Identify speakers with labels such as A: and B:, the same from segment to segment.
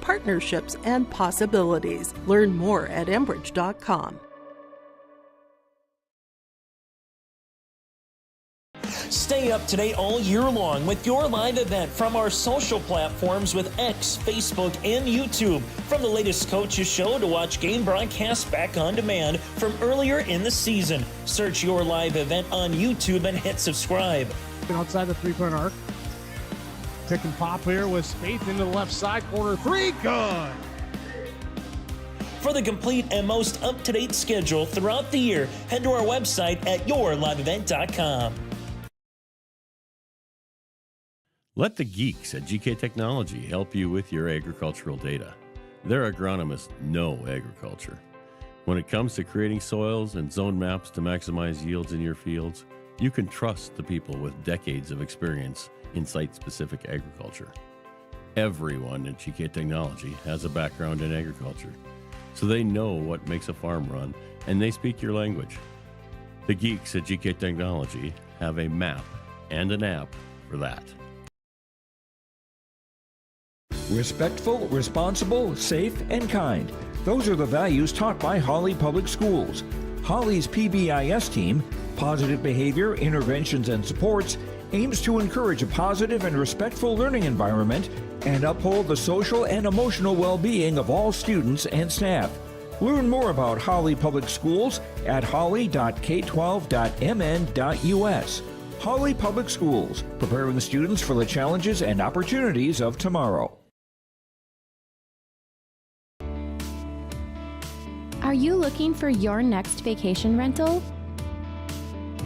A: partnerships, and possibilities. Learn more at Enbridge.com.
B: Stay up to date all year long with your live event from our social platforms with X, Facebook, and YouTube. From the latest coaches show to watch game broadcasts back on demand from earlier in the season. Search your live event on YouTube and hit subscribe.
C: Outside the three-point arc. Pick and pop here with Spaeth into the left side corner. Three, good.
B: For the complete and most up-to-date schedule throughout the year, head to our website at yourliveevent.com.
D: Let the geeks at GK Technology help you with your agricultural data. Their agronomists know agriculture. When it comes to creating soils and zone maps to maximize yields in your fields, you can trust the people with decades of experience in site-specific agriculture. Everyone at GK Technology has a background in agriculture, so they know what makes a farm run, and they speak your language. The geeks at GK Technology have a map and an app for that.
E: Respectful, responsible, safe, and kind. Those are the values taught by Hawley Public Schools. Hawley's PBIS team, Positive Behavior, Interventions, and Supports, aims to encourage a positive and respectful learning environment and uphold the social and emotional well-being of all students and staff. Learn more about Hawley Public Schools at hawley.k12.mn.us. Hawley Public Schools, preparing students for the challenges and opportunities of tomorrow.
F: Are you looking for your next vacation rental?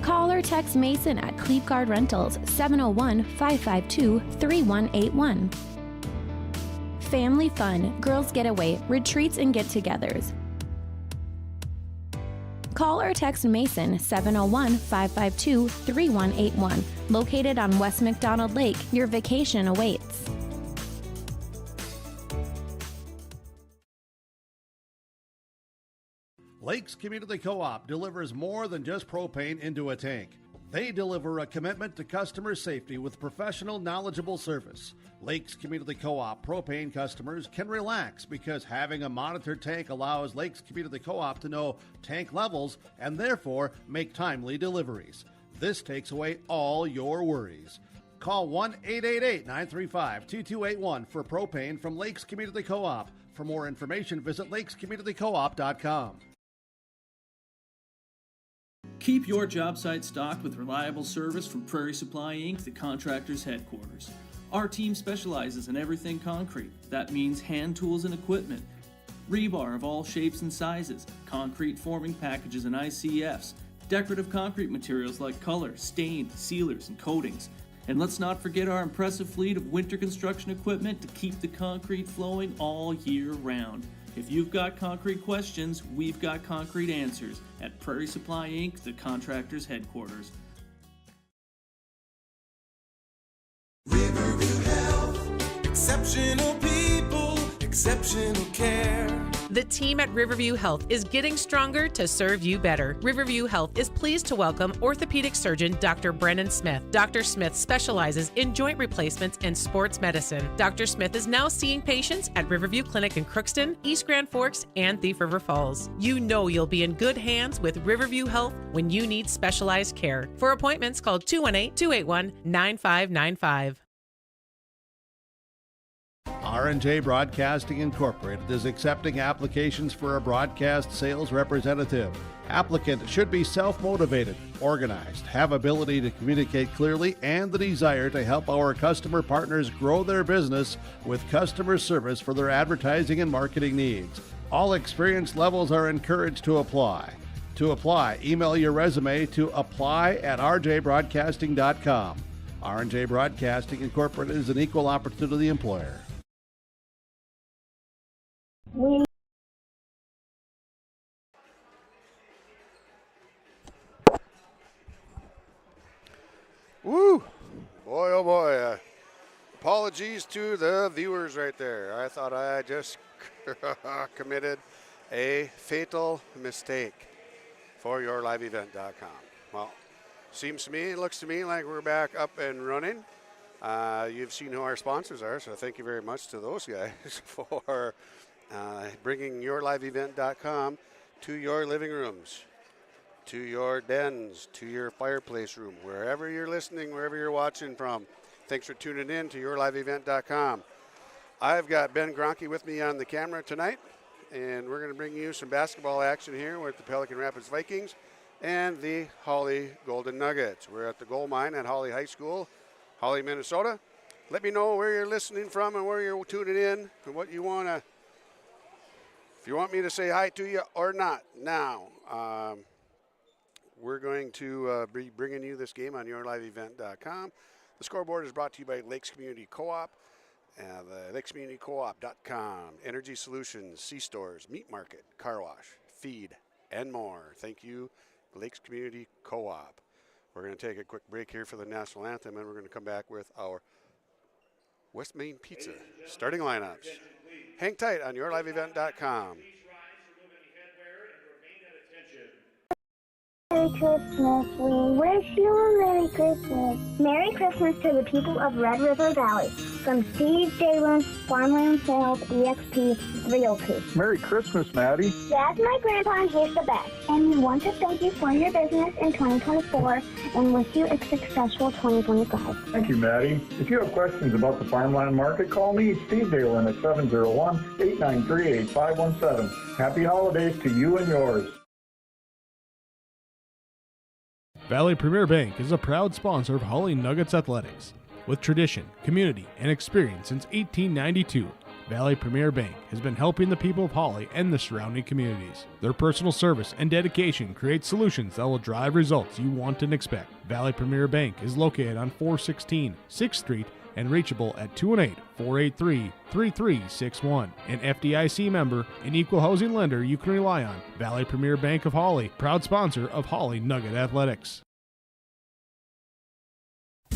F: Call or text Mason at Cleveguard Rentals 701-552-3181. Family fun, girls getaway, retreats and get-togethers. Call or text Mason 701-552-3181. Located on West McDonald Lake, your vacation awaits.
G: Lakes Community Co-op delivers more than just propane into a tank. They deliver a commitment to customer safety with professional, knowledgeable service. Lakes Community Co-op propane customers can relax because having a monitored tank allows Lakes Community Co-op to know tank levels and therefore make timely deliveries. This takes away all your worries. Call 1-888-935-2281 for propane from Lakes Community Co-op. For more information, visit lakescommunitycoop.com.
H: Keep your job site stocked with reliable service from Prairie Supply Inc., the contractor's headquarters. Our team specializes in everything concrete. That means hand tools and equipment, rebar of all shapes and sizes, concrete forming packages and ICFs, decorative concrete materials like color, stain, sealers, and coatings. And let's not forget our impressive fleet of winter construction equipment to keep the concrete flowing all year round. If you've got concrete questions, we've got concrete answers at Prairie Supply Inc., the contractor's headquarters.
I: Riverview Health, exceptional people, exceptional care.
J: The team at Riverview Health is getting stronger to serve you better. Riverview Health is pleased to welcome orthopedic surgeon Dr. Brennan Smith. Dr. Smith specializes in joint replacements and sports medicine. Dr. Smith is now seeing patients at Riverview Clinic in Crookston, East Grand Forks, and Thief River Falls. You know you'll be in good hands with Riverview Health when you need specialized care. For appointments, call 218-281-9595.
G: R&J Broadcasting Incorporated is accepting applications for a broadcast sales representative. Applicant should be self-motivated, organized, have ability to communicate clearly, and the desire to help our customer partners grow their business with customer service for their advertising and marketing needs. All experience levels are encouraged to apply. To apply, email your resume to apply@rjbroadcasting.com. R&J Broadcasting Incorporated is an equal opportunity employer.
K: Woo! Boy, oh boy. Apologies to the viewers right there. I thought I just committed a fatal mistake for yourliveevent.com. Well, looks to me like we're back up and running. You've seen who our sponsors are, so thank you very much to those guys for bringing yourliveevent.com to your living rooms, to your dens, to your fireplace room, wherever you're listening, wherever you're watching from. Thanks for tuning in to yourliveevent.com. I've got Ben Gronke with me on the camera tonight, and we're going to bring you some basketball action here with the Pelican Rapids Vikings and the Hawley Golden Nuggets. We're at the Gold Mine at Hawley High School, Hawley, Minnesota. Let me know where you're listening from and where you're tuning in and what you want to, if you want me to say hi to you or not. Now, we're going to be bringing you this game on yourliveevent.com. The scoreboard is brought to you by Lakes Community Co-op, the lakescommunitycoop.com, Energy Solutions, C-Stores, Meat Market, Car Wash, Feed, and more. Thank you, Lakes Community Co-op. We're going to take a quick break here for the national anthem, and we're going to come back with our West Main Pizza starting lineups. Hang tight on yourliveevent.com.
L: Merry Christmas. We wish you a Merry Christmas. Merry Christmas to the people of Red River Valley. From Steve Dalen, Farmland Sales, EXP 302.
M: Merry Christmas, Maddie.
L: That's my grandpa, and he's the best. And we want to thank you for your business in 2024 and wish you a successful 2025.
M: Thank you, Maddie. If you have questions about the farmland market, call me, Steve Dalen, at 701-893-8517. Happy holidays to you and yours.
C: Valley Premier Bank is a proud sponsor of Hawley Nuggets Athletics. With tradition, community, and experience since 1892, Valley Premier Bank has been helping the people of Hawley and the surrounding communities. Their personal service and dedication create solutions that will drive results you want and expect. Valley Premier Bank is located on 416 6th Street and reachable at 218-483-3361. An FDIC member, an equal housing lender you can rely on. Valley Premier Bank of Hawley, proud sponsor of Hawley Nugget Athletics.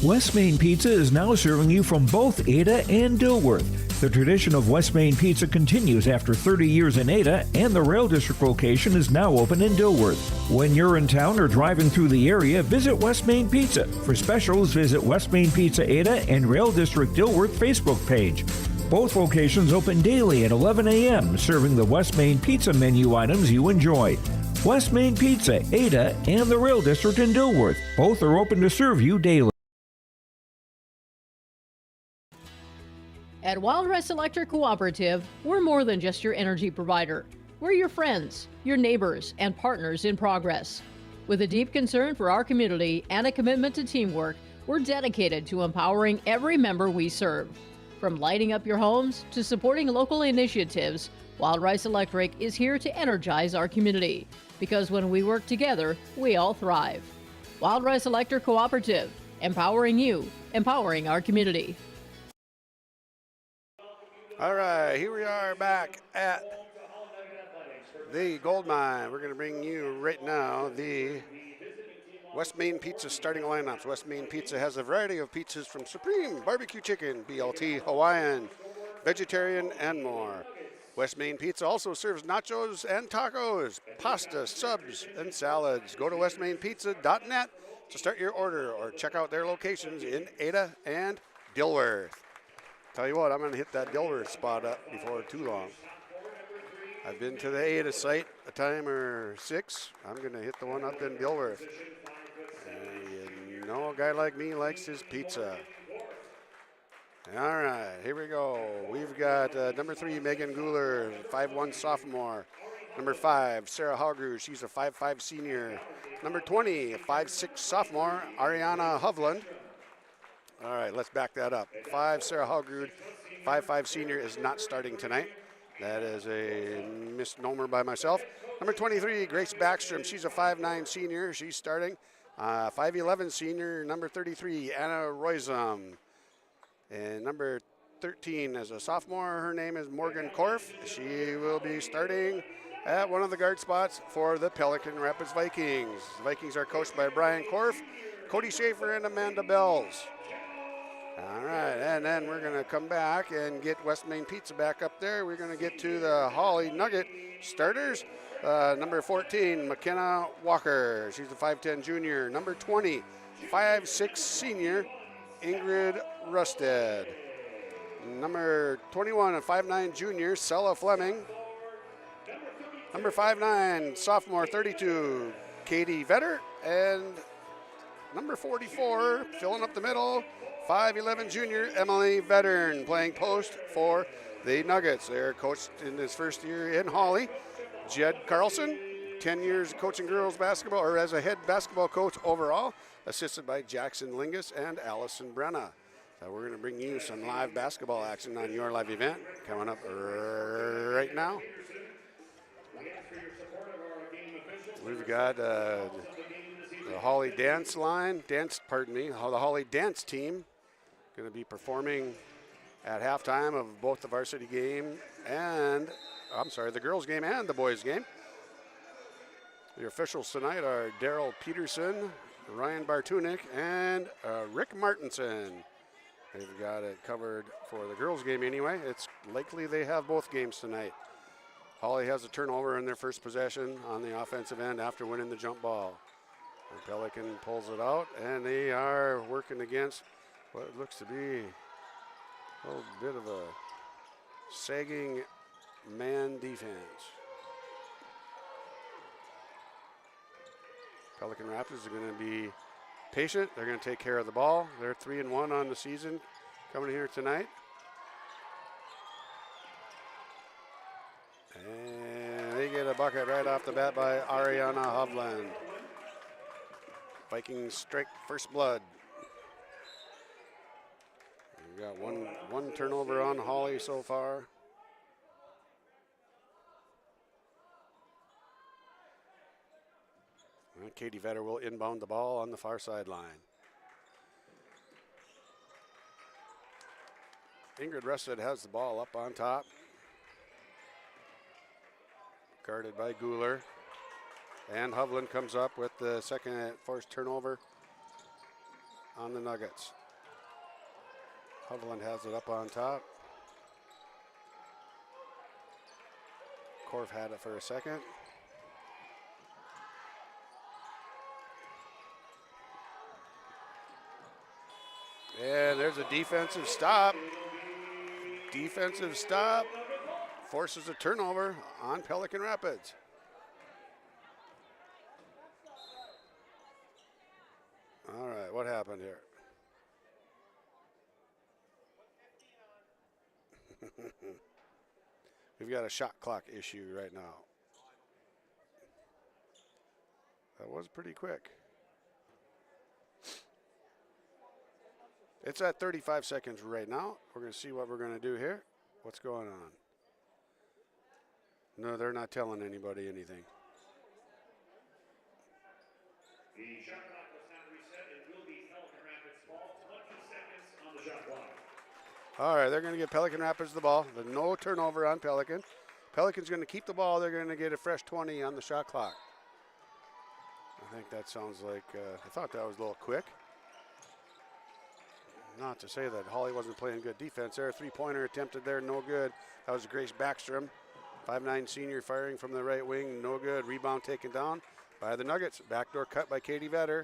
E: West Main Pizza is now serving you from both Ada and Dilworth. The tradition of West Main Pizza continues after 30 years in Ada, and the Rail District location is now open in Dilworth. When you're in town or driving through the area, visit West Main Pizza. For specials, visit West Main Pizza Ada and Rail District Dilworth Facebook page. Both locations open daily at 11 a.m., serving the West Main Pizza menu items you enjoy. West Main Pizza, Ada, and the Rail District in Dilworth. Both are open to serve you daily.
N: At Wild Rice Electric Cooperative, we're more than just your energy provider. We're your friends, your neighbors, and partners in progress. With a deep concern for our community and a commitment to teamwork, we're dedicated to empowering every member we serve. From lighting up your homes to supporting local initiatives, Wild Rice Electric is here to energize our community. Because when we work together, we all thrive. Wild Rice Electric Cooperative, empowering you, empowering our community.
K: All right, here we are back at the Gold Mine. We're going to bring you right now the West Main Pizza starting lineups. West Main Pizza has a variety of pizzas from Supreme, barbecue chicken, BLT, Hawaiian, vegetarian, and more. West Main Pizza also serves nachos and tacos, pasta, subs, and salads. Go to westmainpizza.net to start your order or check out their locations in Ada and Dilworth. Tell you what, I'm going to hit that Dilworth spot up before too long. I've been to the Ada site a time or six. I'm going to hit the one up in Dilworth. And you know, a guy like me likes his pizza. All right, here we go. We've got number 3, Megan Guler, 5'1" sophomore. Number 5, Sarah Hallgrew, she's a 5'5" senior. Number 20, a 5'6" sophomore, Ariana Hovland. All right, let's back that up. 5, Sarah Hallgrud, 5'5" senior, is not starting tonight. That is a misnomer by myself. Number 23, Grace Backstrom. She's a 5'9" senior. She's starting. 5'11" senior, number 33, Anna Roisum. And number 13 is a sophomore. Her name is Morgan Korf. She will be starting at one of the guard spots for the Pelican Rapids Vikings. The Vikings are coached by Brian Korf, Cody Schaefer, and Amanda Bells. All right, and then we're going to come back and get West Main Pizza back up there. We're going to get to the Hawley Nugget starters. Number 14, McKenna Walker. She's a 5'10" junior. Number 20, 5'6" senior, Ingrid Rusted. Number 21, a 5'9" junior, Sella Fleming. Number 5'9", sophomore, 32, Katie Vetter. And number 44, filling up the middle, 5'11" junior, Emily Vettern, playing post for the Nuggets. They're coached in his first year in Hawley. Jed Carlson, 10 years coaching girls basketball, or as a head basketball coach overall, assisted by Jackson Lingus and Allison Brenna. So we're going to bring you some live basketball action on your live event coming up right now. We've got the Hawley dance the Hawley dance team going to be performing at halftime of both the varsity game and, the girls game and the boys game. The officials tonight are Daryl Peterson, Ryan Bartunik, and Rick Martinson. They've got it covered for the girls game anyway. It's likely they have both games tonight. Hawley has a turnover in their first possession on the offensive end after winning the jump ball. And Pelican pulls it out, and they are working against what looks to be a little bit of a sagging man defense. Pelican Rapids are going to be patient. They're going to take care of the ball. They're 3-1 on the season coming here tonight. And they get a bucket right off the bat by Ariana Hovland. Vikings strike first blood. We've got one turnover on Hawley so far. And Katie Vetter will inbound the ball on the far sideline. Ingrid Rusted has the ball up on top. Guarded by Guler. And Hovland comes up with the second forced turnover on the Nuggets. Hovland has it up on top. Korf had it for a second. And there's a defensive stop. Defensive stop forces a turnover on Pelican Rapids. All right, what happened here? We've got a shot clock issue right now. That was pretty quick. It's at 35 seconds right now. We're going to see what we're going to do here. What's going on? No, they're not telling anybody anything.
O: The shot clock was not reset. It will be Pelican Rapids ball. 20 seconds on the shot clock.
K: All right, they're going to give Pelican Rapids the ball. There's no turnover on Pelican. Pelican's going to keep the ball. They're going to get a fresh 20 on the shot clock. I think that sounds like, I thought that was a little quick. Not to say that Hawley wasn't playing good defense there. Three-pointer attempted there, no good. That was Grace Backstrom, 5'9" senior, firing from the right wing, no good. Rebound taken down by the Nuggets. Backdoor cut by Katie Vetter.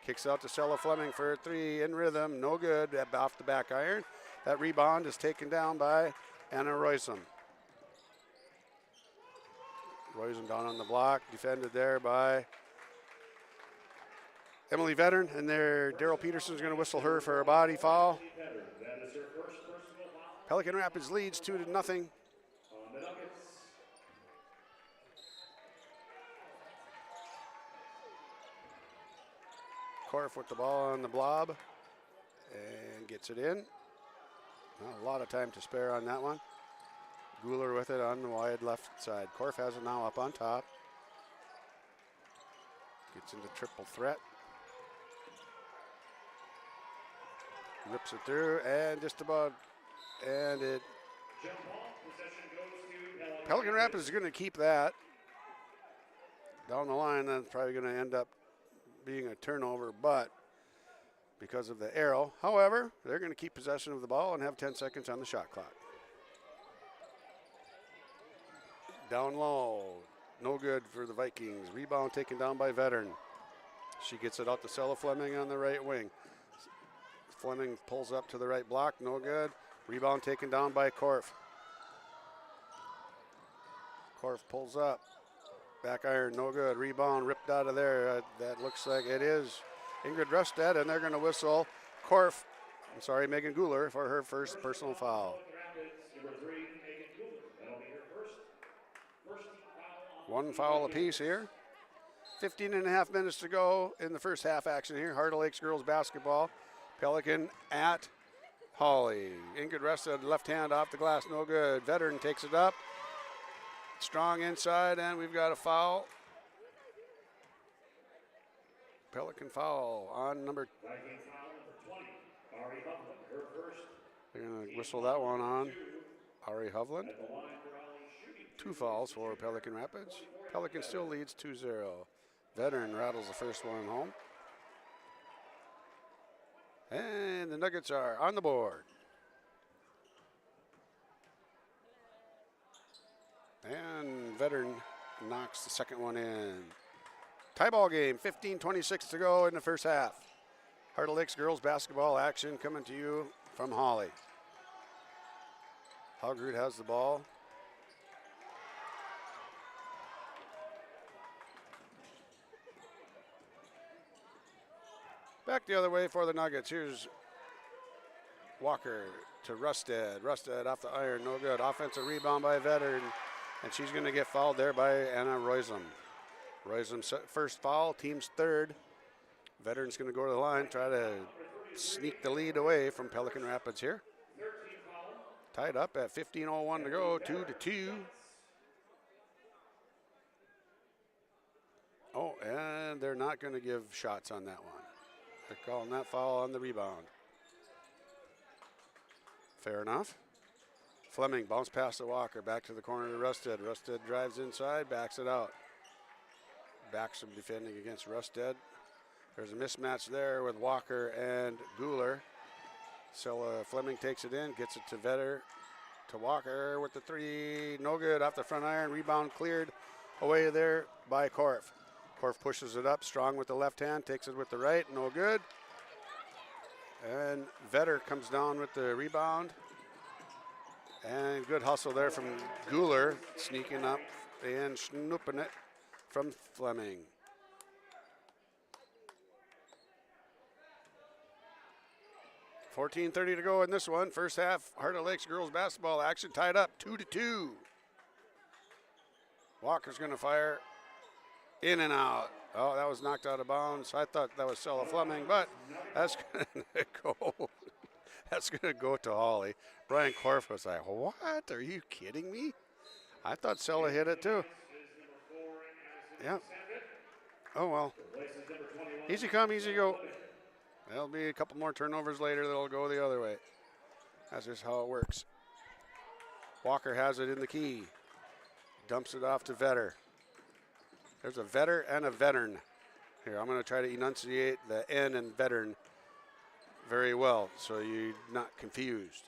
K: Kicks out to Sella Fleming for a three, in rhythm, no good, off the back iron. That rebound is taken down by Anna Roysum. Roysum down on the block, defended there by Emily Vettern, and there Daryl Peterson's going to whistle her for a body foul. Pelican Rapids leads 2-0. Korf with the ball on the blob and gets it in. Not a lot of time to spare on that one. Guler with it on the wide left side. Korf has it now up on top. Gets into triple threat. Rips it through and just about, and it. Pelican Rapids is going to keep that. Down the line, that's probably going to end up being a turnover, but because of the arrow. However, they're going to keep possession of the ball and have 10 seconds on the shot clock. Down low, no good for the Vikings. Rebound taken down by Vettern. She gets it out to Sella Fleming on the right wing. Fleming pulls up to the right block, no good. Rebound taken down by Korf. Korf pulls up. Back iron, no good. Rebound ripped out of there. That looks like it is Ingrid Rustad, and they're going to whistle Megan Guler for her first personal foul. One foul apiece here. 15 and a half minutes to go in the first half action here. Heart of Lakes girls basketball. Pelican at Hawley. Ingrid Rustad, left hand off the glass, no good. Veteran takes it up. Strong inside, and we've got a foul. Pelican foul on number. They're going to whistle that one on Ari Hovland. 2 fouls for Pelican Rapids. Pelican still leads 2-0. Veteran rattles the first one home. And the Nuggets are on the board. And Veteran knocks the second one in. Tie ball game, 15:26 to go in the first half. Heart of Lakes girls basketball action coming to you from Hawley. Haugrud has the ball. Back the other way for the Nuggets. Here's Walker to Rustad. Rustad off the iron, no good. Offensive rebound by Veteran, and she's going to get fouled there by Anna Roisum. Roisum's first foul, team's third. Veteran's going to go to the line, try to sneak the lead away from Pelican Rapids here. Tied up at 15:01 to go, 2-2. Oh, and they're not going to give shots on that one. They're calling that foul on the rebound. Fair enough. Fleming bounce past the Walker, back to the corner to Rustad. Rustad drives inside, backs it out. Backs him defending against Rustad. There's a mismatch there with Walker and Guler. So Fleming takes it in, gets it to Vetter, to Walker with the three. No good off the front iron. Rebound cleared away there by Korf. Korf pushes it up, strong with the left hand, takes it with the right, no good. And Vetter comes down with the rebound. And good hustle there from Guler, sneaking up and snooping it from Fleming. $14:30 to go in this one. First half, Heart of Lakes girls basketball action tied up 2-2. Walker's going to fire. In and out. Oh, that was knocked out of bounds. I thought that was Stella Fleming, but that's going to go. That's going to go to Hawley. Brian Korf was like, "What? Are you kidding me?" I thought Stella hit it too. Yeah. Oh well. Easy come, easy go. There'll be a couple more turnovers later that'll go the other way. That's just how it works. Walker has it in the key. Dumps it off to Vetter. There's a Vetter and a Veteran. Here, I'm going to try to enunciate the N and Veteran very well so you're not confused.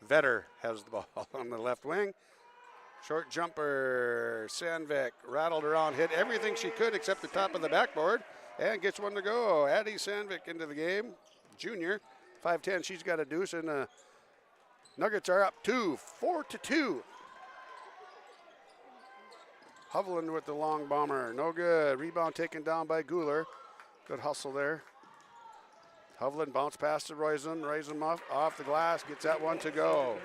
K: Vetter has the ball on the left wing. Short jumper, Sandvik rattled around, hit everything she could except the top of the backboard, and gets one to go. Addie Sandvik into the game, junior, 5'10". She's got a deuce, and the Nuggets are up 4-2. Hovland with the long bomber, no good. Rebound taken down by Guler. Good hustle there. Hovland bounce pass to Roisum. Roisum off the glass, gets that one to go.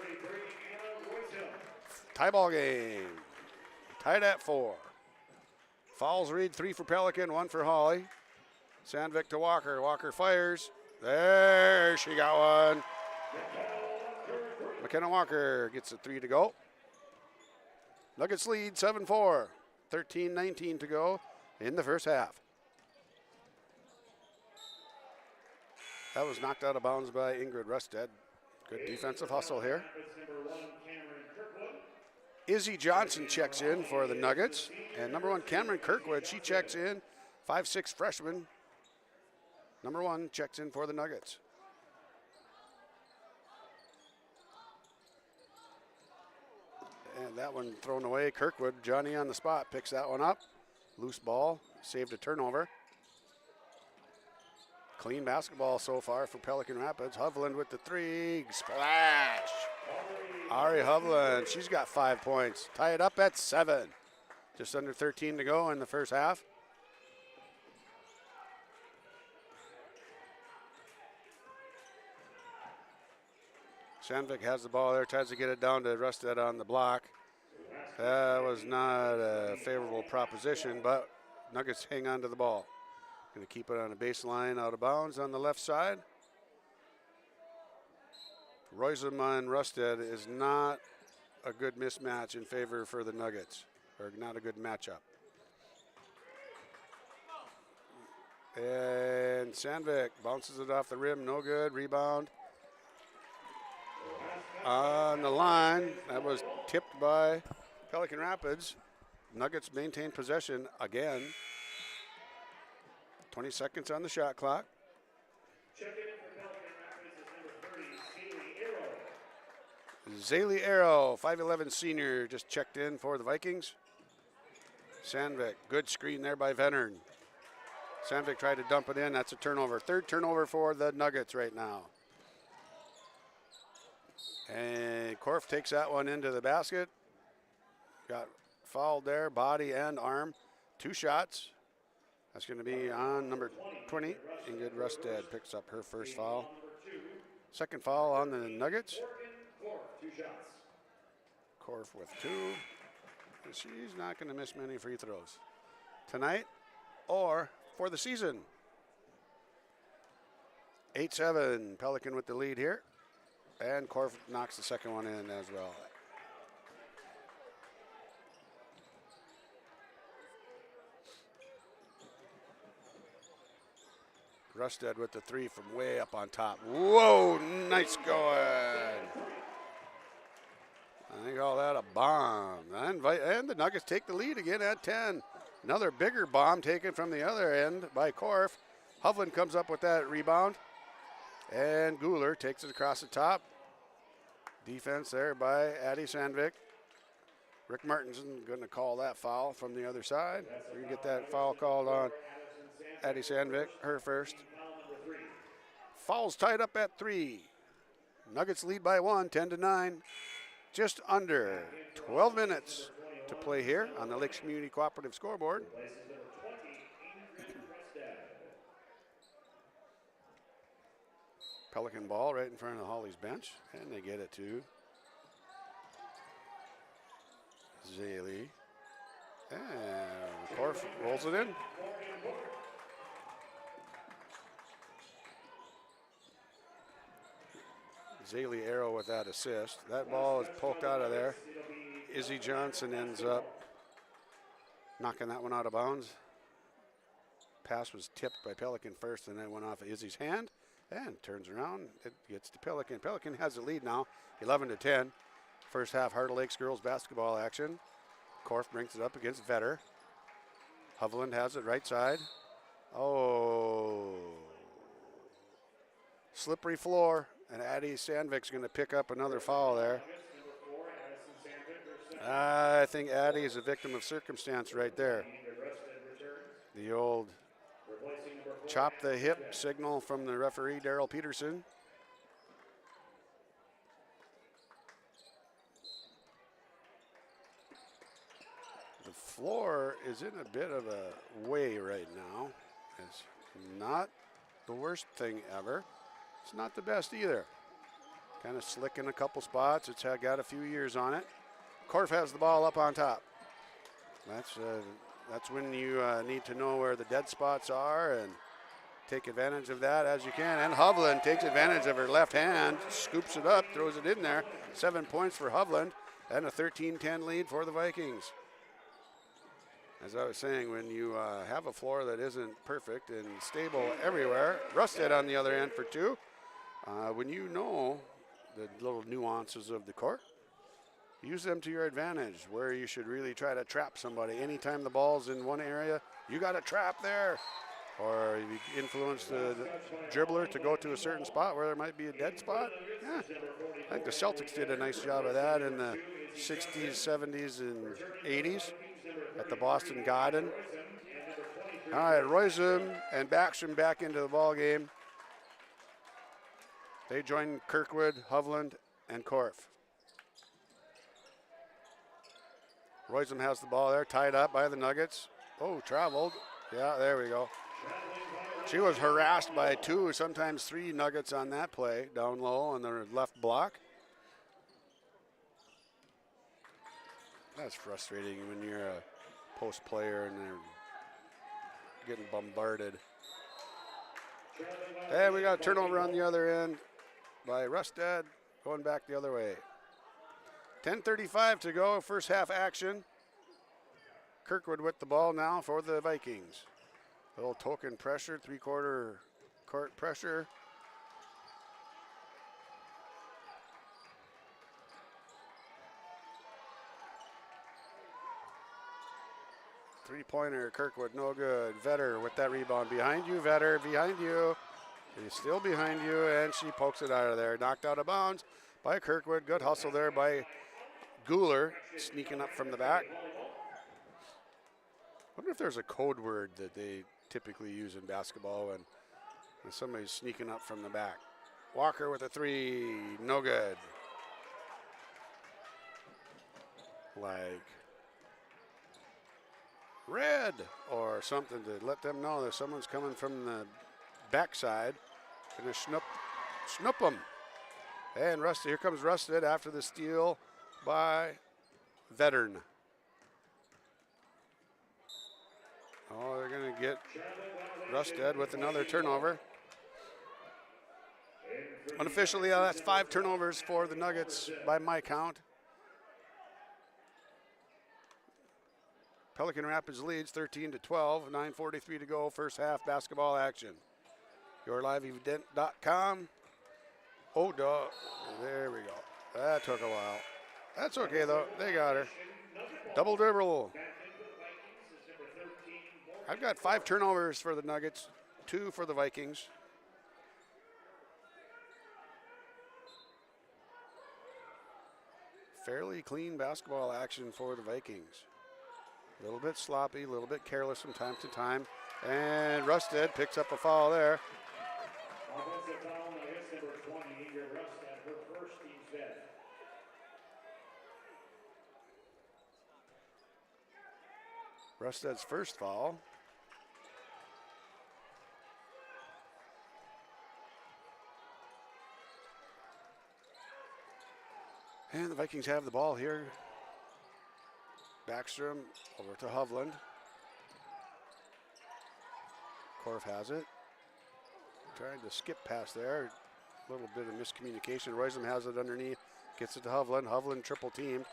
K: Tie ball game. Tied at 4. Fouls read 3 for Pelican, 1 for Hawley. Sandvik to Walker. Walker fires. There, she got one. McKenna Walker gets a 3 to go. Nuggets lead 7-4. 13:19 to go in the first half. That was knocked out of bounds by Ingrid Rustad. Good defensive hustle here. Izzy Johnson checks in for the Nuggets. And number 1, Cameron Kirkwood, she checks in. 5'6" freshman. Number 1 checks in for the Nuggets. And that one thrown away. Kirkwood, Johnny on the spot, picks that one up. Loose ball, saved a turnover. clean basketball so far for Pelican Rapids. Hovland with the three. Splash! Ari Hovland, she's got 5 points. Tie it up at 7. Just under 13 to go in the first half. Sandvik has the ball there, tries to get it down to Rusted on the block. That was not a favorable proposition, but Nuggets hang on to the ball. Going to keep it on a baseline out of bounds on the left side. Roizema and Rusted is not a good mismatch in favor for the Nuggets, or not a good matchup. And Sandvik bounces it off the rim, no good, rebound. On the line, that was tipped by Pelican Rapids. Nuggets maintain possession again. 20 seconds on the shot clock. Zaylee Arrow, 5'11" senior, just checked in for the Vikings. Sandvik, good screen there by Venern. Sandvik tried to dump it in. That's a turnover. Third turnover for the Nuggets right now. And Korf takes that one into the basket. Got fouled there, body and arm. 2 shots. That's going to be on number 20. Ingrid Rusted picks up her first foul. Second foul on the Nuggets. Korf with 2. She's not going to miss many free throws tonight or for the season. 8-7, Pelican with the lead here. And Korf knocks the second one in as well. Rusted with the 3 from way up on top. Whoa, nice going. I think all that a bomb. And the Nuggets take the lead again at 10. Another bigger bomb taken from the other end by Korf. Hovland comes up with that rebound. And Guler takes it across the top. Defense there by Addie Sandvik. Rick Martinson going to call that foul from the other side. We're going to get that foul called on Addie Sandvik, her first. Foul's tied up at 3. Nuggets lead by 1, 10-9. Just under 12 minutes to play here on the Lakes Community Cooperative scoreboard. Pelican ball right in front of Hawley's bench, and they get it to Zaylee. And Korf rolls it in. Zaylee Arrow with that assist. That ball is poked out of there. Izzy Johnson ends up knocking that one out of bounds. Pass was tipped by Pelican first, and then went off of Izzy's hand. And turns around, it gets to Pelican. Pelican has the lead now, 11-10. First half Heart of Lakes girls basketball action. Korf brings it up against Vetter. Hovland has it right side. Oh. Slippery floor, and Addie Sandvik's going to pick up another foul there. I think Addie is a victim of circumstance right there. The old chop the hip signal from the referee, Daryl Peterson. The floor is in a bit of a way right now. It's not the worst thing ever. It's not the best either. Kind of slick in a couple spots. It's got a few years on it. Korf has the ball up on top. That's when you need to know where the dead spots are and take advantage of that as you can. And Hovland takes advantage of her left hand, scoops it up, throws it in there. 7 points for Hovland, and a 13-10 lead for the Vikings. As I was saying, when you have a floor that isn't perfect and stable everywhere, Rusted on the other end for 2. When you know the little nuances of the court, use them to your advantage, where you should really try to trap somebody. Anytime the ball's in one area, you got a trap there. Or you influence the dribbler to go to a certain spot where there might be a dead spot. Yeah. I think the Celtics did a nice job of that in the 60s, 70s, and 80s at the Boston Garden. All right, Roizem and Backstrom back into the ball game. They join Kirkwood, Hovland, and Korf. Roysum has the ball there, tied up by the Nuggets. Oh, traveled. Yeah, there we go. She was harassed by 2, sometimes 3 Nuggets on that play, down low on their left block. That's frustrating when you're a post player and they're getting bombarded. And we got a turnover on the other end by Rustad, going back the other way. 10:35 to go, first half action. Kirkwood with the ball now for the Vikings. A little token pressure, 3/4 court pressure. Three-pointer, Kirkwood, no good. Vetter with that rebound. Behind you, Vetter, behind you. He's still behind you, and she pokes it out of there. Knocked out of bounds by Kirkwood. Good hustle there by Guler, sneaking up from the back. Wonder if there's a code word that they typically use in basketball when somebody's sneaking up from the back. Walker with a 3, no good. Like red or something to let them know that someone's coming from the backside. Gonna snoop them. And Rusted, here comes Rusted after the steal by Vettern. Oh, they're gonna get Rusted with another turnover. Unofficially, that's 5 turnovers for the Nuggets by my count. Pelican Rapids leads 13-12, 9:43 to go, first half basketball action. YourLiveEvent.com. Oh, duh. There we go. That took a while. That's okay, though. They got her. Double dribble. I've got 5 turnovers for the Nuggets, 2 for the Vikings. Fairly clean basketball action for the Vikings. A little bit sloppy, a little bit careless from time to time. And Rusted picks up a foul there.
O: Offensive foul on his number 20, Ingrid Rustad, her first, team's fifth.
K: Rusted's first foul. And the Vikings have the ball here. Backstrom over to Hovland. Korf has it. Trying to skip past there. A little bit of miscommunication. Roysum has it underneath. Gets it to Hovland. Hovland triple teamed.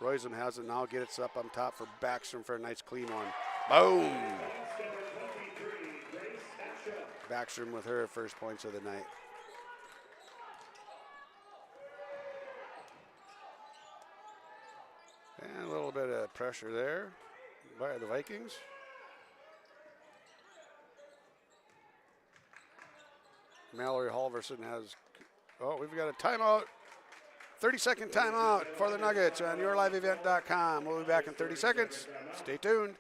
K: Roysum has it now. Gets up on top for Backstrom for a nice clean one. Boom! Backstrom with her first points of the night. And a little bit of pressure there by the Vikings. Mallory Halverson has, oh, we've got a timeout. 30-second timeout for the Nuggets on YourLiveEvent.com. We'll be back in 30 seconds. Stay tuned.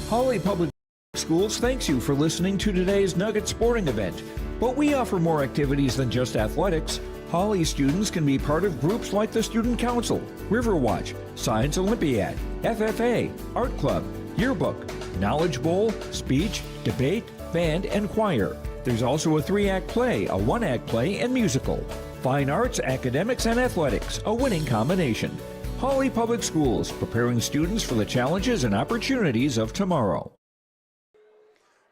E: Hawley Public Schools thanks you for listening to today's Nugget sporting event. But we offer more activities than just athletics. Hawley students can be part of groups like the Student Council, Riverwatch, Science Olympiad, FFA, Art Club, Yearbook, Knowledge Bowl, Speech, Debate, Band, and Choir. There's also a 3-act play, a 1-act play, and musical. Fine arts, academics, and athletics, a winning combination. Hawley Public Schools, preparing students for the challenges and opportunities of tomorrow.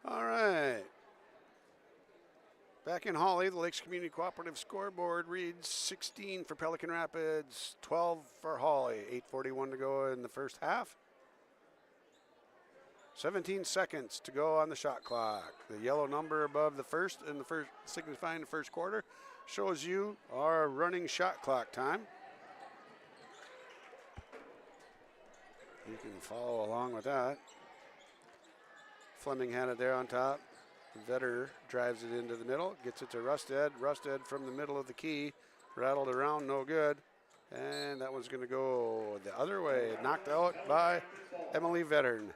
K: All right. Back in Hawley, the Lakes Community Cooperative scoreboard reads 16 for Pelican Rapids, 12 for Hawley. 8:41 to go in the first half. 17 seconds to go on the shot clock. The yellow number above the first in the first, signifying the first quarter, shows you our running shot clock time. You can follow along with that. Fleming had it there on top. Vetter drives it into the middle, gets it to Rusted. Rusted from the middle of the key, rattled around, no good. And that one's going to go the other way, knocked out by Emily Vettern.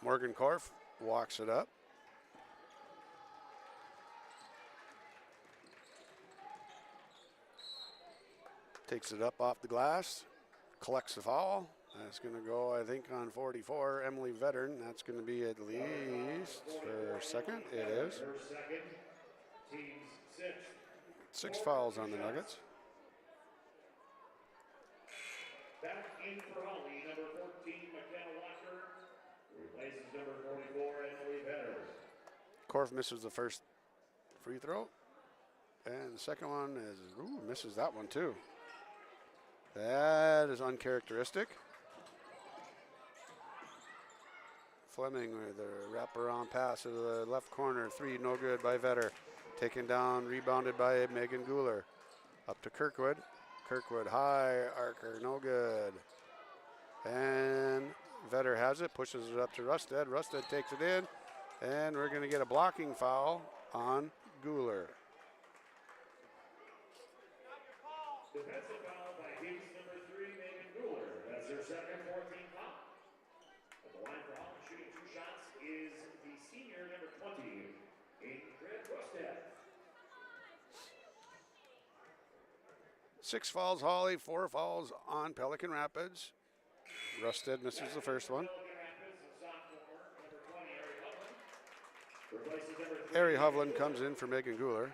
K: Morgan Korf walks it up. Takes it up off the glass, collects the foul. That's going to go, I think, on 44, Emily Vettern. That's going to be at least her second. It is.
O: Her second, team's sixth.
K: 6 fouls on the Nuggets.
O: Back in for Hawley, number 14, McKenna Walker. Replaces number 44, Emily Vetter.
K: Korf misses the first free throw. And the second one is, misses that one too. That is uncharacteristic. Fleming with a wraparound pass to the left corner. 3, no good by Vetter. Taken down, rebounded by Megan Guler. Up to Kirkwood. Kirkwood high, archer, no good. And Vetter has it, pushes it up to Rusted. Rusted takes it in, and we're going to get a blocking foul on Guler.
O: Defensive foul by Higgs, number 3, Megan Guler. That's her second 14 foul. At the line for Hawley, shooting 2 shots is the senior, number 20, Ingrid Rustad.
K: 6 fouls Hawley, 4 fouls on Pelican Rapids. Rusted misses the first one. Ari Hovland comes in for Megan Guler.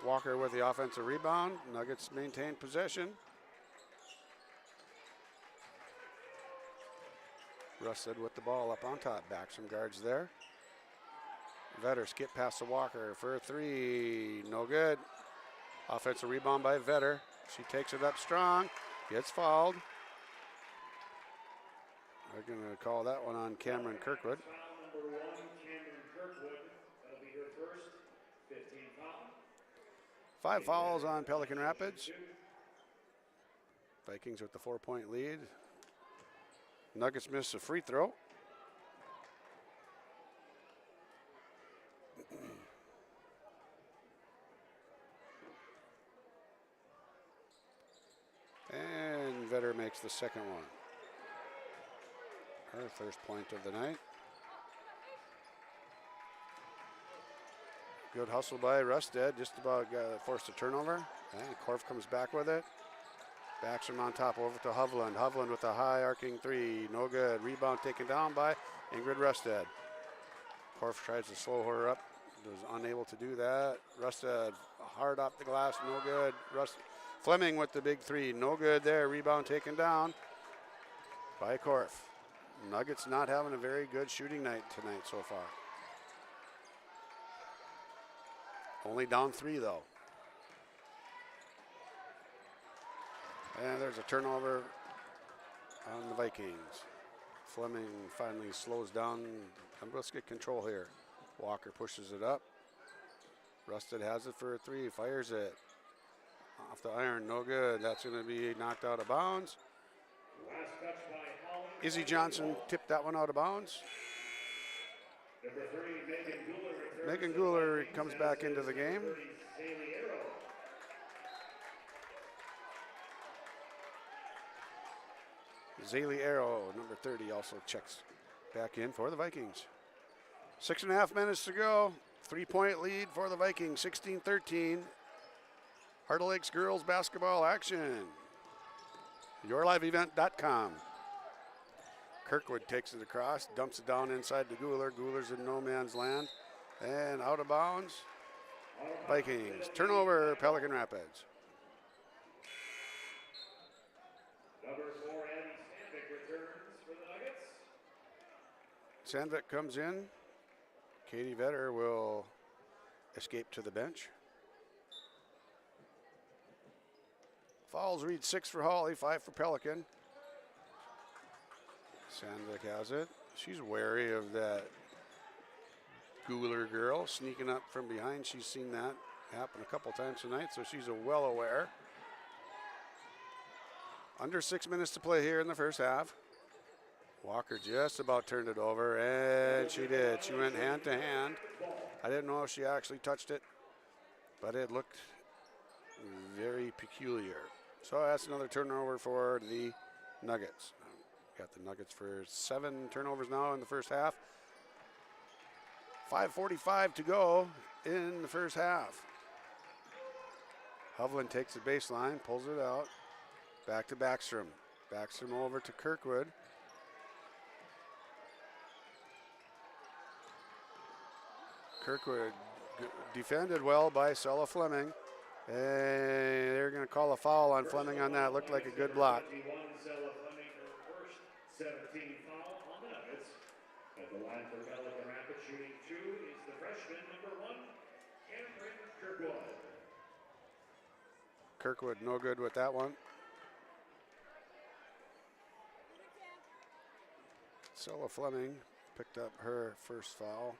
K: Walker with the offensive rebound. Nuggets maintain possession. Rusted with the ball up on top. Back some guards there. Vetter skip past the Walker for a 3. No good. Offensive rebound by Vetter. She takes it up strong. Gets fouled. They're going to call that one on Cameron Kirkwood.
O: Foul number 1, Cameron Kirkwood. That'll be her first 15 foul.
K: 5 fouls on Pelican Rapids. Vikings with the 4-point lead. Nuggets miss a free throw. And Vetter makes the second one. Her first point of the night. Good hustle by Rusted, just about forced a turnover. And Korf comes back with it. Backs him on top over to Hovland. Hovland with a high arcing 3. No good. Rebound taken down by Ingrid Rusted. Korf tries to slow her up. Was unable to do that. Rusted hard off the glass. No good. Fleming with the big 3. No good there. Rebound taken down by Korf. Nuggets not having a very good shooting night tonight so far. Only down 3 though. And there's a turnover on the Vikings. Fleming finally slows down. Let's get control here. Walker pushes it up. Rusted has it for a 3, fires it. Off the iron, no good. That's going to be knocked out of bounds.
O: Last touch by Hawley.
K: Izzy Johnson tipped that one out of bounds.
O: Number 3, Megan Guler returns.
K: Megan Guler comes back into the game. Zaylee Arrow, number 30, also checks back in for the Vikings. 6.5 minutes to go. 3-point lead for the Vikings, 16-13. Heart of Lakes girls basketball action. YourLiveEvent.com. Kirkwood takes it across, dumps it down inside to Guler. Guler's in no man's land. And out of bounds. Vikings. Turnover, Pelican Rapids.
O: Number 4, Abby Sandvik returns for the Nuggets.
K: Sandvik comes in. Katie Vetter will escape to the bench. Fouls read 6 for Hawley, 5 for Pelican. Sandvik has it. She's wary of that Guler girl sneaking up from behind. She's seen that happen a couple times tonight, so she's well aware. Under 6 minutes to play here in the first half. Walker just about turned it over, and she did. She went hand to hand. I didn't know if she actually touched it, but it looked very peculiar. So that's another turnover for the Nuggets. Got the Nuggets for 7 turnovers now in the first half. 5:45 to go in the first half. Hovland takes the baseline, pulls it out. Back to Backstrom. Backstrom over to Kirkwood. Kirkwood defended well by Sella Fleming. And they're going to call a foul on Fleming on that. Looked like a good block.
O: 17 foul on the Nuggets. At the line for Pelican Rapids shooting 2 is the freshman number 1, Cameron Kirkwood.
K: Kirkwood no good with that one. Sella Fleming picked up her first foul.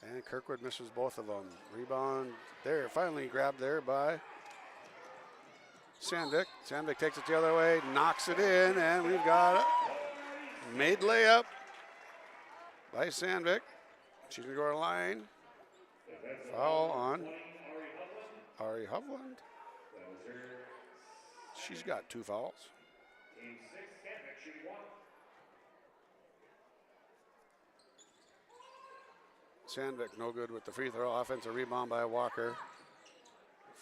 K: And Kirkwood misses both of them. Rebound there, finally grabbed there by Sandvik. Sandvik takes it the other way, knocks it in, and we've got a made layup by Sandvik. She's going to go to the line. Foul on Ari Hovland. She's got 2 fouls.
O: Team 6, Sandvik shooting 1.
K: Sandvik no good with the free throw. Offensive rebound by Walker.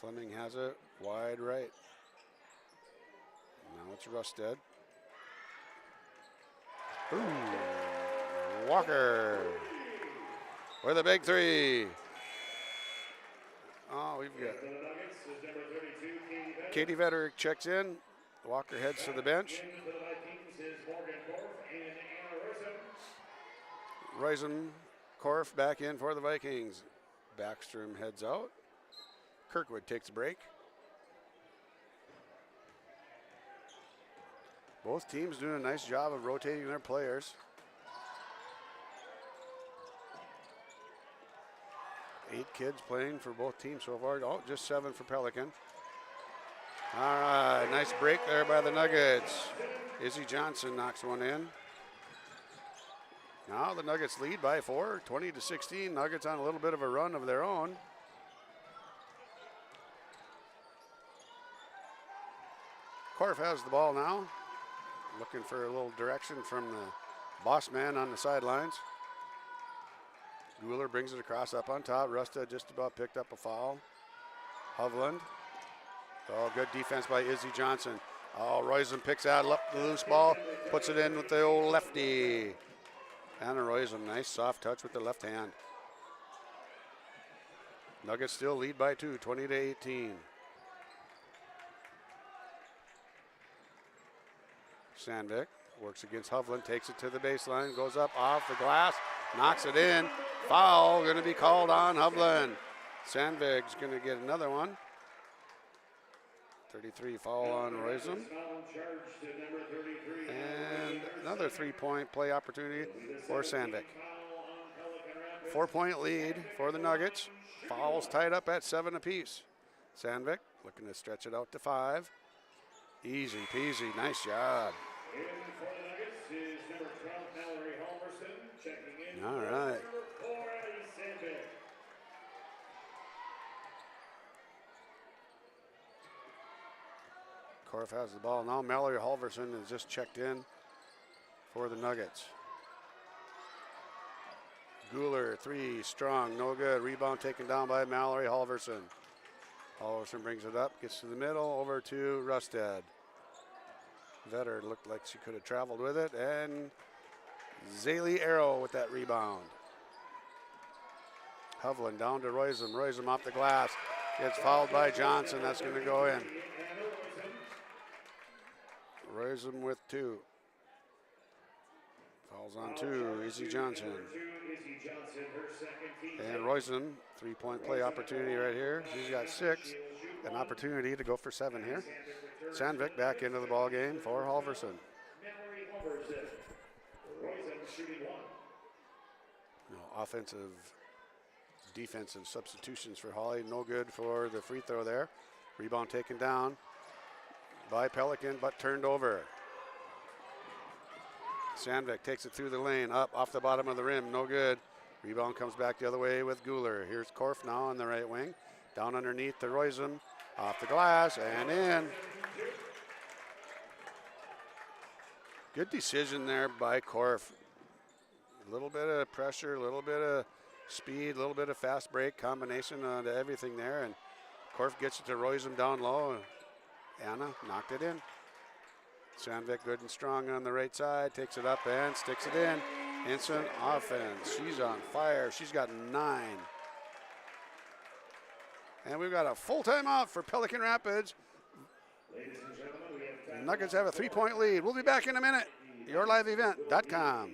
K: Fleming has it wide right. Now it's Rusted. Ooh. Walker with a big 3. Oh, we've got Katie Vederick checks in. Walker heads to the bench. Roisen Korf back in for the Vikings. Backstrom heads out. Kirkwood takes a break. Both teams doing a nice job of rotating their players. 8 kids playing for both teams so far. Oh, just 7 for Pelican. All right, nice break there by the Nuggets. Izzy Johnson knocks one in. Now the Nuggets lead by 4, 20-16. Nuggets on a little bit of a run of their own. Korf has the ball now. Looking for a little direction from the boss man on the sidelines. Guler brings it across up on top. Rusta just about picked up a foul. Hovland. Oh, good defense by Izzy Johnson. Oh, Roisen picks out the loose ball, puts it in with the old lefty. Anna Roisen, nice soft touch with the left hand. Nuggets still lead by 2, 20-18. Sandvik works against Hovland, takes it to the baseline, goes up off the glass, knocks it in. Foul going to be called on Hovland. Sandvik's going to get another one. 33 foul on Roisen. And another 3-point play opportunity for Sandvik. 4-point lead for the Nuggets. Fouls tied up at 7 apiece. Sandvik looking to stretch it out to 5. Easy peasy, nice job. All right. Korf has the ball now. Mallory Halverson has just checked in for the Nuggets. Guler, 3, strong, no good. Rebound taken down by Mallory Halverson. Halverson brings it up, gets to the middle, over to Rusted. Vetter looked like she could have traveled with it, and Zaylee Arrow with that rebound. Hovland down to Roisen. Roisen off the glass. Gets fouled by Johnson. That's going to go in. Roisen with 2. Fouls on 2. Izzy Johnson. And Roisen, 3-point play opportunity right here. She's got 6. An opportunity to go for 7 here. Sandvik back into the ball game for Halverson. No offensive, defensive substitutions for Hawley. No good for the free throw there. Rebound taken down by Pelican, but turned over. Sandvik takes it through the lane, up off the bottom of the rim, no good. Rebound comes back the other way with Guler. Here's Korf now on the right wing. Down underneath to Roisen. Off the glass and in. Good decision there by Korf. A little bit of pressure, a little bit of speed, a little bit of fast break combination on everything there. And Korf gets it to Royzum down low. Anna knocked it in. Sandvik good and strong on the right side. Takes it up and sticks it in. Instant offense. She's on fire. She's got 9. And we've got a full timeout for Pelican Rapids. Nuggets have a 3-point lead. We'll be back in a minute. YourLiveEvent.com.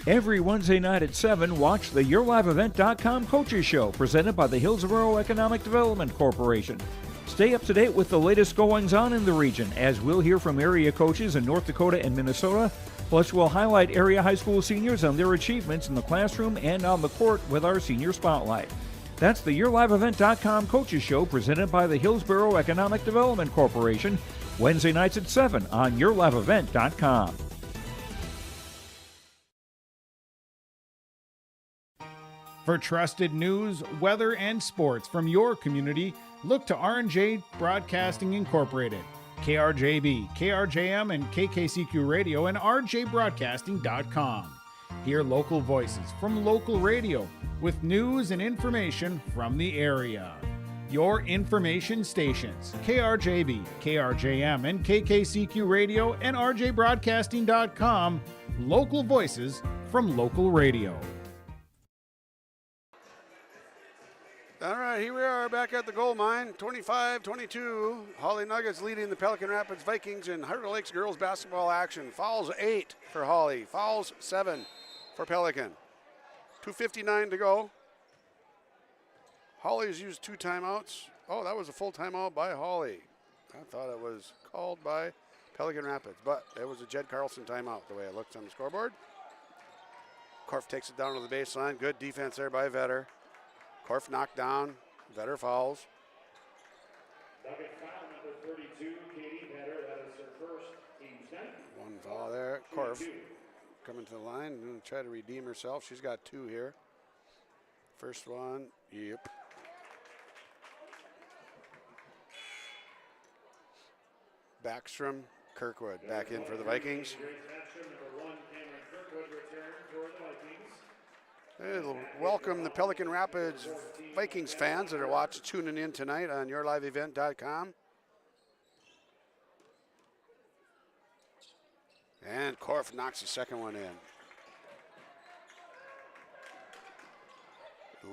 E: Every Wednesday night at 7, watch the YourLiveEvent.com Coaches Show presented by the Hillsborough Economic Development Corporation. Stay up to date with the latest goings-on in the region, as we'll hear from area coaches in North Dakota and Minnesota. Plus, we'll highlight area high school seniors and their achievements in the classroom and on the court with our Senior Spotlight. That's the YourLiveEvent.com Coaches Show presented by the Hillsborough Economic Development Corporation, Wednesday nights at 7 on YourLiveEvent.com.
P: For trusted news, weather, and sports from your community, look to R&J Broadcasting Incorporated, KRJB, KRJM, and KKCQ Radio, and rjbroadcasting.com. Hear local voices from local radio with news and information from the area. Your information stations, KRJB, KRJM, and KKCQ Radio, and rjbroadcasting.com. Local voices from local radio.
K: All right, here we are back at the gold mine, 25-22. Hawley Nuggets leading the Pelican Rapids Vikings in Heart of Lakes girls basketball action. Fouls 8 for Hawley, fouls 7 for Pelican. 2:59 to go. Hawley's used 2 timeouts. Oh, that was a full timeout by Hawley. I thought it was called by Pelican Rapids, but it was a Jed Carlson timeout the way it looks on the scoreboard. Korf takes it down to the baseline. Good defense there by Vetter. Korf knocked down. Vetter fouls.
O: Nugget foul number 32, Katie Vetter. That is her first, team's ninth.
K: One foul there. Korf coming to the line and try to redeem herself. She's got 2 here. First one, yep. Backstrom, Kirkwood back in for the Vikings. It'll welcome the Pelican Rapids Vikings fans that are tuning in tonight on YourLiveEvent.com. And Korf knocks the second one in.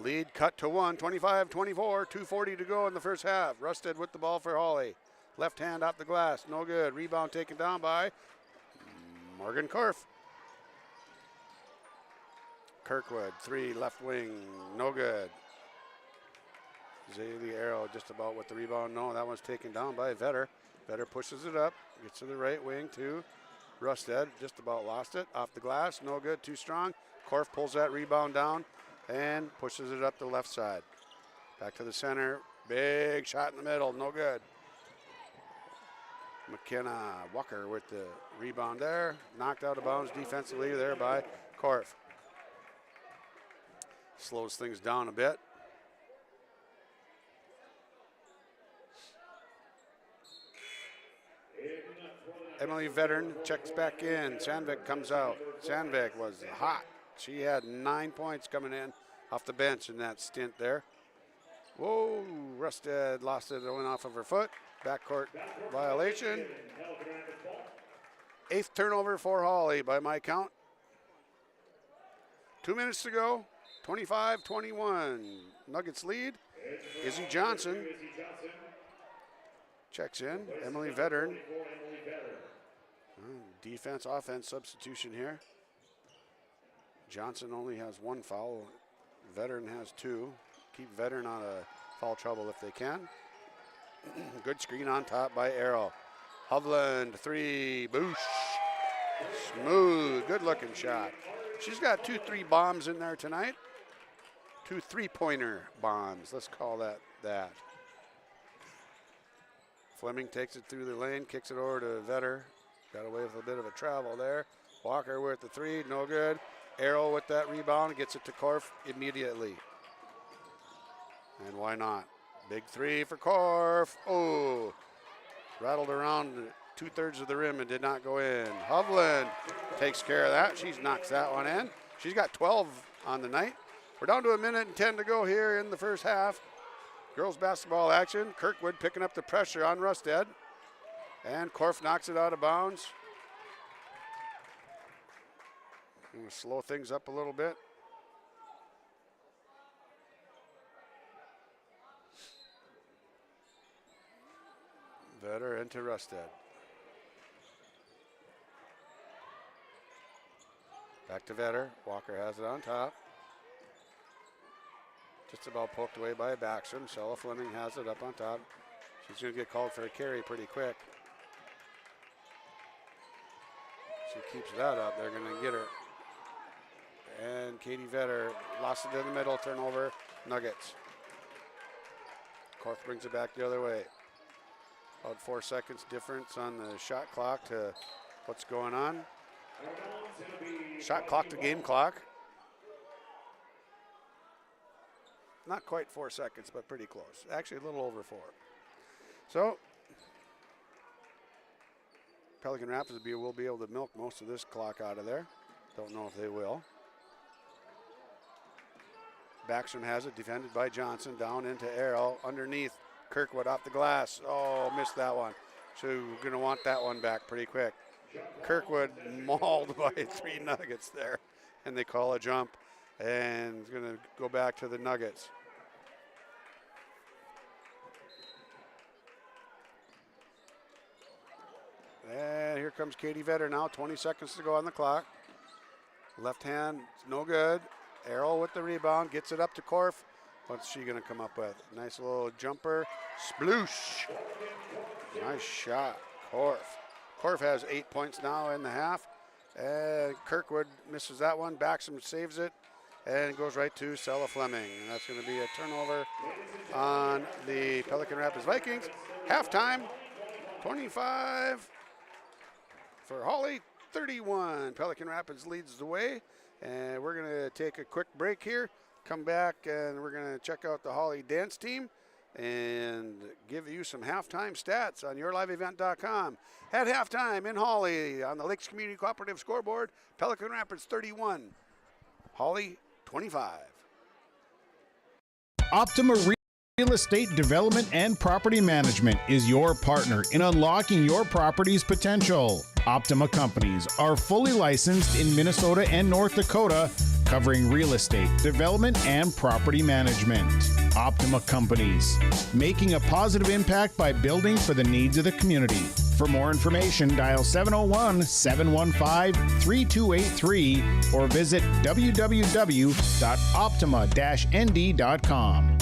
K: Lead cut to 1, 25-24, 2:40 to go in the first half. Rusted with the ball for Hawley. Left hand off the glass, no good. Rebound taken down by Morgan Korf. Kirkwood, 3, left wing, no good. Zaylee Arrow just about with the rebound. No, that one's taken down by Vetter. Vetter pushes it up, gets to the right wing to Rusted, just about lost it. Off the glass, no good, too strong. Korf pulls that rebound down and pushes it up the left side. Back to the center, big shot in the middle, no good. McKenna Walker with the rebound there. Knocked out of bounds defensively there by Korf. Slows things down a bit. Emily Veteran checks back in. Sandvik comes out. Sandvik was hot. She had 9 points coming in off the bench in that stint there. Whoa, Rusted lost it. It went off of her foot. Backcourt violation. 8th turnover for Hawley by my count. 2 minutes to go. 25-21. Nuggets lead. Izzy Johnson checks in. Emily Veteran. Defense, offense substitution here. Johnson only has 1 foul. Veteran has 2. Keep Veteran out of foul trouble if they can. Good screen on top by Arrow. Hovland, 3, boosh. Smooth, good looking shot. She's got 2 3 bombs in there tonight. 2 3-pointer bombs, let's call that. Fleming takes it through the lane, kicks it over to Vetter. Got away with a bit of a travel there. Walker with the 3, no good. Arrow with that rebound, gets it to Korf immediately. And why not? Big three for Korf. Oh, rattled around 2/3 of the rim and did not go in. Hovland takes care of that. She knocks that one in. She's got 12 on the night. We're down to 1:10 to go here in the first half. Girls basketball action. Kirkwood picking up the pressure on Rusted. And Korf knocks it out of bounds. I'm going to slow things up a little bit. Vetter into Rusted. Back to Vetter. Walker has it on top. Just about poked away by Backstrom. Stella Fleming has it up on top. She's going to get called for a carry pretty quick. She keeps that up. They're going to get her. And Katie Vetter lost it in the middle. Turnover. Nuggets. Korf brings it back the other way. About 4 seconds difference on the shot clock to what's going on. Shot clock to game clock. Not quite 4 seconds, but pretty close. Actually, a little over 4. So, Pelican Rapids will be able to milk most of this clock out of there. Don't know if they will. Backstrom has it, defended by Johnson. Down into Arrow, underneath. Kirkwood off the glass. Oh, missed that one. So we're going to want that one back pretty quick. Kirkwood mauled by 3 Nuggets there. And they call a jump. And it's going to go back to the Nuggets. And here comes Katie Vetter now. 20 seconds to go on the clock. Left hand, no good. Arrow with the rebound. Gets it up to Korf. What's she going to come up with? Nice little jumper. Sploosh. Nice shot. Korf. Korf has 8 points now in the half. And Kirkwood misses that one. Backstrom saves it. And it goes right to Stella Fleming. And that's going to be a turnover on the Pelican Rapids Vikings. Halftime, 25 for Hawley, 31. Pelican Rapids leads the way. And we're going to take a quick break here. Come back and we're going to check out the Hawley dance team and give you some halftime stats on yourliveevent.com. At halftime in Hawley on the Lakes Community Cooperative scoreboard, Pelican Rapids 31, Hawley 25.
P: Optima Real Estate Development and Property Management is your partner in unlocking your property's potential. Optima Companies are fully licensed in Minnesota and North Dakota, covering real estate, development, and property management. Optima Companies, making a positive impact by building for the needs of the community. For more information, dial 701-715-3283 or visit www.optima-nd.com.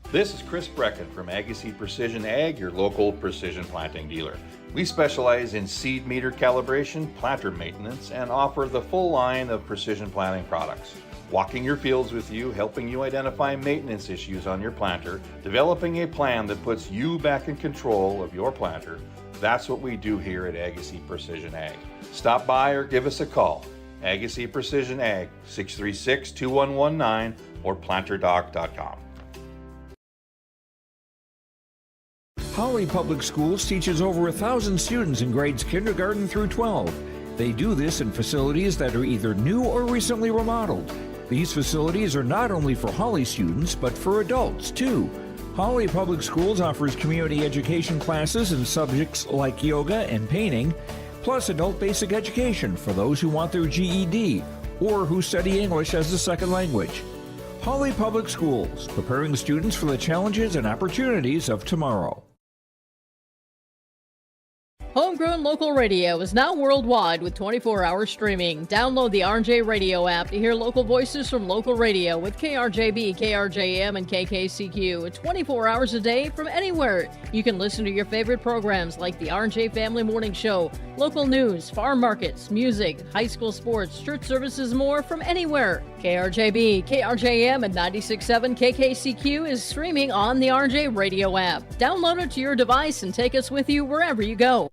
Q: This is Chris Brecken from Agassiz Precision Ag, your local precision planting dealer. We specialize in seed meter calibration, planter maintenance, and offer the full line of precision planting products. Walking your fields with you, helping you identify maintenance issues on your planter, developing a plan that puts you back in control of your planter. That's what we do here at Agassiz Precision Ag. Stop by or give us a call. Agassiz Precision Ag, 636-2119 or planterdoc.com.
E: Hawley Public Schools teaches over 1,000 students in grades kindergarten through 12. They do this in facilities that are either new or recently remodeled. These facilities are not only for Hawley students, but for adults too. Hawley Public Schools offers community education classes in subjects like yoga and painting, plus adult basic education for those who want their GED or who study English as a second language. Hawley Public Schools, preparing students for the challenges and opportunities of tomorrow.
N: Homegrown local radio is now worldwide with 24-hour streaming. Download the RJ Radio app to hear local voices from local radio with KRJB, KRJM, and KKCQ 24 hours a day from anywhere. You can listen to your favorite programs like the RJ Family Morning Show, local news, farm markets, music, high school sports, church services, more from anywhere. KRJB, KRJM, and 96.7 KKCQ is streaming on the RJ Radio app. Download it to your device and take us with you wherever you go.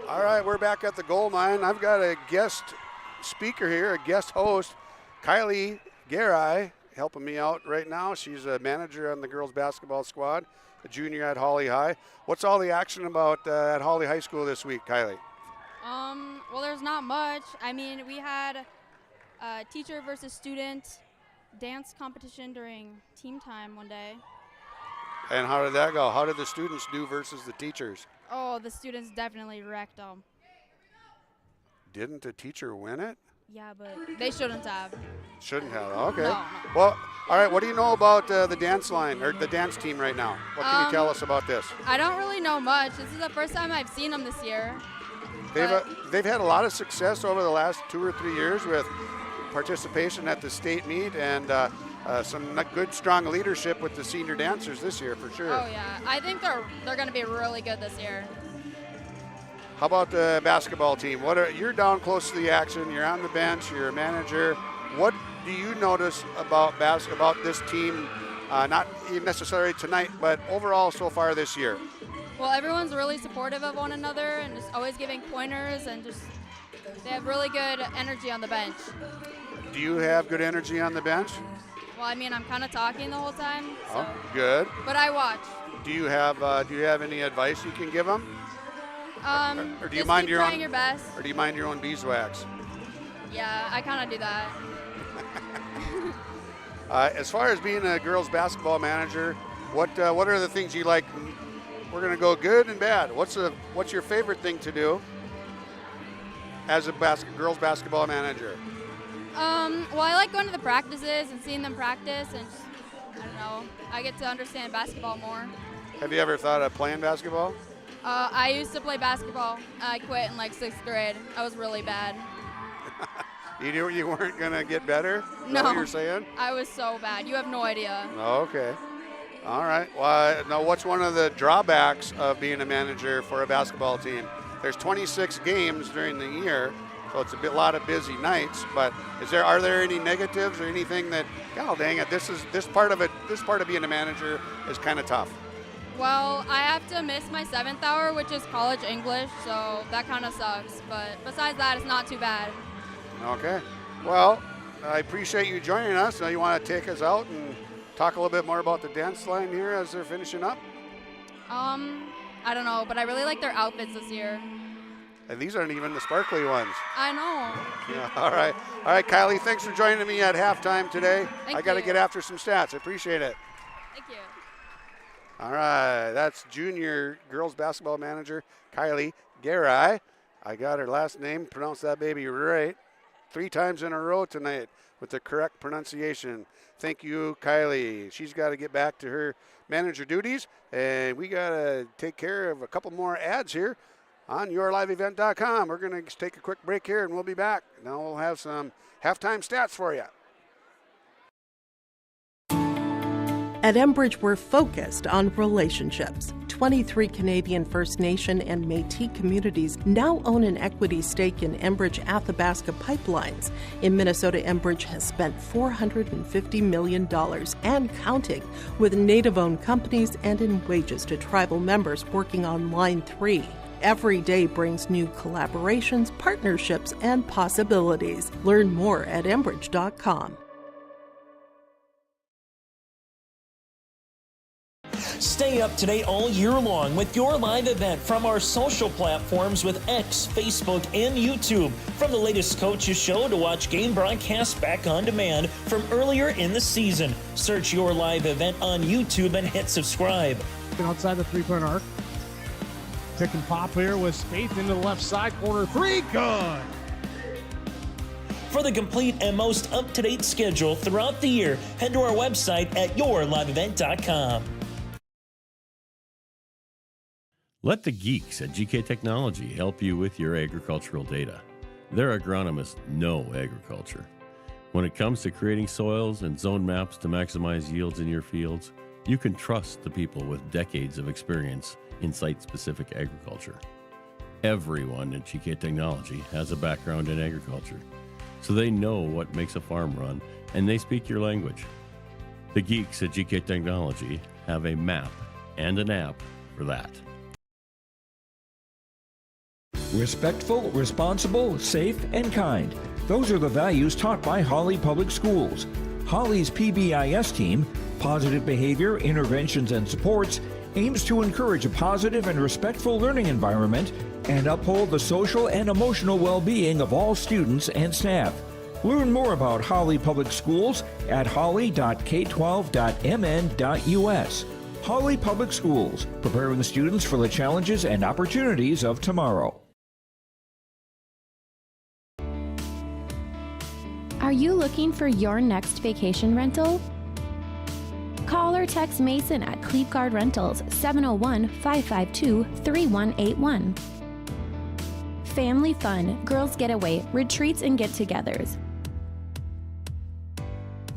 K: All right, we're back at the gold mine. I've got a guest speaker here, a guest host, Kylie Garai, helping me out right now. She's a manager on the girls basketball squad, a junior at Hawley High. What's all the action about at Hawley High School this week, Kylie?
R: Well, there's not much. I mean, we had teacher versus student dance competition during team time one day.
K: And how did that go? How did the students do versus the teachers?
R: Oh, the students definitely wrecked them.
K: Didn't the teacher win it?
R: Yeah, but they shouldn't have.
K: Shouldn't have. Okay.
R: No.
K: Well, all right. What do you know about the dance line or the dance team right now? What can you tell us about this?
R: I don't really know much. This is the first time I've seen them this year.
K: They've had a lot of success over the last 2 or 3 years with participation at the state meet and some good, strong leadership with the senior dancers this year for sure.
R: Oh yeah, I think they're going to be really good this year.
K: How about the basketball team? You're down close to the action. You're on the bench. You're a manager. What do you notice about this team? Not even necessarily tonight, but overall so far this year.
R: Well, everyone's really supportive of one another and just always giving pointers and just they have really good energy on the bench.
K: Do you have good energy on the bench?
R: Well, I mean, I'm kind of talking the whole time. So.
K: Oh, good.
R: But I watch.
K: Do you have any advice you can give them? Or do you mind
R: your best.
K: Or do you mind your own beeswax?
R: Yeah, I kind of do that.
K: As far as being a girls basketball manager, what are the things you like? We're going to go good and bad. What's your favorite thing to do as a girls basketball manager?
R: Well, I like going to the practices and seeing them practice, and just, I don't know, I get to understand basketball more.
K: Have you ever thought of playing basketball?
R: I used to play basketball. I quit in like 6th grade. I was really bad.
K: You knew you weren't going to get better? Is that what you're saying?
R: I was so bad. You have no idea.
K: Okay. All right. Well, now what's one of the drawbacks of being a manager for a basketball team? There's 26 games during the year, so it's a lot of busy nights. But are there any negatives or anything that, God dang it, this part of being a manager is kind of tough?
R: Well, I have to miss my 7th hour, which is college English, so that kind of sucks. But besides that, it's not too bad.
K: Okay. Well, I appreciate you joining us. Now you want to take us out and talk a little bit more about the dance line here as they're finishing up?
R: I don't know, but I really like their outfits this year.
K: And these aren't even the sparkly ones.
R: I know.
K: Yeah, all right, Kylie, thanks for joining me at halftime today. I got to get after some stats. I appreciate it.
R: Thank you.
K: All right, that's junior girls basketball manager Kylie Garai. I got her last name, pronounced that baby right 3 times in a row tonight with the correct pronunciation. Thank you, Kylie. She's got to get back to her manager duties, and we got to take care of a couple more ads here on yourliveevent.com. We're going to take a quick break here, and we'll be back. Now we'll have some halftime stats for you.
A: At Enbridge, we're focused on relationships. 23 Canadian First Nation and Métis communities now own an equity stake in Enbridge Athabasca Pipelines. In Minnesota, Enbridge has spent $450 million and counting with Native-owned companies and in wages to tribal members working on Line 3. Every day brings new collaborations, partnerships, and possibilities. Learn more at Enbridge.com.
B: Stay up to date all year long with your live event from our social platforms with X, Facebook, and YouTube. From the latest coaches show to watch game broadcasts back on demand from earlier in the season. Search your live event on YouTube and hit subscribe.
C: Outside the three-point arc. Pick and pop here with Spaeth into the left side corner. 3, good.
B: For the complete and most up-to-date schedule throughout the year, head to our website at yourliveevent.com.
D: Let the geeks at GK Technology help you with your agricultural data. Their agronomists know agriculture. When it comes to creating soils and zone maps to maximize yields in your fields, you can trust the people with decades of experience in site-specific agriculture. Everyone at GK Technology has a background in agriculture, so they know what makes a farm run, and they speak your language. The geeks at GK Technology have a map and an app for that.
E: Respectful, responsible, safe, and kind. Those are the values taught by Hawley Public Schools. Hawley's PBIS team, Positive Behavior, Interventions and Supports, aims to encourage a positive and respectful learning environment and uphold the social and emotional well-being of all students and staff. Learn more about Hawley Public Schools at hawley.k12.mn.us. Hawley Public Schools, preparing students for the challenges and opportunities of tomorrow.
F: Are you looking for your next vacation rental? Call or text Mason at Cleapguard Rentals 701-552-3181. Family fun, girls getaway, retreats and get-togethers.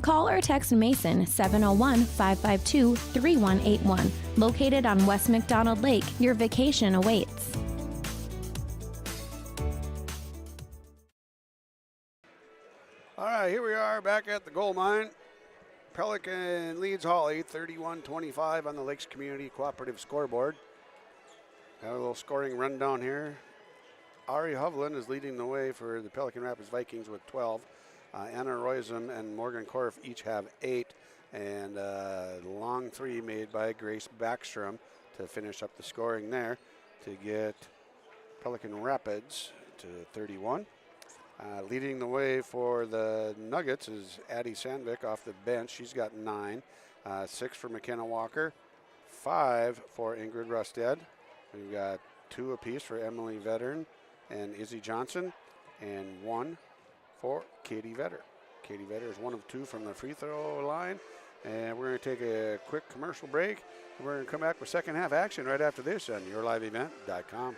F: Call or text Mason 701-552-3181. Located on West McDonald Lake, your vacation awaits.
K: All right, here we are back at the gold mine. Pelican leads Hawley 31-25 on the Lakes Community Cooperative scoreboard. Got a little scoring rundown here. Ari Hovland is leading the way for the Pelican Rapids Vikings with 12. Anna Roisum and Morgan Korf each have 8. And long three made by Grace Backstrom to finish up the scoring there to get Pelican Rapids to 31. Leading the way for the Nuggets is Addie Sandvik off the bench. She's got 9. 6 for McKenna Walker. 5 for Ingrid Rusted. We've got 2 apiece for Emily Vettern and Izzy Johnson. And 1 for Katie Vetter. Katie Vetter is 1 of 2 from the free throw line. And we're going to take a quick commercial break. We're going to come back with second half action right after this on yourliveevent.com.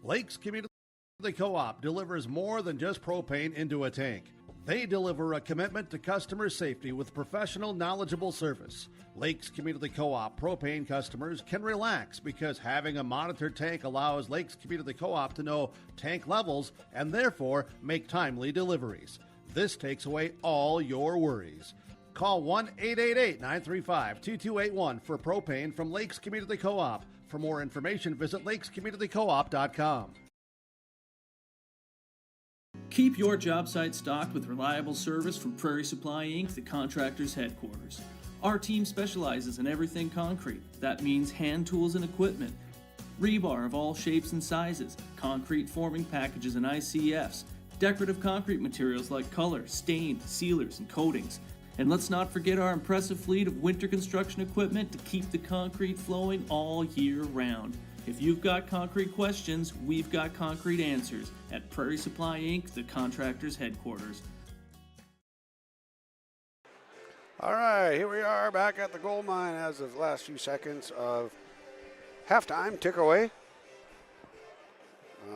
G: Lakes Community Co-op delivers more than just propane into a tank. They deliver a commitment to customer safety with professional, knowledgeable service. Lakes Community Co-op propane customers can relax because having a monitored tank allows Lakes Community Co-op to know tank levels and therefore make timely deliveries. This takes away all your worries. Call 1-888-935-2281 for propane from Lakes Community Co-op. For more information, visit lakescommunitycoop.com.
H: Keep your job site stocked with reliable service from Prairie Supply Inc., the contractor's headquarters. Our team specializes in everything concrete. That means hand tools and equipment, rebar of all shapes and sizes, concrete forming packages and ICFs, decorative concrete materials like color, stain, sealers, and coatings. And let's not forget our impressive fleet of winter construction equipment to keep the concrete flowing all year round. If you've got concrete questions, we've got concrete answers at Prairie Supply Inc., the contractor's headquarters.
K: All right, here we are back at the gold mine as of the last few seconds of halftime. Tick away.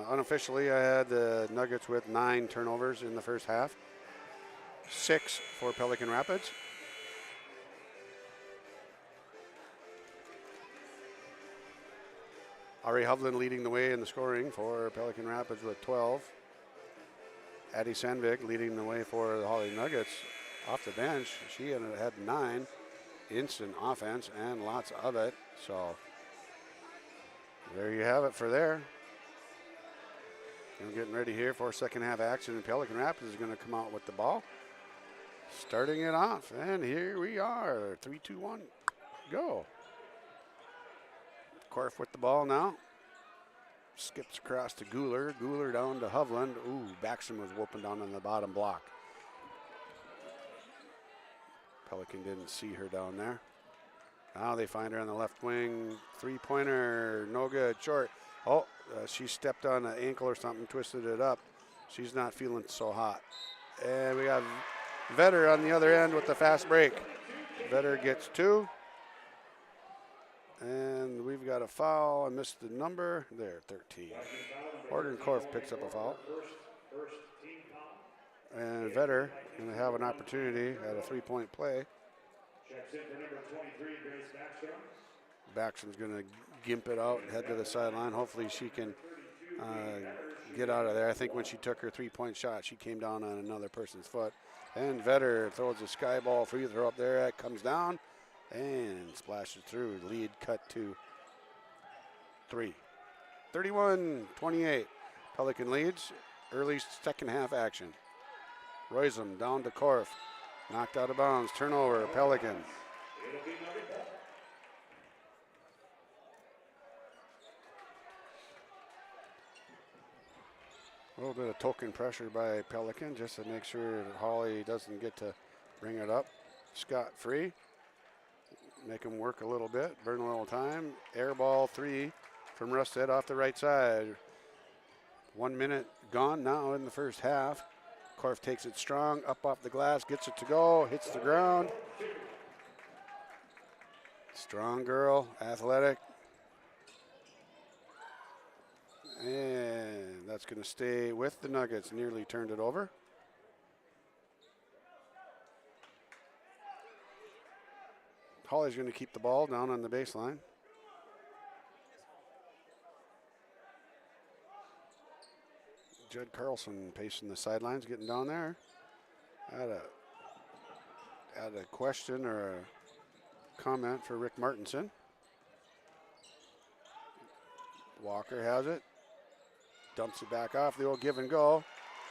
K: Unofficially, I had the Nuggets with 9 turnovers in the first half. 6 for Pelican Rapids. Ari Hovland leading the way in the scoring for Pelican Rapids with 12. Addie Sandvik leading the way for the Hawley Nuggets off the bench. She had 9. Instant offense and lots of it. So there you have it for there. We're getting ready here for second half action, and Pelican Rapids is going to come out with the ball. Starting it off, and here we are. 3, 2, 1, go. Korf with the ball now. Skips across to Guler. Guler down to Hovland. Ooh, Baxton was whooping down on the bottom block. Pelican didn't see her down there. Now they find her on the left wing. Three-pointer, no good, short. Oh, she stepped on an ankle or something, twisted it up. She's not feeling so hot. And we got Vetter on the other end with the fast break. Vetter gets 2. And we've got a foul. I missed the number. There, 13. Morgan Korf picks up a foul. And Vetter going to have an opportunity at a 3-point play. Baxton's going to gimp it out and head to the sideline. Hopefully she can get out of there. I think when she took her 3-point shot, she came down on another person's foot. And Vetter throws a sky ball free throw up there. It comes down and splashes through. Lead cut to 3. 31-28. Pelican leads. Early second half action. Roisum down to Korf. Knocked out of bounds. Turnover, Pelican. A little bit of token pressure by Pelican just to make sure that Hawley doesn't get to bring it up scot-free. Make him work a little bit, burn a little time. Air ball 3 from Rusted off the right side. 1 minute gone now in the first half. Korf takes it strong, up off the glass, gets it to go, hits the ground. Strong girl, athletic. And that's going to stay with the Nuggets. Nearly turned it over. Hawley's going to keep the ball down on the baseline. Judd Carlson pacing the sidelines, getting down there. Had a question or a comment for Rick Martinson. Walker has it. Dumps it back off, the old give and go.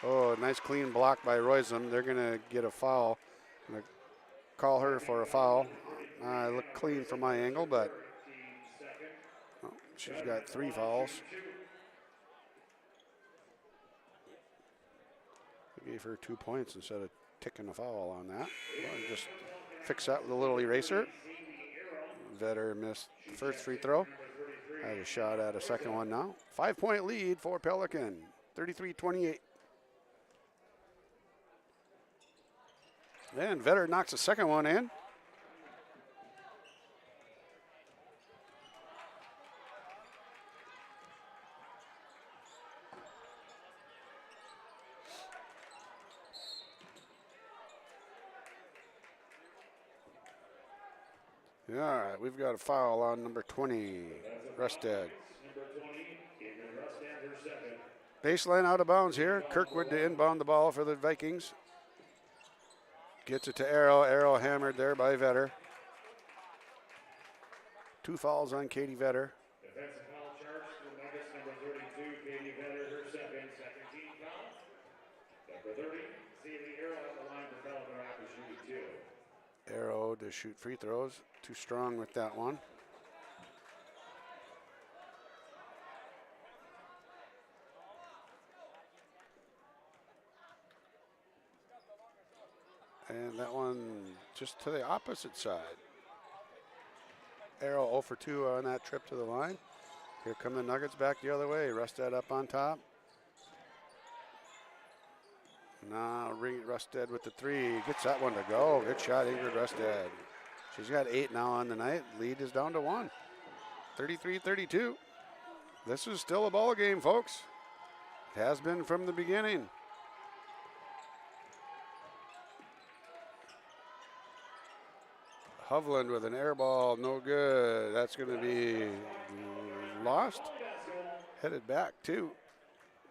K: Oh, nice clean block by Roysum. They're going to get a foul. I'm going to call her for a foul. I look clean from my angle, but she's got 3 fouls. I gave her 2 points instead of ticking a foul on that. Well, just fix that with a little eraser. Vetter missed the first free throw. Has a shot at a second one now. 5-point lead for Pelican, 33-28. And Vetter knocks the second one in. All right, we've got a foul on number 20, Rusted. Baseline out of bounds here. Kirkwood to inbound the ball for the Vikings. Gets it to Arrow. Arrow hammered there by Vetter. 2 fouls on Katie Vetter.
O: Defensive foul charge for Nuggets number 32, Katie Vetter, her second team foul. Number 30, Celie Arrow at the line for Pelican Raptors shooting 2.
K: Arrow to shoot free throws. Too strong with that one. And that one just to the opposite side. Arrow 0 for 2 on that trip to the line. Here come the Nuggets back the other way. Rusted up on top. Now Rusted with the 3. Gets that one to go. Good shot, Ingrid Rusted. She's got 8 now on the night. Lead is down to 1. 33-32. This is still a ball game, folks. It has been from the beginning. Hovland with an air ball, no good. That's going to be lost. Headed back to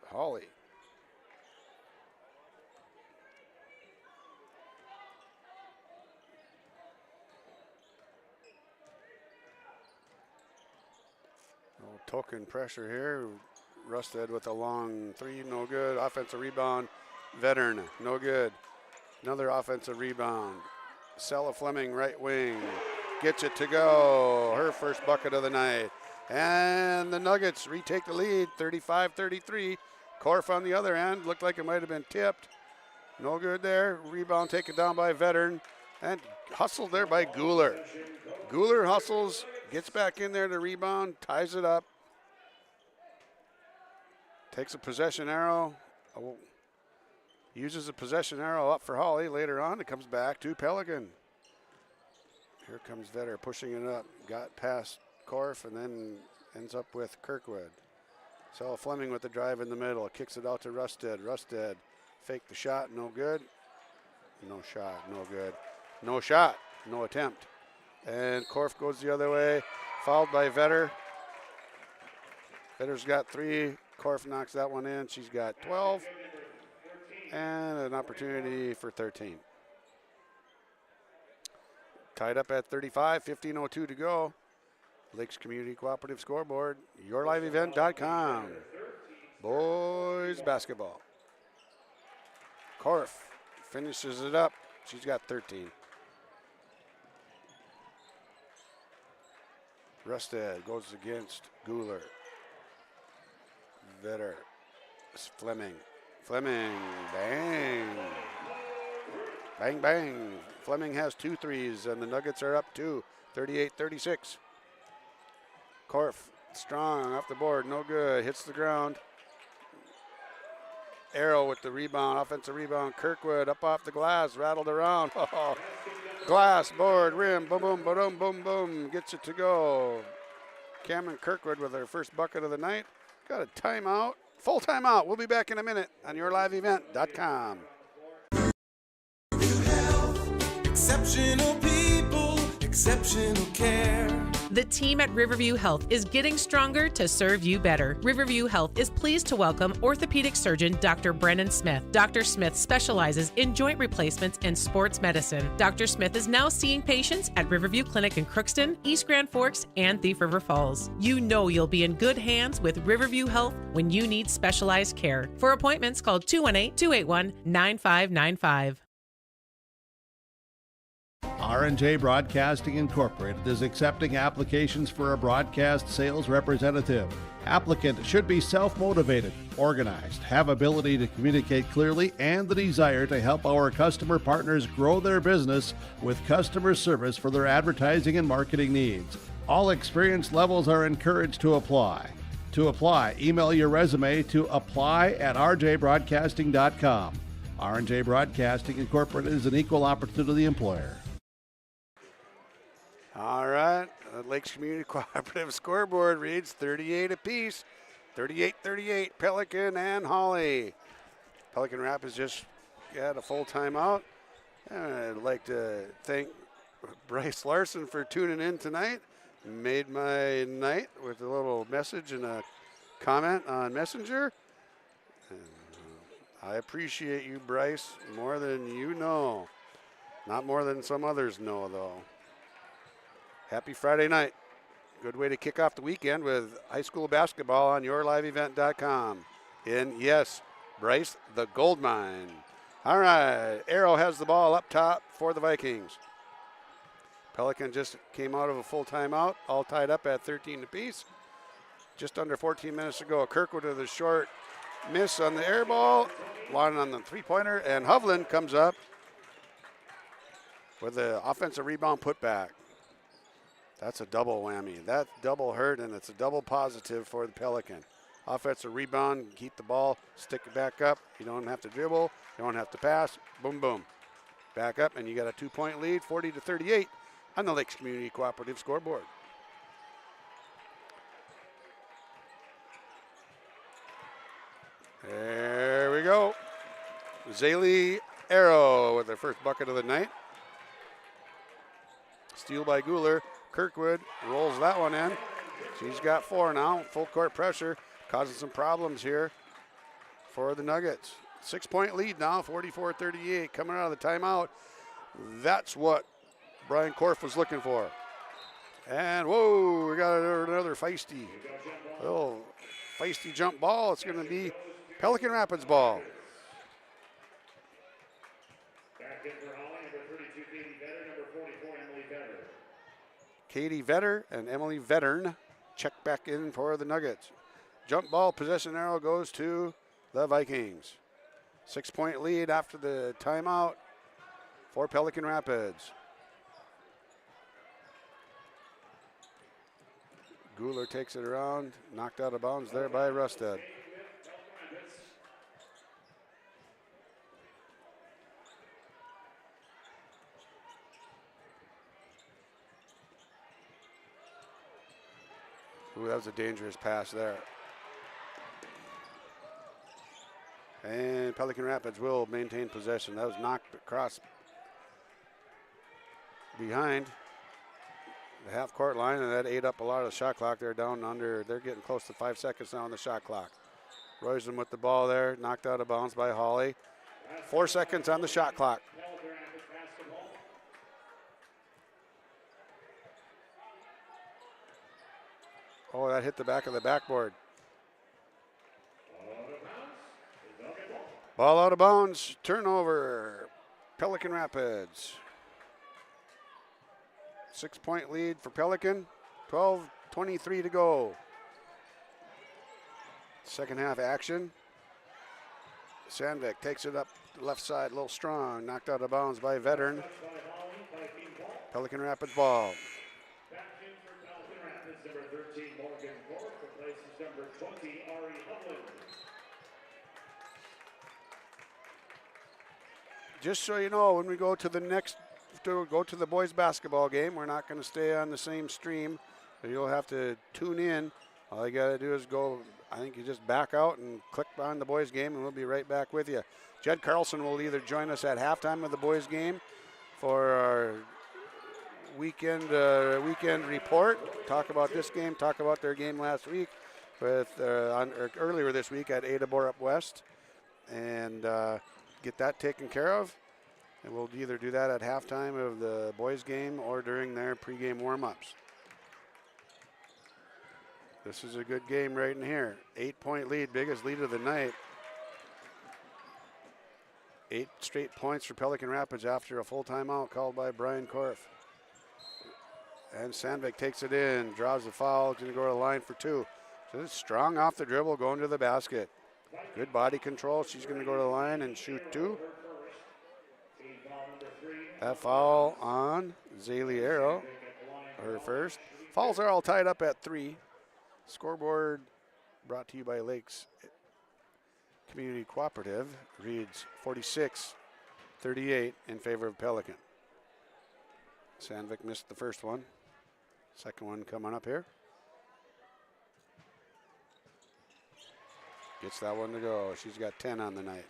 K: Hawley. Token pressure here. Rusted with a long 3, no good. Offensive rebound. Veteran, no good. Another offensive rebound. Sella Fleming, right wing, gets it to go. Her first bucket of the night. And the Nuggets retake the lead, 35-33. Korf on the other end, looked like it might have been tipped. No good there. Rebound taken down by Veteran. And hustled there by Guler. Guler hustles, gets back in there to rebound, ties it up. Takes a possession arrow. Uses a possession arrow up for Hawley. Later on, it comes back to Pelican. Here comes Vetter pushing it up. Got past Korf and then ends up with Kirkwood. Sella Fleming with the drive in the middle. Kicks it out to Rusted. Rusted faked the shot. No good. No shot. No good. No shot. No attempt. And Korf goes the other way. Fouled by Vetter. Vetter's got 3. Korf knocks that one in. She's got 12. And an opportunity for 13. Tied up at 35, 15:02 to go. Lakes Community Cooperative Scoreboard, yourliveevent.com. Boys basketball. Korf finishes it up. She's got 13. Rusted goes against Guler. Vetter. Fleming. Fleming. Bang. Bang, bang. Fleming has 2 threes, and the Nuggets are up 2. 38-36. Korf, strong, off the board, no good. Hits the ground. Arrow with the rebound, offensive rebound. Kirkwood up off the glass, rattled around. Glass, board, rim, boom, boom, boom, boom, boom. Gets it to go. Cameron Kirkwood with her first bucket of the night. Got a timeout, full timeout. We'll be back in a minute on yourliveevent.com.
I: Exceptional people, exceptional care.
J: The team at Riverview Health is getting stronger to serve you better. Riverview Health is pleased to welcome orthopedic surgeon Dr. Brennan Smith. Dr. Smith specializes in joint replacements and sports medicine. Dr. Smith is now seeing patients at Riverview Clinic in Crookston, East Grand Forks, and Thief River Falls. You know you'll be in good hands with Riverview Health when you need specialized care. For appointments, call 218-281-9595.
G: R&J Broadcasting Incorporated is accepting applications for a broadcast sales representative. Applicant should be self-motivated, organized, have ability to communicate clearly, and the desire to help our customer partners grow their business with customer service for their advertising and marketing needs. All experience levels are encouraged to apply. To apply, email your resume to apply@rjbroadcasting.com. R&J Broadcasting Incorporated is an equal opportunity employer.
K: All right, the Lakes Community Cooperative scoreboard reads 38 apiece, 38-38, Pelican and Hawley. Pelican Rapids just had a full timeout. I'd like to thank Bryce Larson for tuning in tonight. Made my night with a little message and a comment on Messenger. And, I appreciate you, Bryce, more than you know. Not more than some others know, though. Happy Friday night. Good way to kick off the weekend with high school basketball on yourliveevent.com. And yes, Bryce, the gold mine. All right, Arrow has the ball up top for the Vikings. Pelican just came out of a full timeout, all tied up at 13 apiece. Just under 14 minutes to go. Kirkwood with a short miss on the air ball, Lawton on the three-pointer, and Hovland comes up with the offensive rebound putback. That's a double whammy. That double hurt, and it's a double positive for the Pelican. Offensive rebound, keep the ball, stick it back up. You don't have to dribble, you don't have to pass. Boom, boom. Back up, and you got a 2-point lead, 40-38 on the Lakes Community Cooperative scoreboard. There we go. Zaylee Arrow with their first bucket of the night. Steal by Guler. Kirkwood rolls that one in. She's got 4 now. Full court pressure, causing some problems here for the Nuggets. 6-point lead now, 44-38. Coming out of the timeout. That's what Brian Korf was looking for. And whoa, we got another feisty, little feisty jump ball. It's going to be Pelican Rapids ball.
O: Back in for Hawley, number 32, Katie Vetter, number 44, Emily Vetter.
K: Katie Vetter and Emily Vettern check back in for the Nuggets. Jump ball, possession arrow goes to the Vikings. 6-point lead after the timeout for Pelican Rapids. Guler takes it around, knocked out of bounds there by Rusted. Ooh, that was a dangerous pass there. And Pelican Rapids will maintain possession. That was knocked across behind the half-court line, and that ate up a lot of the shot clock. They're down under. They're getting close to 5 seconds now on the shot clock. Royson with the ball there, knocked out of bounds by Hawley. 4 seconds on the shot clock. Oh, that hit the back of the backboard. Ball out of bounds. Turnover. Pelican Rapids. 6-point lead for Pelican. 12:23 to go. Second half action. Sandvik takes it up the left side, a little strong. Knocked out of bounds by Veteran. Pelican Rapids ball.
O: Back in for Pelican Rapids, number 13, Morgan Corp, replaces number 20, Ari Hovland.
K: Just so you know, when we go to the boys basketball game, we're not going to stay on the same stream. So you'll have to tune in. All you got to do is go, I think you just back out and click on the boys game, and we'll be right back with you. Jed Carlson will either join us at halftime of the boys game for our weekend report, talk about this game, talk about their game last week with earlier this week at Ada Borup West, and get that taken care of. And we'll either do that at halftime of the boys game or during their pregame warm-ups. This is a good game right in here. 8-point lead, biggest lead of the night. 8 straight points for Pelican Rapids after a full timeout called by Brian Korf. And Sandvik takes it in, draws the foul, going to go to the line for 2. So this is strong off the dribble, going to the basket. Good body control. She's going to go to the line and shoot 2. That foul on Zaliero, her first. Fouls are all tied up at 3. Scoreboard brought to you by Lakes Community Cooperative reads 46-38 in favor of Pelican. Sandvik missed the first one. Second one coming up here. Gets that one to go. She's got 10 on the night.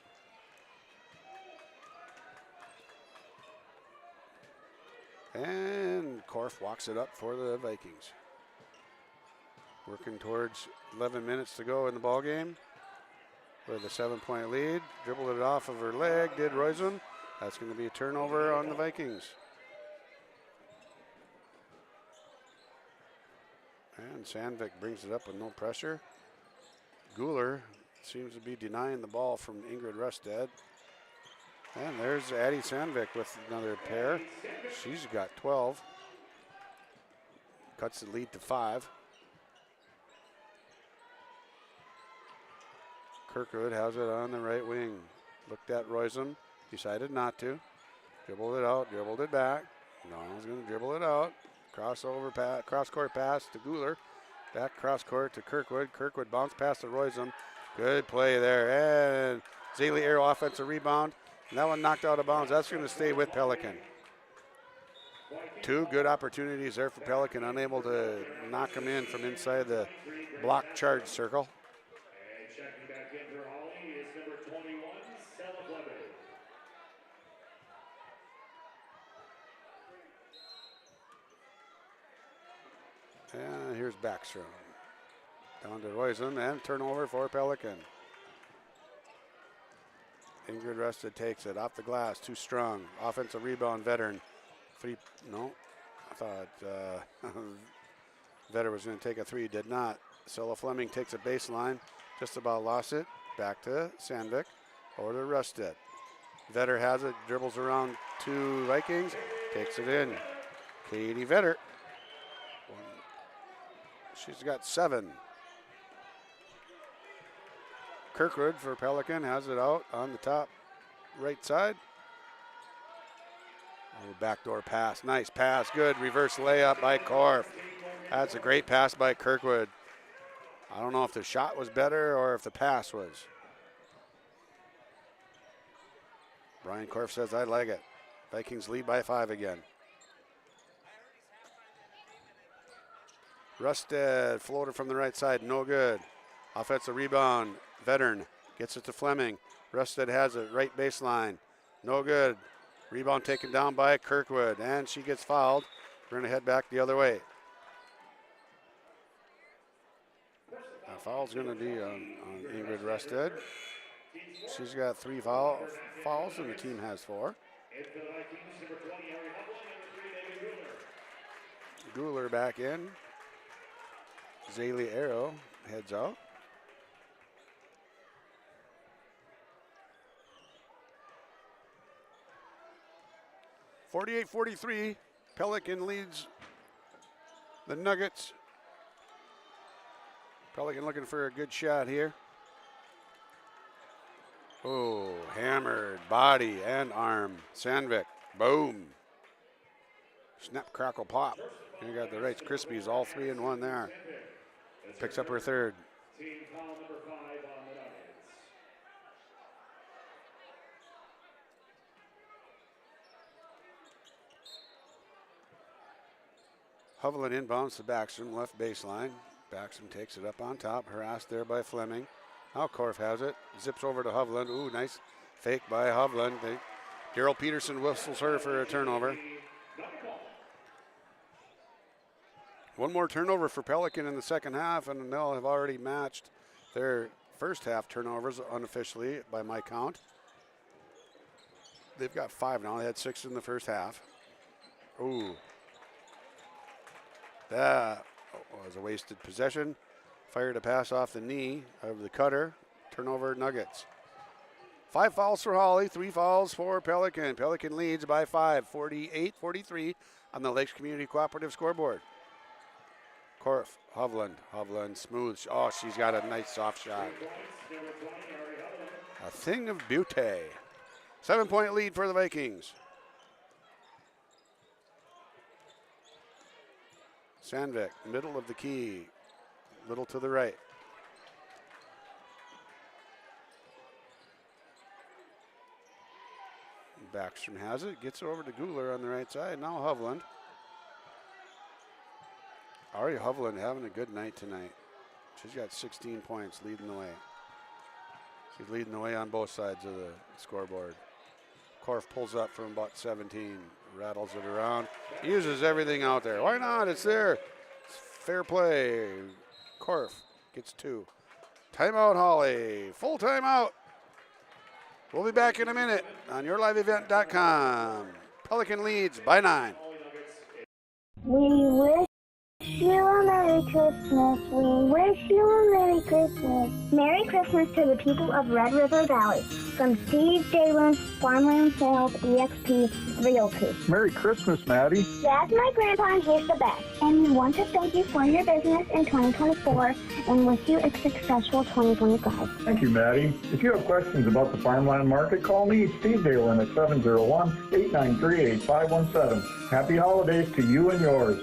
K: And Korf walks it up for the Vikings. Working towards 11 minutes to go in the ball game with a 7-point lead. Dribbled it off of her leg, did Royson. That's going to be a turnover on the Vikings. And Sandvik brings it up with no pressure. Guler seems to be denying the ball from Ingrid Rusted. And there's Addie Sandvik with another pair. She's got 12. Cuts the lead to 5. Kirkwood has it on the right wing. Looked at Royson, decided not to. Dribbled it out, dribbled it back. Donald's going to dribble it out. Crossover pass, cross-court pass to Guler. Back cross-court to Kirkwood. Kirkwood bounce pass to Royson. Good play there. And Zaylee Arrow offensive rebound. And that one knocked out of bounds. That's going to stay with Pelican. 2 good opportunities there for Pelican. Unable to knock them in from inside the block charge circle.
O: And checking back in for Hawley is number 21, Stella Clemente.
K: And here's Backstrom. Down to Royson and turnover for Pelican. Ingrid Rusted takes it off the glass, too strong. Offensive rebound, Veteran. No, I thought Vetter was going to take a 3, did not. Stella Fleming takes a baseline, just about lost it. Back to Sandvik, over to Rusted. Vetter has it, dribbles around 2 Vikings, takes it in. Katie Vetter. She's got 7. Kirkwood for Pelican has it out on the top right side. Oh, backdoor pass. Nice pass. Good reverse layup by Korf. That's a great pass by Kirkwood. I don't know if the shot was better or if the pass was. Brian Korf says, I like it. Vikings lead by 5 again. Rusted, floater from the right side, no good. Offensive rebound, Veteran gets it to Fleming. Rusted has it, right baseline, no good. Rebound taken down by Kirkwood, and she gets fouled. We're going to head back the other way. The foul's going to be on Ingrid Rusted. She's got 3 fouls, and the team has 4. Guler back in. Zaylee Arrow heads out. 48-43. Pelican leads the Nuggets. Pelican looking for a good shot here. Oh, hammered body and arm. Sandvik, boom. Snap, crackle, pop. You got the Rice Krispies, all 3 in one there. Picks up her third.
O: Team foul number 5 on the Nuggets.
K: Hovland inbounds to Backstrom, left baseline. Backstrom takes it up on top, harassed there by Fleming. Now Korf has it, zips over to Hovland. Ooh, nice fake by Hovland. Daryl Peterson whistles her for a turnover. One more turnover for Pelican in the second half, and they'll have already matched their first half turnovers unofficially by my count. They've got 5 now. They had 6 in the first half. Ooh. That was a wasted possession. Fired a pass off the knee of the cutter. Turnover Nuggets. 5 fouls for Hawley, 3 fouls for Pelican. Pelican leads by 5, 48-43 on the Lakes Community Cooperative scoreboard. Korf, Hovland, smooth. Oh, she's got a nice soft shot. A thing of beauty. 7-point lead for the Vikings. Sandvik, middle of the key, little to the right. Backstrom has it, gets it over to Guler on the right side. Now Hovland. Ari Hovland having a good night tonight. She's got 16 points, leading the way. She's leading the way on both sides of the scoreboard. Korf pulls up from about 17, rattles it around, uses everything out there. Why not? It's there. It's fair play. Korf gets 2. Timeout, Hawley. Full timeout. We'll be back in a minute on yourliveevent.com. Pelican leads by 9.
L: We wish you a Merry Christmas. We wish you a Merry Christmas. Merry Christmas to the people of Red River Valley. From Steve Dalen, Farmland Sales, EXP Realty.
M: Merry Christmas, Maddie.
L: That's my grandpa and he's the best. And we want to thank you for your business in 2024 and wish you a successful 2025.
M: Thank you, Maddie. If you have questions about the farmland market, call me, Steve Dalen, at 701-893-8517. Happy holidays to you and yours.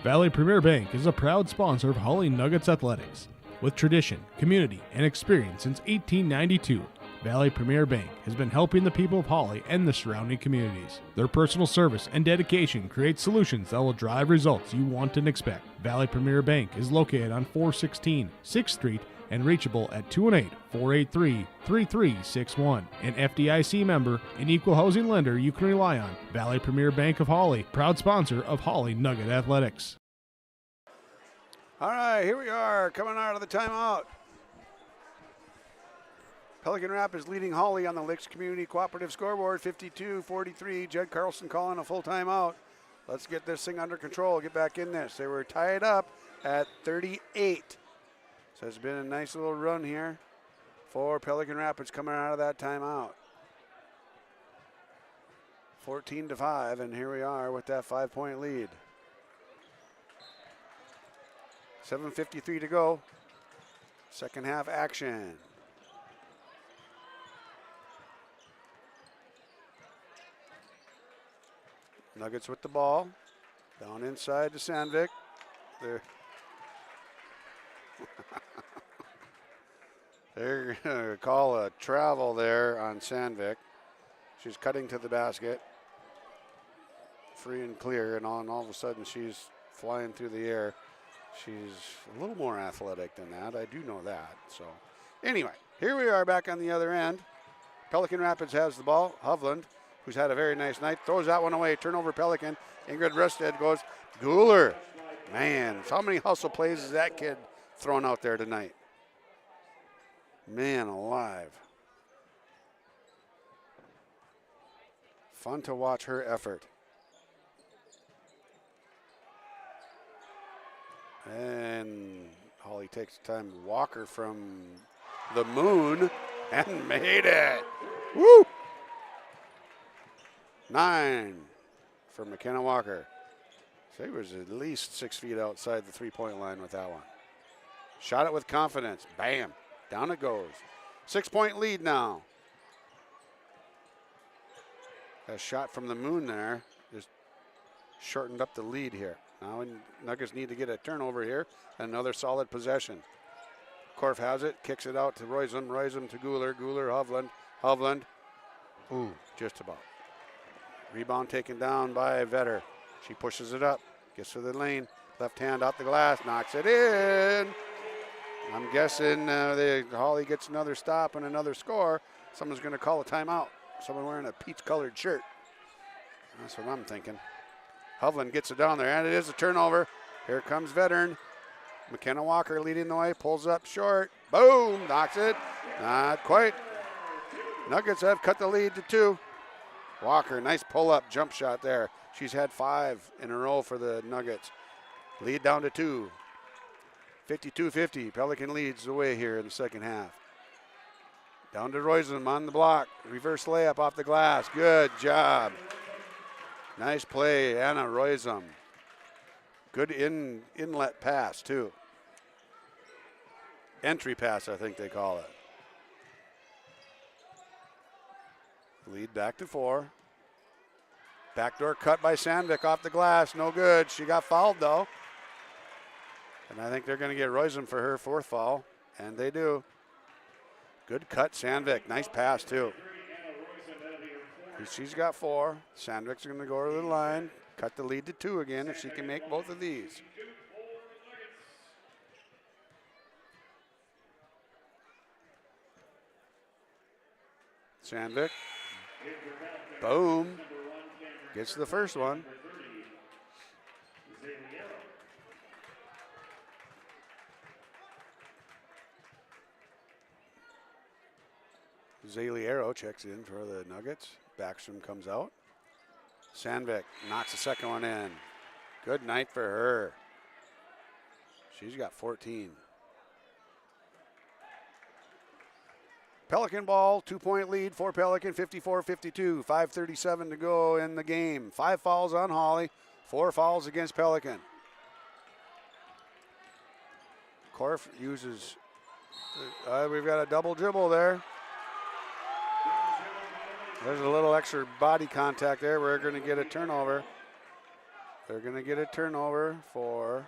C: Valley Premier Bank is a proud sponsor of Hawley Nuggets Athletics. With tradition, community, and experience since 1892, Valley Premier Bank has been helping the people of Hawley and the surrounding communities. Their personal service and dedication create solutions that will drive results you want and expect. Valley Premier Bank is located on 416 6th Street and reachable at 218-483-3361. An FDIC member and equal housing lender you can rely on. Valley Premier Bank of Hawley, proud sponsor of Hawley Nugget Athletics.
K: All right, here we are coming out of the timeout. Pelican Rapids leading Hawley on the Lakes Community Cooperative scoreboard, 52-43. Jed Carlson calling a full timeout. Let's get this thing under control, get back in this. They were tied up at 38. So it's been a nice little run here for Pelican Rapids coming out of that timeout. 14-5, and here we are with that 5-point lead. 7:53 to go. Second half action. Nuggets with the ball. Down inside to Sandvik. They're going to call a travel there on Sandvik. She's cutting to the basket. Free and clear, and all of a sudden she's flying through the air. She's a little more athletic than that. I do know that. So anyway, here we are back on the other end. Pelican Rapids has the ball. Hovland, who's had a very nice night, throws that one away. Turnover Pelican. Ingrid Rusted goes. Guler. Man, how many hustle plays has that kid thrown out there tonight? Man alive. Fun to watch her effort. And Hawley takes the time to walk her from the moon and made it. Woo! 9 for McKenna Walker. She was at least 6 feet outside the three-point line with that one. Shot it with confidence. Bam. Down it goes. 6-point lead now. A shot from the moon there just shortened up the lead here. Now Nuggets need to get a turnover here. Another solid possession. Korf has it, kicks it out to Roysum. Roysum to Guler. Guler, Hovland. Hovland. Ooh, just about. Rebound taken down by Vetter. She pushes it up, gets to the lane. Left hand out the glass, knocks it in. I'm guessing Hawley gets another stop and another score. Someone's going to call a timeout. Someone wearing a peach-colored shirt. That's what I'm thinking. Hovland gets it down there, and it is a turnover. Here comes Veteran. McKenna Walker leading the way, pulls up short. Boom, knocks it. Not quite. Nuggets have cut the lead to 2. Walker, nice pull-up jump shot there. She's had 5 in a row for the Nuggets. Lead down to 2. 52-50. Pelican leads the way here in the second half. Down to Roysum on the block. Reverse layup off the glass. Good job. Nice play, Anna Roysum. Good inlet pass, too. Entry pass, I think they call it. Lead back to 4. Backdoor cut by Sandvik off the glass. No good. She got fouled, though. And I think they're going to get Roysum for her 4th foul. And they do. Good cut, Sandvik. Nice pass, too. She's got 4. Sandvik's going to go to the line. Cut the lead to 2 again if she can make both of these. Sandvik. Boom. Gets the first one. Zaliero checks in for the Nuggets. Backstrom comes out. Sandvik knocks the second one in. Good night for her. She's got 14. Pelican ball, 2-point lead for Pelican, 54-52. 5:37 to go in the game. 5 fouls on Hawley, 4 fouls against Pelican. Korf uses, we've got a double dribble there. There's a little extra body contact there. We're going to get a turnover. They're going to get a turnover for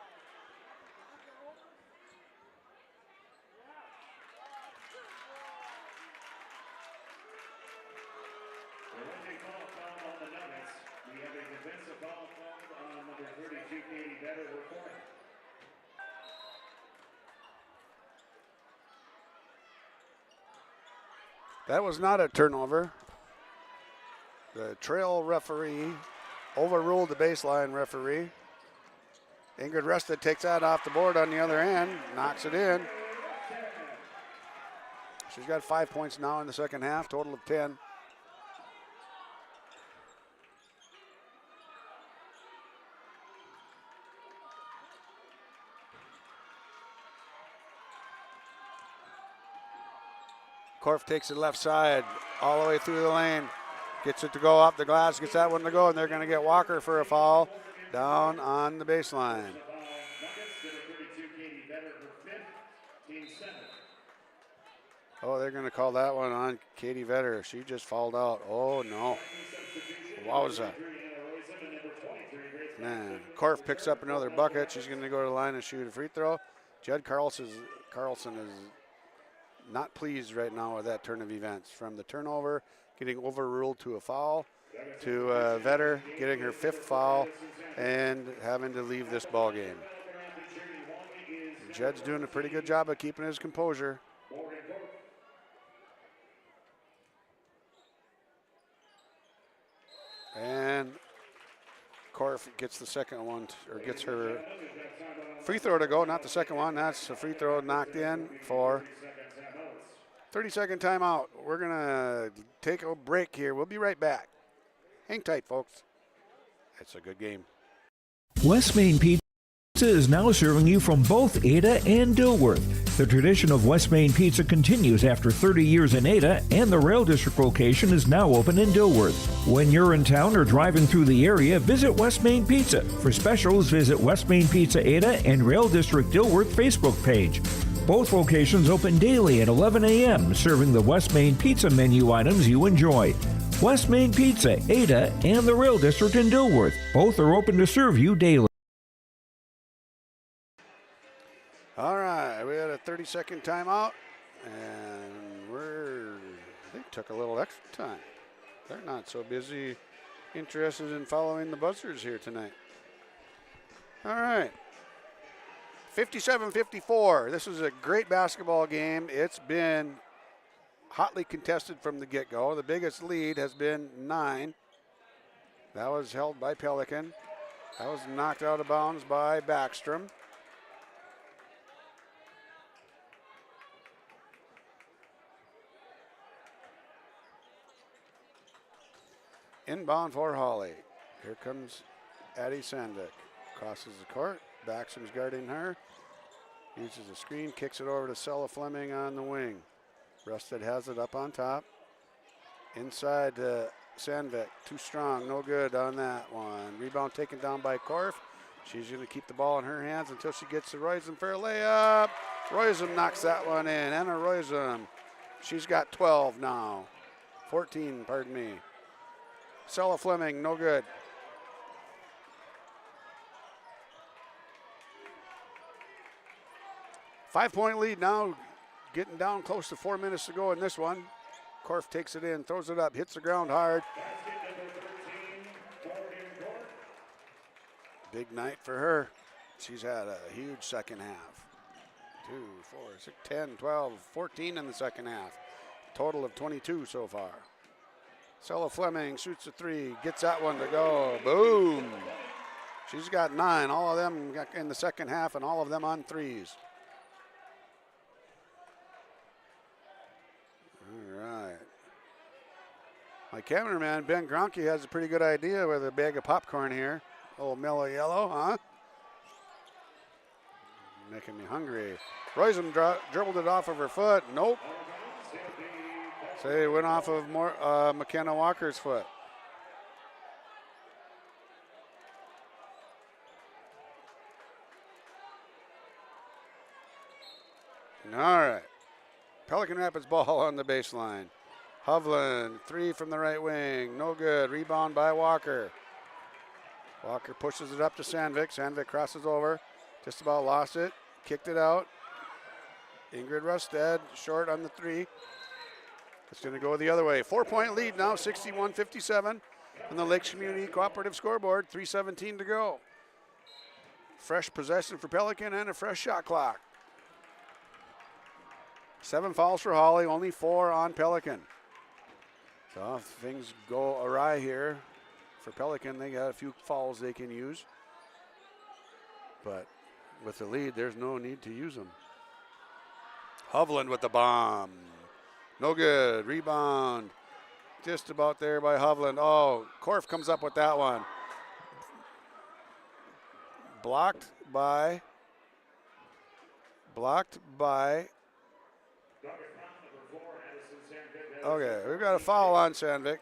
K: that was not a turnover. The trail referee overruled the baseline referee. Ingrid Rested takes that off the board on the other end, knocks it in. She's got 5 points now in the second half, total of 10. Korf takes it left side, all the way through the lane. Gets it to go up the glass, gets that one to go, and they're going to get Walker for a foul down on the baseline. Oh, they're going to call that one on Katie Vetter. She just fouled out. Oh, no. Wowza. Man, Korf picks up another bucket. She's going to go to the line and shoot a free throw. Jed Carlson is not pleased right now with that turn of events. From the turnover, getting overruled to a foul, to Vetter getting her 5th foul and having to leave this ball game. Jed's doing a pretty good job of keeping his composure. And Korf gets the second one, or gets her free throw to go, not the second one. That's a free throw knocked in for 30-second timeout. We're going to take a break here. We'll be right back. Hang tight, folks. It's a good game.
E: West Main Pizza is now serving you from both Ada and Dilworth. The tradition of West Main Pizza continues after 30 years in Ada, and the Rail District location is now open in Dilworth. When you're in town or driving through the area, visit West Main Pizza. For specials, visit West Main Pizza Ada and Rail District Dilworth Facebook page. Both locations open daily at 11 a.m., serving the West Main Pizza menu items you enjoy. West Main Pizza, Ada, and the Rail District in Dilworth. Both are open to serve you daily.
K: All right, we had a 30-second timeout, and they took a little extra time. They're not so busy, interested in following the buzzers here tonight. All right, 57-54. This is a great basketball game. It's been hotly contested from the get-go. The biggest lead has been 9. That was held by Pelican. That was knocked out of bounds by Backstrom. Inbound for Hawley. Here comes Addie Sandvik. Crosses the court. Backstrom's guarding her. Uses a screen, kicks it over to Sella Fleming on the wing. Rusted has it up on top. Inside to Sandvik. Too strong, no good on that one. Rebound taken down by Korf. She's going to keep the ball in her hands until she gets to Roysum for a layup. Roysum knocks that one in. Anna Roysum. She's got 12 now. 14, pardon me. Sella Fleming, no good. Five-point lead now, getting down close to 4 minutes to go in this one. Korf takes it in, throws it up, hits the ground hard. Big night for her. She's had a huge second half. 2, 4, 6, 10, 12, 14 in the second half. Total of 22 so far. Sella Fleming shoots a 3, gets that one to go. Boom. She's got 9. All of them in the second half, and all of them on threes. All right. My cameraman, Ben Gronke, has a pretty good idea with a bag of popcorn here. Oh, mellow yellow, huh? Making me hungry. Roysum dribbled it off of her foot. Nope. Say it went off of McKenna Walker's foot. All right. Pelican Rapids ball on the baseline. Hovland, 3 from the right wing. No good. Rebound by Walker. Walker pushes it up to Sandvik. Sandvik crosses over. Just about lost it. Kicked it out. Ingrid Rusted short on the 3. It's going to go the other way. 4-point lead now, 61-57 on the Lakes Community Cooperative scoreboard. 3:17 to go. Fresh possession for Pelican and a fresh shot clock. 7 fouls for Hawley, only 4 on Pelican. So if things go awry here for Pelican, they got a few fouls they can use. But with the lead, there's no need to use them. Hovland with the bomb. No good. Rebound. Just about there by Hovland. Oh, Korf comes up with that one. Blocked by. Okay, we've got a foul on Sandvik.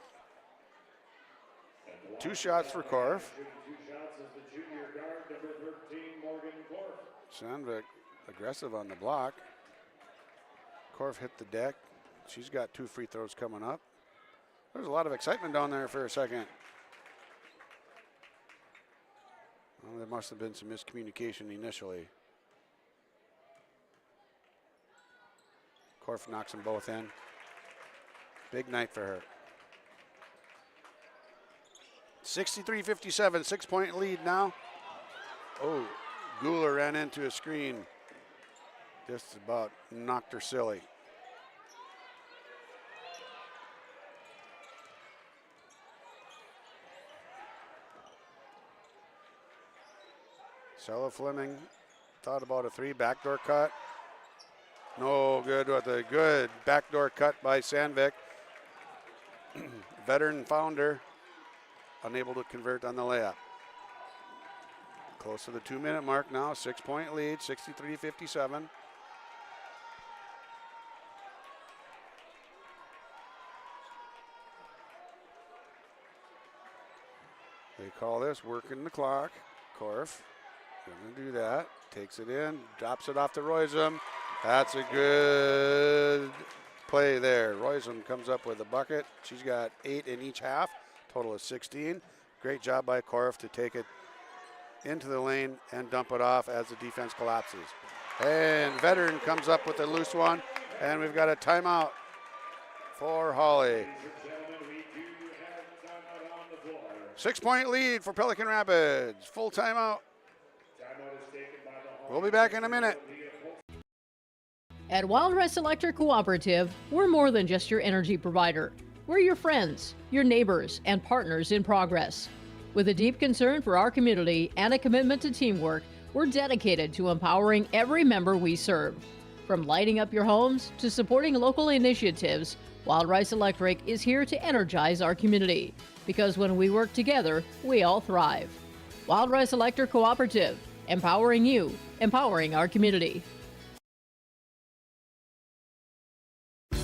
K: 2 shots for Korf. Sandvik aggressive on the block. Korf hit the deck. She's got 2 free throws coming up. There's a lot of excitement down there for a second. Well, there must have been some miscommunication initially. Korf knocks them both in. Big night for her. 63-57, 6-point lead now. Oh, Guler ran into a screen. Just about knocked her silly. Sella Fleming thought about a 3, backdoor cut. No good with a good backdoor cut by Sandvik. Veteran found her, unable to convert on the layup. Close to the 2-minute mark now, 6-point lead, 63-57. They call this working the clock. Korf going to do that. Takes it in, drops it off to Roysum. That's a good play there. Roysum comes up with a bucket. She's got 8 in each half, total of 16. Great job by Korf to take it into the lane and dump it off as the defense collapses. And Veteran comes up with a loose one, and we've got a timeout for Hawley. 6-point lead for Pelican Rapids. Full timeout. We'll be back in a minute.
N: At Wild Rice Electric Cooperative, we're more than just your energy provider. We're your friends, your neighbors, and partners in progress. With a deep concern for our community and a commitment to teamwork, we're dedicated to empowering every member we serve. From lighting up your homes to supporting local initiatives, Wild Rice Electric is here to energize our community. Because when we work together, we all thrive. Wild Rice Electric Cooperative, empowering you, empowering our community.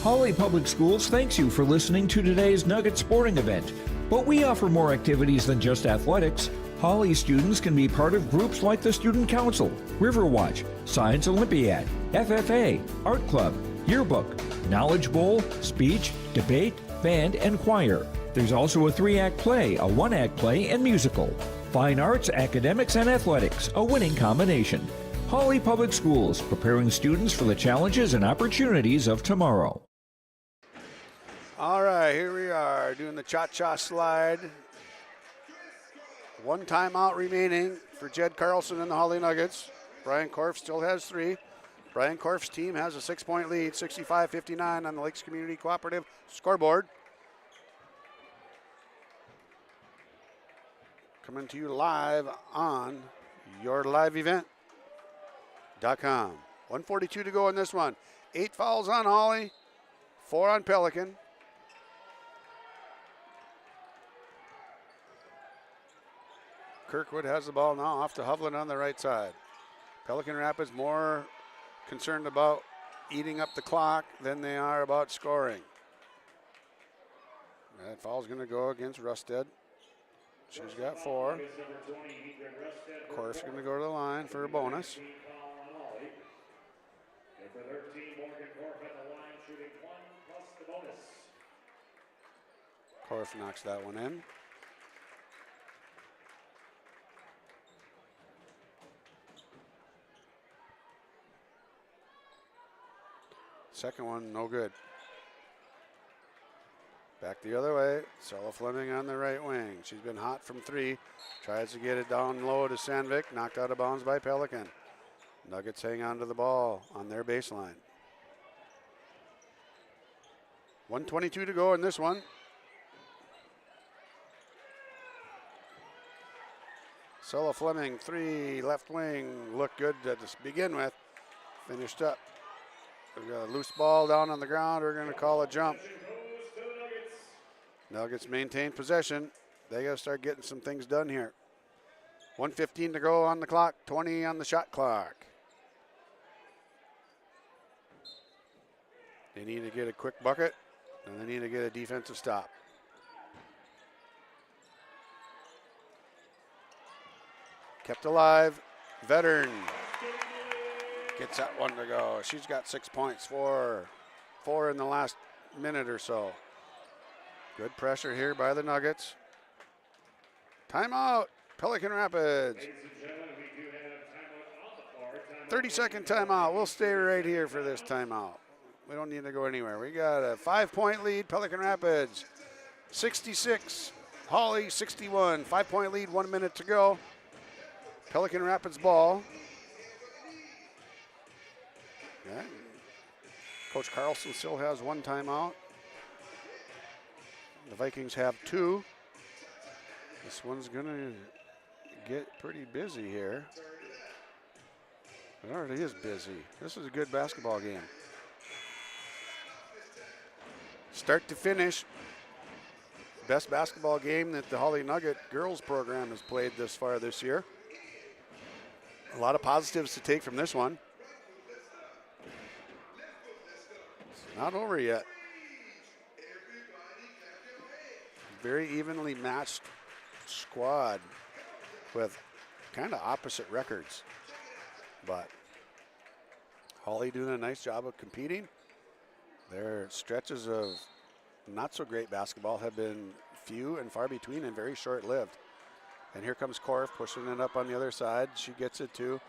E: Hawley Public Schools thanks you for listening to today's Nugget sporting event. But we offer more activities than just athletics. Hawley students can be part of groups like the Student Council, Riverwatch, Science Olympiad, FFA, Art Club, Yearbook, Knowledge Bowl, Speech, Debate, Band, and Choir. There's also a 3-act play, a 1-act play, and musical. Fine arts, academics, and athletics, a winning combination. Hawley Public Schools, preparing students for the challenges and opportunities of tomorrow.
K: All right, here we are doing the cha-cha slide. 1 timeout remaining for Jed Carlson and the Hawley Nuggets. Brian Korf still has 3. Brian Korf's team has a 6-point lead, 65-59 on the Lakes Community Cooperative scoreboard. Coming to you live on yourliveevent.com. 1:42 to go in this one. 8 fouls on Hawley, 4 on Pelican. Kirkwood has the ball now off to Hovland on the right side. Pelican Rapids more concerned about eating up the clock than they are about scoring. That foul's going to go against Rusted. She's got 4. Korf's going to go to the line for a bonus. Korf knocks that one in. Second one, no good. Back the other way. Stella Fleming on the right wing. She's been hot from 3. Tries to get it down low to Sandvik. Knocked out of bounds by Pelican. Nuggets hang on to the ball on their baseline. 1:22 to go in this one. Stella Fleming, 3, left wing. Looked good to begin with. Finished up. We've got a loose ball down on the ground. We're going to call a jump. Nuggets maintain possession. They got to start getting some things done here. 1:15 to go on the clock, 20 on the shot clock. They need to get a quick bucket, and they need to get a defensive stop. Kept alive. Veteran gets that one to go. She's got 6 points, 4 in the last minute or so. Good pressure here by the Nuggets. Timeout, Pelican Rapids. 30-second timeout. We'll stay right here for this timeout. We don't need to go anywhere. We got a 5-point lead, Pelican Rapids. 66, Hawley 61. 5-point lead, 1 minute to go. Pelican Rapids ball. Yeah. Coach Carlson still has 1 timeout. The Vikings have 2. This one's going to get pretty busy here. It already is busy. This is a good basketball game. Start to finish, best basketball game that the Hawley Nugget girls program has played this far this year. A lot of positives to take from this one. It's not over yet. Very evenly matched squad with kind of opposite records. But Hawley doing a nice job of competing. Their stretches of not so great basketball have been few and far between and very short-lived. And here comes Korf pushing it up on the other side. She gets it to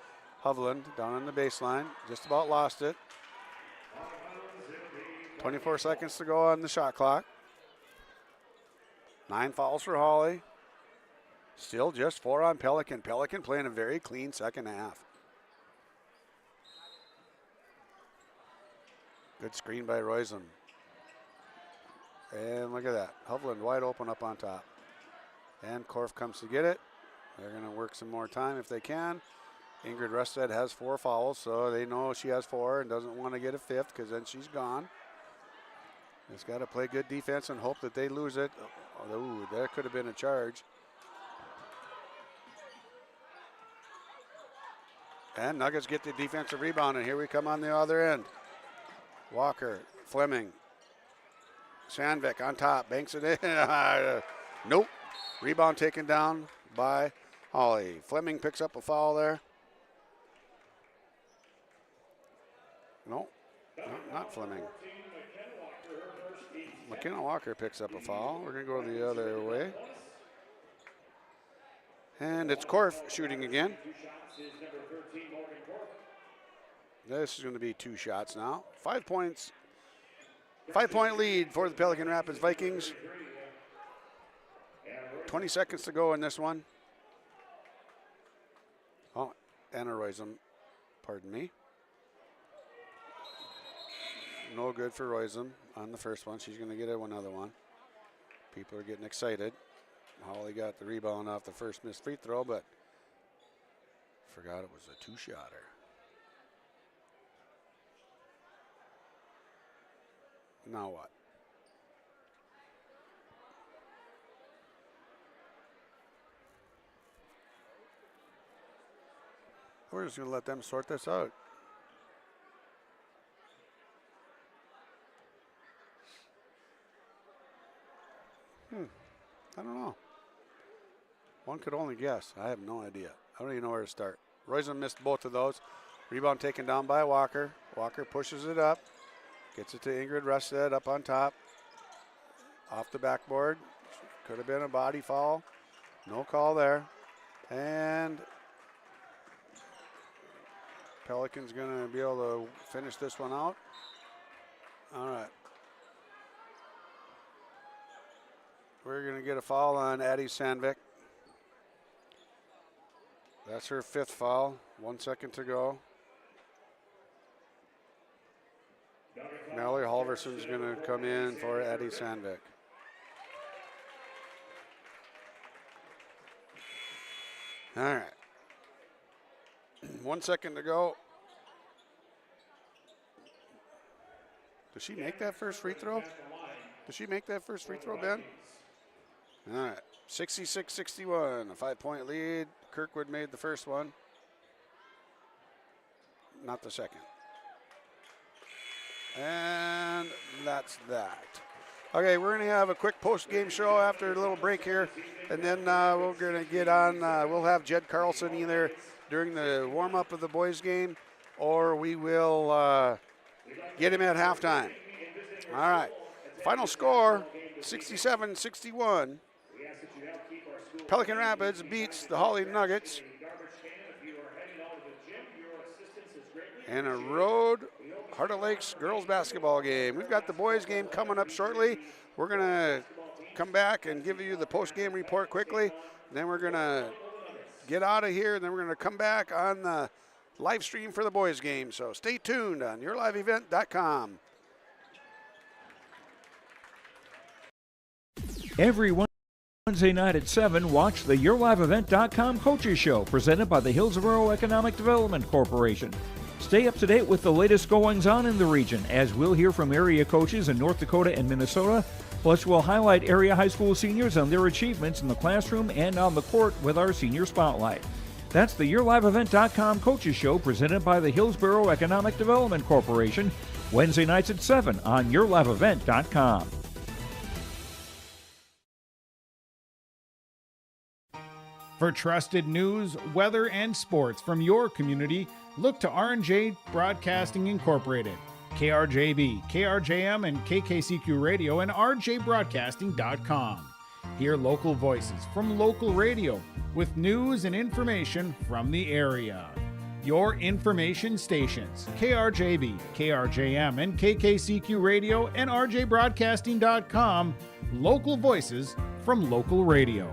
K: Hovland down on the baseline. Just about lost it. 24 seconds to go on the shot clock. 9 fouls for Hawley. Still just 4 on Pelican. Pelican playing a very clean second half. Good screen by Royson. And look at that. Hovland wide open up on top. And Korf comes to get it. They're going to work some more time if they can. Ingrid Rusted has 4 fouls, so they know she has 4 and doesn't want to get a 5th because then she's gone. Just got to play good defense and hope that they lose it. Ooh, there could have been a charge. And Nuggets get the defensive rebound, and here we come on the other end. Walker, Fleming, Sandvik on top, banks it in. Nope. Rebound taken down by Hawley. Fleming picks up a foul there. No, not Fleming. McKenna Walker picks up a foul. We're going to go the other way. And it's Korf shooting again. This is going to be 2 shots now. 5 points. 5-point lead for the Pelican Rapids Vikings. 20 seconds to go in this one. Oh, Anna Royson, pardon me. No good for Royson on the first one. She's going to get another one. People are getting excited. Hawley got the rebound off the first missed free throw, but forgot it was a 2-shotter. Now what? We're just going to let them sort this out. I don't know. One could only guess. I have no idea. I don't even know where to start. Royson missed both of those. Rebound taken down by Walker. Walker pushes it up. Gets it to Ingrid Rusted up on top. Off the backboard. Could have been a body foul. No call there. And Pelican's going to be able to finish this one out. All right. We're going to get a foul on Addie Sandvik. That's her 5th foul. 1 second to go. Mallory Halverson's going to come in for Addie Sandvik. All right. 1 second to go. Does she make that first free throw? Does she make that first free throw, Ben? All right. 66-61, a 5-point lead. Kirkwood made the first one. Not the second. And that's that. Okay, we're going to have a quick post-game show after a little break here, and then we're going to get on. We'll have Jed Carlson either during the warm-up of the boys' game, or we will get him at halftime. All right. Final score, 67-61. Pelican Rapids beats the Hawley Nuggets in a road Heart of Lakes girls basketball game. We've got the boys game coming up shortly. We're going to come back and give you the post-game report quickly. Then we're going to get out of here, and then we're going to come back on the live stream for the boys game. So stay tuned on yourliveevent.com.
E: Every Wednesday night at 7, watch the YourLiveEvent.com Coaches Show, presented by the Hillsborough Economic Development Corporation. Stay up to date with the latest goings-on in the region, as we'll hear from area coaches in North Dakota and Minnesota. Plus, we'll highlight area high school seniors and their achievements in the classroom and on the court with our Senior Spotlight. That's the YourLiveEvent.com Coaches Show, presented by the Hillsborough Economic Development Corporation, Wednesday nights at 7 on YourLiveEvent.com.
P: For trusted news, weather, and sports from your community, look to R&J Broadcasting Incorporated. KRJB, KRJM, and KKCQ Radio and rjbroadcasting.com. Hear local voices from local radio with news and information from the area. Your information stations, KRJB, KRJM, and KKCQ Radio and rjbroadcasting.com. Local voices from local radio.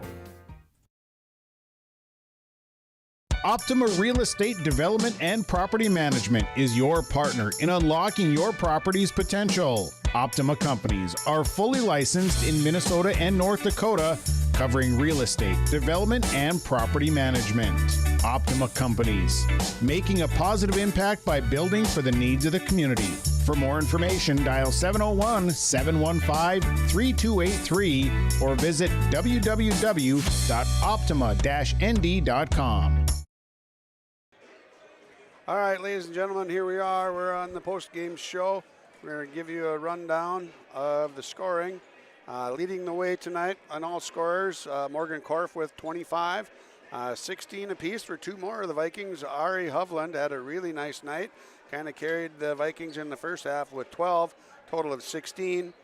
P: Optima Real Estate Development and Property Management is your partner in unlocking your property's potential. Optima companies are fully licensed in Minnesota and North Dakota, covering real estate, development, and property management. Optima companies, making a positive impact by building for the needs of the community. For more information, dial 701-715-3283 or visit www.optima-nd.com.
K: All right, ladies and gentlemen, here we are. We're on the post-game show. We're going to give you a rundown of the scoring. Leading the way tonight on all scorers, Morgan Korf with 25. 16 apiece for two more of the Vikings. Ari Hovland had a really nice night. Kind of carried the Vikings in the first half with 12, total of 16.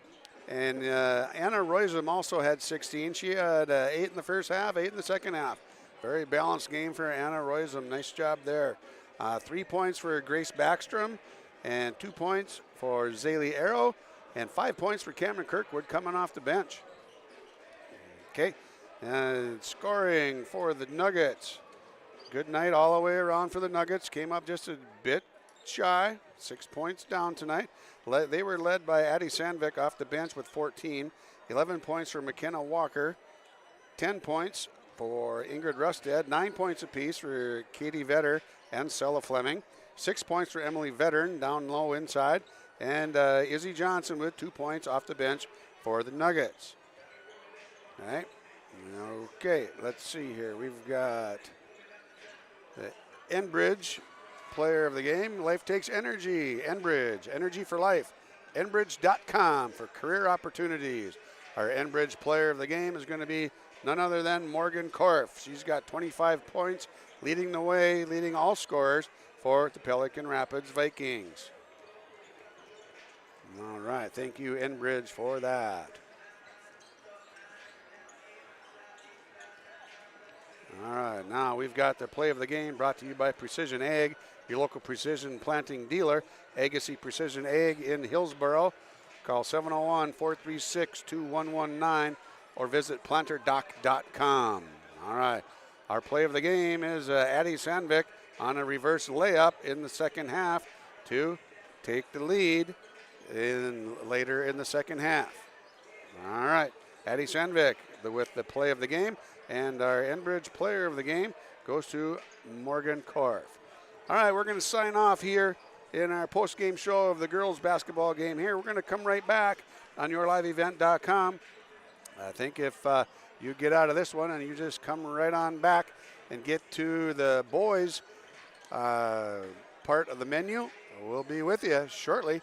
K: And Anna Roisum also had 16. She had 8 in the first half, 8 in the second half. Very balanced game for Anna Roisum. Nice job there. 3 points for Grace Backstrom and 2 points for Zaylee Arrow and 5 points for Cameron Kirkwood coming off the bench. Okay, and scoring for the Nuggets. Good night all the way around for the Nuggets. Came up just a bit shy, 6 points down tonight. They were led by Addie Sandvik off the bench with 14. 11 points for McKenna Walker. 10 points for Ingrid Rusted. 9 points apiece for Katie Vetter and Sella Fleming. 6 points for Emily Vettern down low inside. And Izzy Johnson with 2 points off the bench for the Nuggets. All right. Okay, let's see here. We've got the Enbridge player of the game. Life takes energy. Enbridge, energy for life. Enbridge.com for career opportunities. Our Enbridge player of the game is going to be none other than Morgan Korf. She's got 25 points, leading the way, leading all scorers for the Pelican Rapids Vikings. All right, thank you, Enbridge, for that. All right, now we've got the play of the game brought to you by Precision Ag, your local precision planting dealer. Agassiz Precision Ag in Hillsboro. Call 701-436-2119 or visit planterdoc.com. All right, our play of the game is Addie Sandvik on a reverse layup in the second half to take the lead later in the second half. All right, Addie Sandvik with the play of the game, and our Enbridge player of the game goes to Morgan Korf. All right, we're going to sign off here in our post-game show of the girls basketball game here. We're going to come right back on yourliveevent.com. I think if you get out of this one and you just come right on back and get to the boys part of the menu, we'll be with you shortly.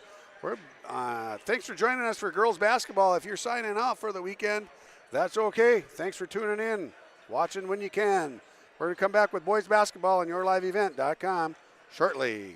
K: Thanks for joining us for girls basketball. If you're signing off for the weekend, that's okay. Thanks for tuning in, watching when you can. We're going to come back with boys basketball on yourliveevent.com shortly.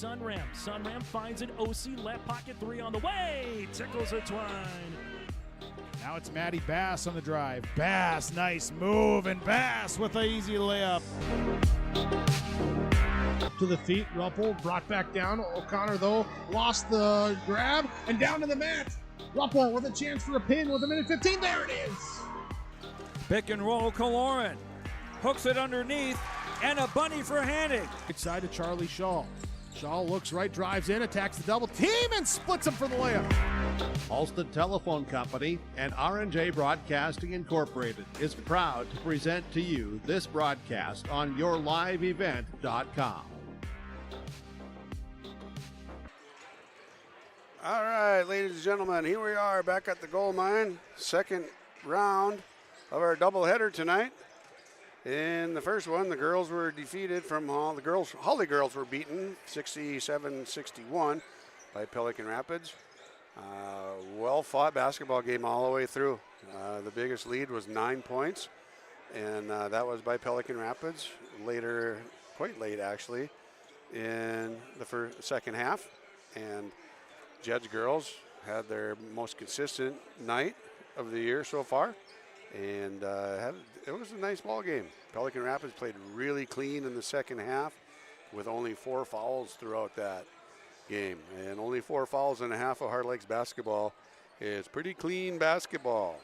B: Sunram. Sunram finds an OC left pocket three on the way. Tickles a twine.
P: Now it's Maddie Bass on the drive. Bass, nice move, and Bass with an easy layup.
C: To the feet, Ruppel brought back down. O'Connor, though, lost the grab and down to the mat. Ruppel with a chance for a pin with a minute 15. There it is.
S: Pick and roll, Kaloran. Hooks it underneath, and a bunny for Hannig.
C: Right side to Charlie Shaw. Shaw looks right, drives in, attacks the double team, and splits him for the layup.
G: Alston Telephone Company and R&J Broadcasting Incorporated is proud to present to you this broadcast on yourliveevent.com.
K: All right, ladies and gentlemen, here we are back at the gold mine. Second round of our doubleheader tonight. In the first one, the girls were defeated from Hawley girls were beaten 67-61 by Pelican Rapids. Well-fought basketball game all the way through. The biggest lead was 9 points, and that was by Pelican Rapids. Later, quite late actually, in the second half, and Jed's girls had their most consistent night of the year so far, and it was a nice ball game. Pelican Rapids played really clean in the second half with only 4 fouls throughout that game, and only 4 fouls in a half of Hard Lakes basketball is pretty clean basketball.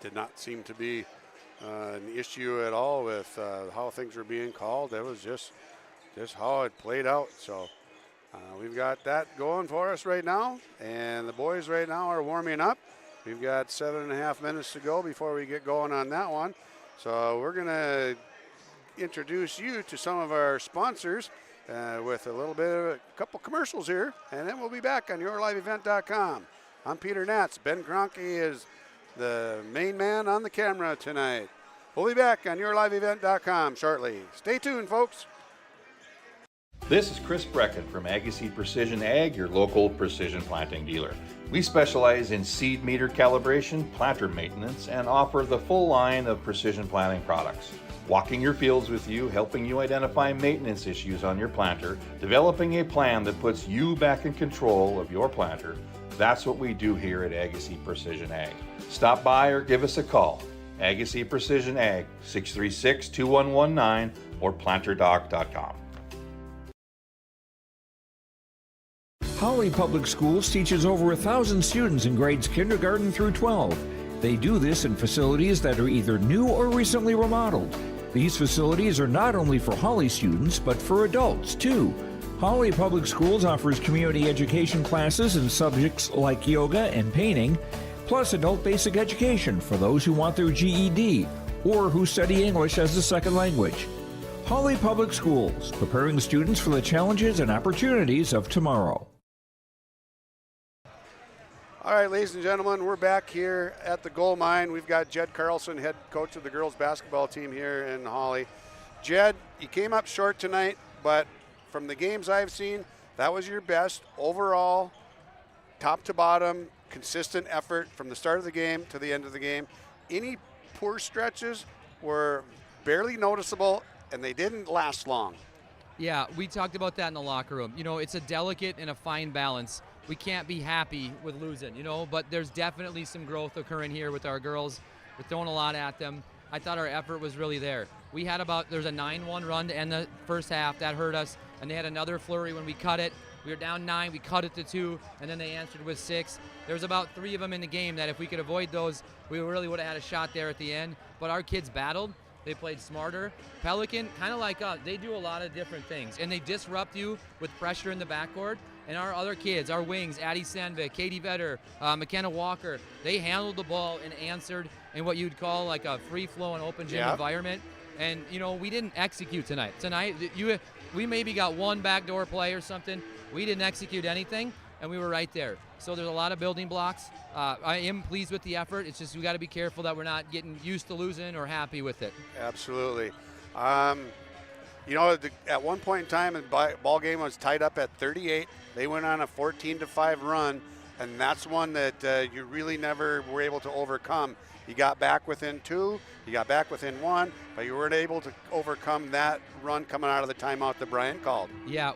K: Did not seem to be an issue at all with how things were being called. It was just how it played out. So we've got that going for us right now, and the boys right now are warming up. We've got 7.5 minutes to go before we get going on that one. So we're going to introduce you to some of our sponsors with a couple commercials here, and then we'll be back on yourliveevent.com. I'm Peter Natz. Ben Kroenke is the main man on the camera tonight. We'll be back on yourliveevent.com shortly. Stay tuned, folks.
Q: This is Chris Brecken from Agassiz Precision Ag, your local precision planting dealer. We specialize in seed meter calibration, planter maintenance, and offer the full line of precision planting products. Walking your fields with you, helping you identify maintenance issues on your planter, developing a plan that puts you back in control of your planter. That's what we do here at Agassiz Precision Ag. Stop by or give us a call. Agassiz Precision Ag, 636-2119 or planterdoc.com.
E: Hawley Public Schools teaches over 1,000 students in grades kindergarten through 12. They do this in facilities that are either new or recently remodeled. These facilities are not only for Hawley students, but for adults too. Hawley Public Schools offers community education classes in subjects like yoga and painting, plus adult basic education for those who want their GED or who study English as a second language. Hawley Public Schools, preparing students for the challenges and opportunities of tomorrow.
K: All right, ladies and gentlemen, we're back here at the gold mine. We've got Jed Carlson, head coach of the girls basketball team here in Hawley. Jed, you came up short tonight, but from the games I've seen, that was your best overall, top to bottom, consistent effort from the start of the game to the end of the game. Any poor stretches were barely noticeable, and they didn't last long.
T: Yeah, we talked about that in the locker room. You know, it's a delicate and a fine balance. We can't be happy with losing, but there's definitely some growth occurring here with our girls. We're throwing a lot at them. I thought our effort was really there. There's a 9-1 run to end the first half. That hurt us, and they had another flurry when we cut it. We were down 9, we cut it to 2, and then they answered with 6. There was about 3 of them in the game that if we could avoid those, we really would have had a shot there at the end. But our kids battled. They played smarter. Pelican, kind of like us, they do a lot of different things, and they disrupt you with pressure in the backcourt. And our other kids, our wings, Addie Sandvik, Katie Vetter, McKenna Walker, they handled the ball and answered in what you'd call like a free-flowing open gym environment. And, we didn't execute tonight. Tonight, we maybe got one backdoor play or something. We didn't execute anything, and we were right there. So there's a lot of building blocks. I am pleased with the effort. It's just we got to be careful that we're not getting used to losing or happy with it.
K: Absolutely. At one point in time, the ball game was tied up at 38. They went on a 14-5 run, and that's one that you really never were able to overcome. You got back within 2, you got back within 1, but you weren't able to overcome that run coming out of the timeout that Brian called.
T: Yeah,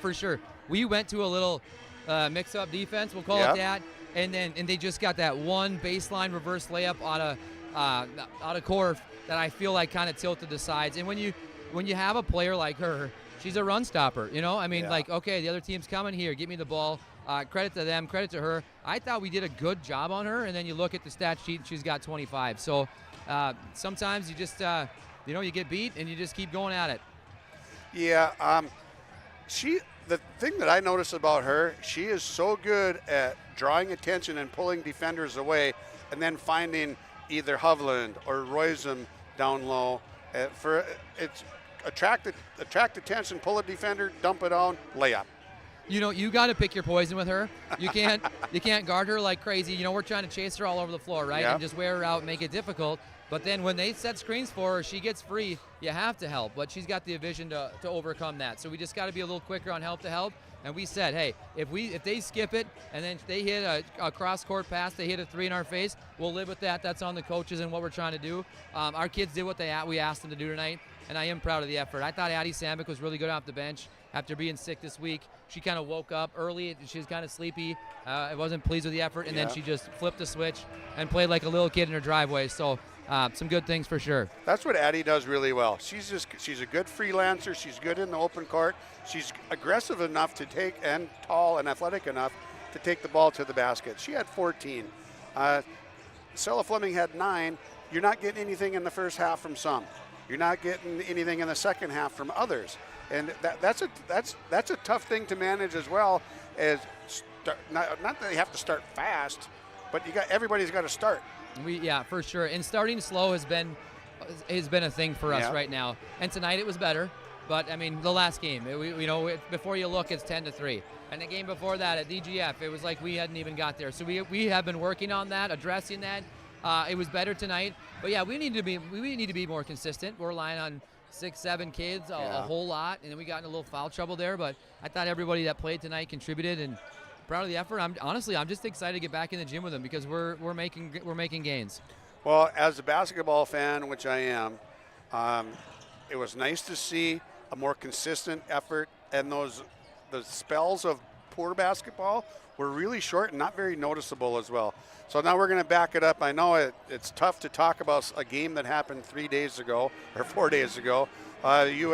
T: for sure. We went to a little mix-up defense, we'll call it that, and they just got that one baseline reverse layup out of Corf that I feel like kind of tilted the sides. And when you have a player like her, she's a run stopper, you know? I mean, like, okay, the other team's coming here, give me the ball. Credit to them, credit to her. I thought we did a good job on her, and then you look at the stat sheet, and she's got 25. So sometimes you just, you get beat, and you just keep going at it.
K: Yeah, the thing that I notice about her, she is so good at drawing attention and pulling defenders away, and then finding either Hovland or Royzem down low. It's attract attention, pull a defender, dump it on, layup.
T: You got to pick your poison with her. You can't guard her like crazy. We're trying to chase her all over the floor, right? And just wear her out, make it difficult. But then when they set screens for her, she gets free. You have to help, but she's got the vision to overcome that. So we just got to be a little quicker on help to help. And we said, hey, if they skip it and then they hit a cross-court pass, they hit a 3 in our face, we'll live with that. That's on the coaches and what we're trying to do. Our kids did what we asked them to do tonight, and I am proud of the effort. I thought Addie Samick was really good off the bench after being sick this week. She kind of woke up early. She was kind of sleepy. I wasn't pleased with the effort, and then she just flipped the switch and played like a little kid in her driveway. So some good things for sure.
K: That's what Addie does really well. She's a good freelancer. She's good in the open court. She's aggressive enough to take, and tall and athletic enough to take the ball to the basket. She had 14. Stella Fleming had 9. You're not getting anything in the first half from some. You're not getting anything in the second half from others. And that's a tough thing to manage as well. As not that you have to start fast, but everybody's got to start.
T: For sure. And starting slow has been a thing for us right now. And tonight it was better. But I mean, the last game, before you look, it's 10-3. And the game before that at DGF, it was like we hadn't even got there. So we have been working on that, addressing that. It was better tonight. But yeah, we need to be more consistent. We're relying on 6-7 kids a whole lot, and then we got in a little foul trouble there. But I thought everybody that played tonight contributed, and proud of the effort. I'm just excited to get back in the gym with them because we're making gains.
K: Well, as a basketball fan, which I am, it was nice to see a more consistent effort, and the spells of poor basketball were really short and not very noticeable as well. So now we're going to back it up. I know it's tough to talk about a game that happened 3 days ago or 4 days ago. You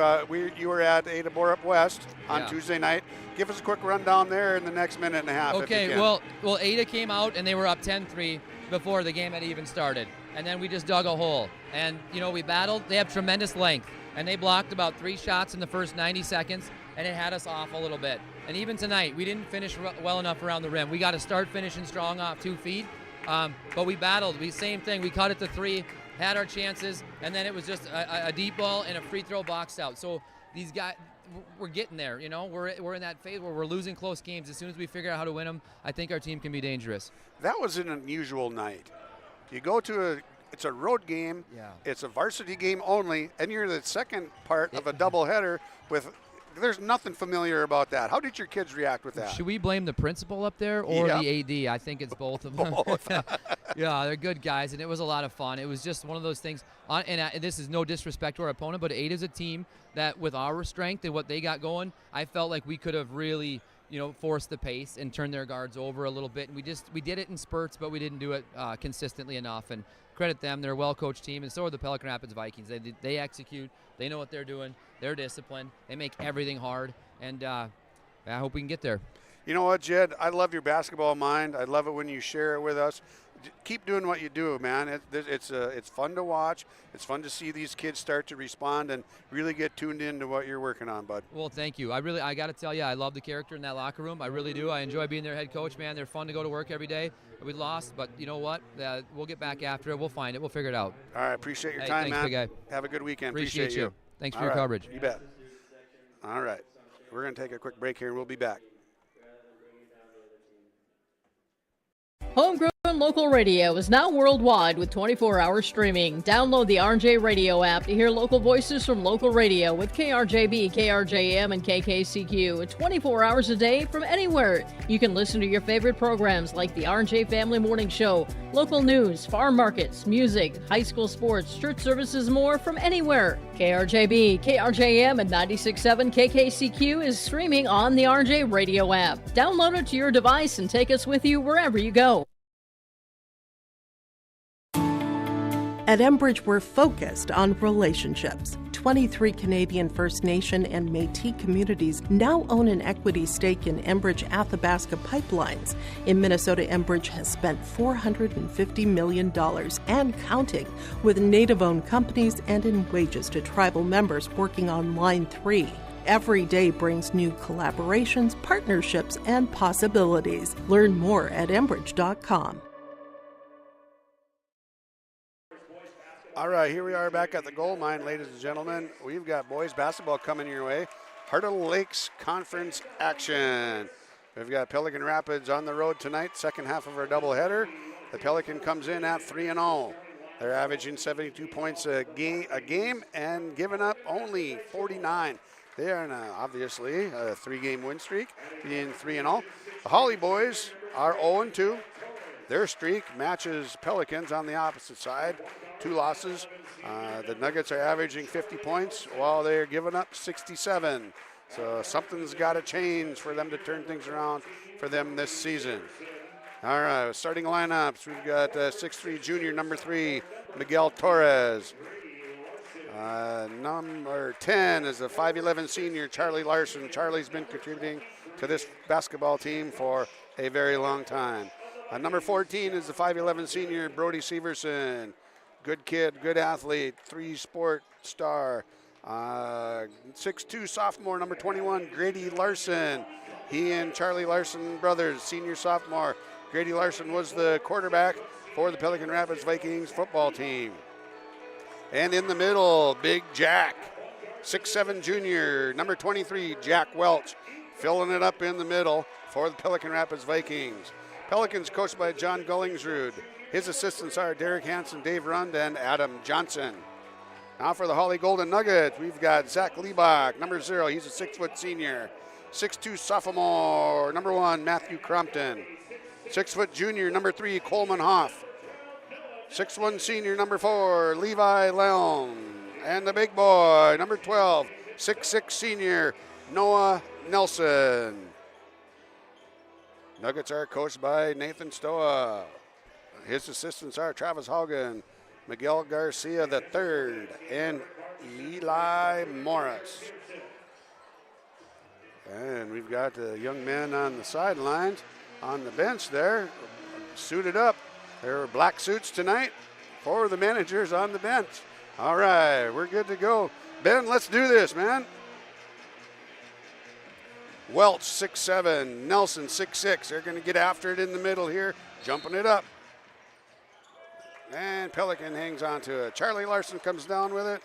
K: were at Ada Borup West on Tuesday night. Give us a quick rundown there in the next minute and a half.
T: Okay, well, Ada came out and they were up 10-3 before the game had even started. And then we just dug a hole. And, we battled. They have tremendous length. And they blocked about 3 shots in the first 90 seconds, and it had us off a little bit. And even tonight, we didn't finish well enough around the rim. We got to start finishing strong off 2 feet. But we battled. Same thing. We cut it to 3, had our chances, and then it was just a deep ball and a free throw boxed out. So these guys, we're getting there. We're in that phase where we're losing close games. As soon as we figure out how to win them, I think our team can be dangerous.
K: That was an unusual night. You go to it's a road game.
T: Yeah.
K: It's a varsity game only, and you're the second part of a doubleheader with. There's nothing familiar about that. How did your kids react with that?
T: Should we blame the principal up there or the AD? I think it's both of them. Yeah, they're good guys, and it was a lot of fun. It was just one of those things. And this is no disrespect to our opponent, but Ada's a team that, with our strength and what they got going, I felt like we could have really, forced the pace and turned their guards over a little bit. And we did it in spurts, but we didn't do it consistently enough. And credit them. They're a well-coached team, and so are the Pelican Rapids Vikings. They execute. They know what they're doing. They're disciplined. They make everything hard, and I hope we can get there.
K: You know what, Jed? I love your basketball mind. I love it when you share it with us. Keep doing what you do, man. It's fun to watch. It's fun to see these kids start to respond and really get tuned into what you're working on, bud.
T: Well, thank you. I got to tell you, I love the character in that locker room. I really do. I enjoy being their head coach, man. They're fun to go to work every day. We lost, but you know what? We'll get back after it. We'll find it. We'll figure it out.
K: All right. Appreciate your time,
T: thanks,
K: man.
T: Big guy.
K: Have a good weekend.
T: Appreciate you. Thanks for your
K: right.
T: coverage.
K: You bet. All right. We're going to take a quick break here, and we'll be back.
N: Homegrown Local radio is now worldwide with 24-hour streaming. Download the RJ Radio app to hear local voices from local radio with KRJB, KRJM, and KKCQ 24 hours a day from anywhere. You can listen to your favorite programs like the RJ Family Morning Show, local news, farm markets, music, high school sports, church services, more from anywhere. KRJB, KRJM, and 96.7 KKCQ is streaming on the RJ Radio app. Download it to your device and take us with you wherever you go.
A: At Enbridge, we're focused on relationships. 23 Canadian First Nation and Métis communities now own an equity stake in Enbridge Athabasca Pipelines. In Minnesota, Enbridge has spent $450 million and counting with Native-owned companies and in wages to tribal members working on Line 3. Every day brings new collaborations, partnerships, and possibilities. Learn more at Enbridge.com.
K: All right, here we are back at the gold mine, ladies and gentlemen. We've got boys basketball coming your way. Heart of the Lakes Conference action. We've got Pelican Rapids on the road tonight, second half of our doubleheader. The Pelican comes in at 3-0. They're averaging 72 points a game and giving up only 49. They are obviously a 3-game win streak, being 3-0. The Hawley boys are 0-2. Their streak matches Pelicans on the opposite side. 2 losses. The Nuggets are averaging 50 points while they're giving up 67. So something's got to change for them to turn things around for them this season. All right, starting lineups. We've got 6'3" junior, number 3, Miguel Torres. Number 10 is the 5'11" senior, Charlie Larson. Charlie's been contributing to this basketball team for a very long time. Number 14 is the 5'11" senior, Brody Severson. Good kid, good athlete, 3-sport star. 6'2" sophomore, number 21, Grady Larson. He and Charlie Larson brothers, senior sophomore. Grady Larson was the quarterback for the Pelican Rapids Vikings football team. And in the middle, Big Jack, 6'7" junior, number 23, Jack Welch, filling it up in the middle for the Pelican Rapids Vikings. Pelicans coached by John Gullingsrud. His assistants are Derek Hansen, Dave Rund, and Adam Johnson. Now for the Hawley Golden Nuggets, we've got Zach Liebach, number 0. He's a 6-foot senior. 6'2" sophomore, number 1, Matthew Crompton. 6-foot junior, number 3, Coleman Hoff. 6'1" senior, number 4, Levi Leon. And the big boy, number 12, 6'6" senior, Noah Nelson. Nuggets are coached by Nathan Stoa. His assistants are Travis Haugen, Miguel Garcia III, and Eli Morris. And we've got the young men on the sidelines, on the bench there, suited up. There are black suits tonight for the managers on the bench. All right, we're good to go. Ben, let's do this, man. Welch, 6'7", Nelson, 6'6". They're going to get after it in the middle here, jumping it up. And Pelican hangs on to it. Charlie Larson comes down with it.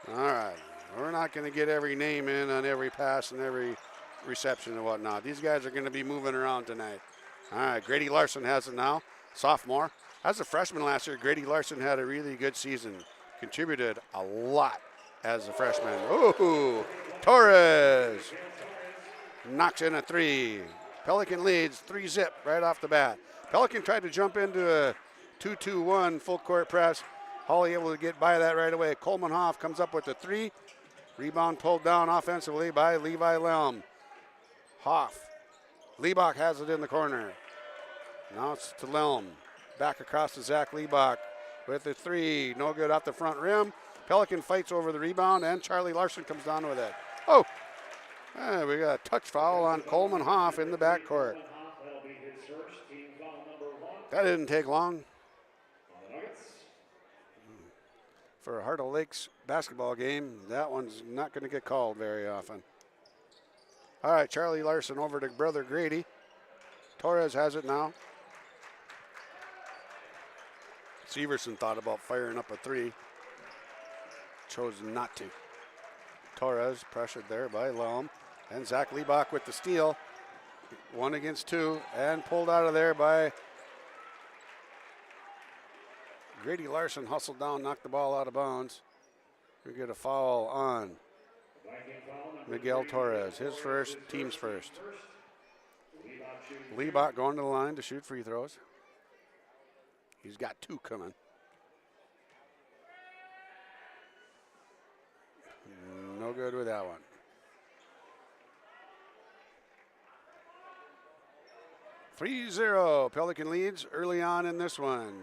K: All right, we're not going to get every name in on every pass and every reception and whatnot. These guys are going to be moving around tonight. All right, Grady Larson has it now, sophomore. As a freshman last year, Grady Larson had a really good season, contributed a lot as a freshman. Ooh, Torres knocks in a 3. Pelican leads 3-zip right off the bat. Pelican tried to jump into a 2-2-1 full court press. Hawley able to get by that right away. Coleman Hoff comes up with the 3. Rebound pulled down offensively by Levi Lelm. Hoff. Liebach has it in the corner. Now it's to Lelm. Back across to Zach Liebach with the 3. No good off the front rim. Pelican fights over the rebound, and Charlie Larson comes down with it. Oh, we got a touch foul on Coleman Hoff in the backcourt. That didn't take long. For a Heart of Lakes basketball game, that one's not going to get called very often. All right, Charlie Larson over to brother Grady. Torres has it now. Severson thought about firing up a 3. Chose not to. Torres pressured there by Lelm. And Zach Liebach with the steal. 1 against 2 and pulled out of there by Grady Larson. Hustled down, knocked the ball out of bounds. We get a foul on Miguel Torres. His first, team's first. Liebach going to the line to shoot free throws. He's got 2 coming. No good with that one. 3-0. Pelican leads early on in this one.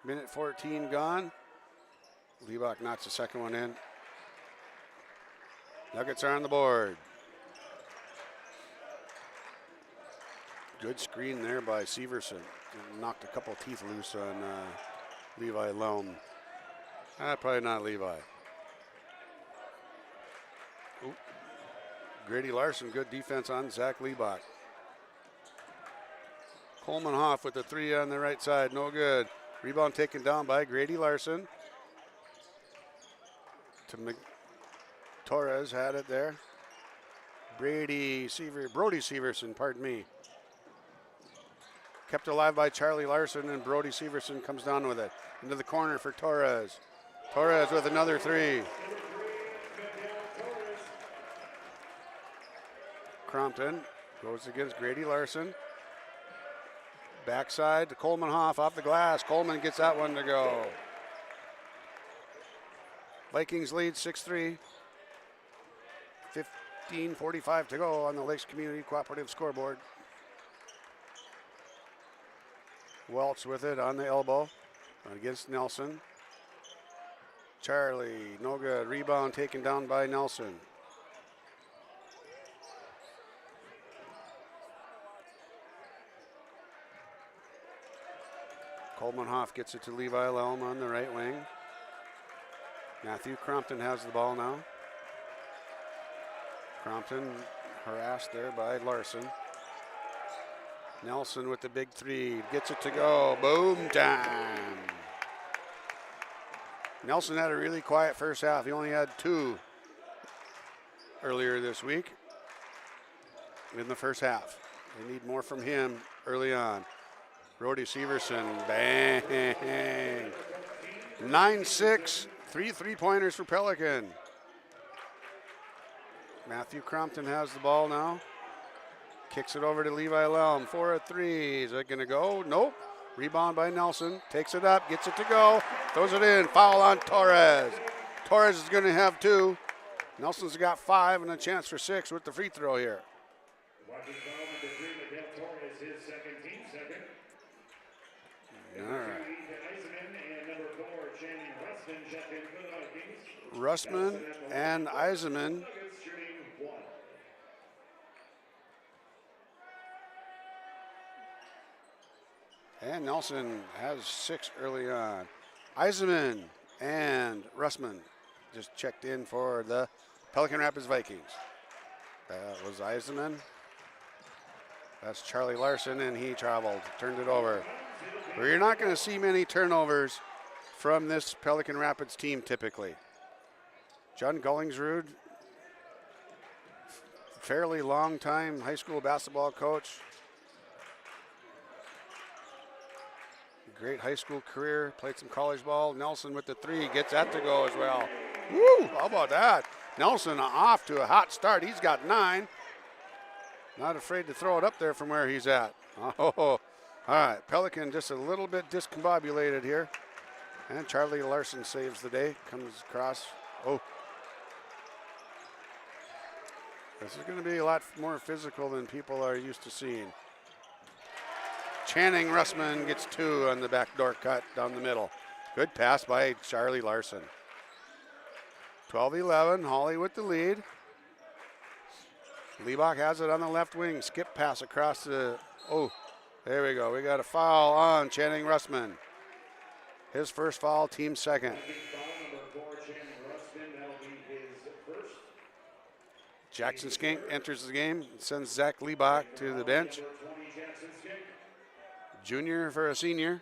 K: Minute 14 gone. Liebach knocks the second one in. Nuggets are on the board. Good screen there by Severson. Knocked a couple teeth loose on Levi Lelm. Probably not Levi. Oop. Grady Larson, good defense on Zach Liebach. Coleman Hoff with the 3 on the right side, no good. Rebound taken down by Grady Larson. Torres had it there. Brody Severson, pardon me. Kept alive by Charlie Larson, and Brody Severson comes down with it. Into the corner for Torres. Torres with another 3. Crompton goes against Grady Larson. Backside to Coleman Hoff off the glass. Coleman gets that one to go. Vikings lead 6-3. 15:45 to go on the Lakes Community Cooperative scoreboard. Welch with it on the elbow against Nelson. Charlie, no good. Rebound taken down by Nelson. Coleman Hoff gets it to Levi Lelm on the right wing. Matthew Crompton has the ball now. Crompton harassed there by Larson. Nelson with the big 3, gets it to go. Boom time. Nelson had a really quiet first half. He only had 2 earlier this week in the first half. They need more from him early on. Brody Severson, bang. 9-6, 3 3-pointers for Pelican. Matthew Crompton has the ball now. Kicks it over to Levi Lelm for a 3. Is it going to go? Nope. Rebound by Nelson. Takes it up, gets it to go. Throws it in. Foul on Torres. Torres is going to have 2. Nelson's got 5 and a chance for 6 with the free throw here. All right. Russman and Eisenman. And Nelson has 6 early on. Eisenman and Russman just checked in for the Pelican Rapids Vikings. That was Eisenman. That's Charlie Larson, and he traveled, turned it over. Well, you're not going to see many turnovers from this Pelican Rapids team typically. John Gullingsrud, fairly long time high school basketball coach. Great high school career, played some college ball. Nelson with the 3, gets that to go as well. Woo, how about that? Nelson off to a hot start. He's got 9. Not afraid to throw it up there from where he's at. Oh, all right, Pelican just a little bit discombobulated here. And Charlie Larson saves the day, comes across. Oh. This is going to be a lot more physical than people are used to seeing. Channing Russman gets 2 on the backdoor cut down the middle. Good pass by Charlie Larson. 12-11, Hawley with the lead. Liebach has it on the left wing. Skip pass across the, oh, there we go. We got a foul on Channing Russman. His first foul, team second. Jackson Skink enters the game, sends Zach Liebach to the bench. Junior for a senior.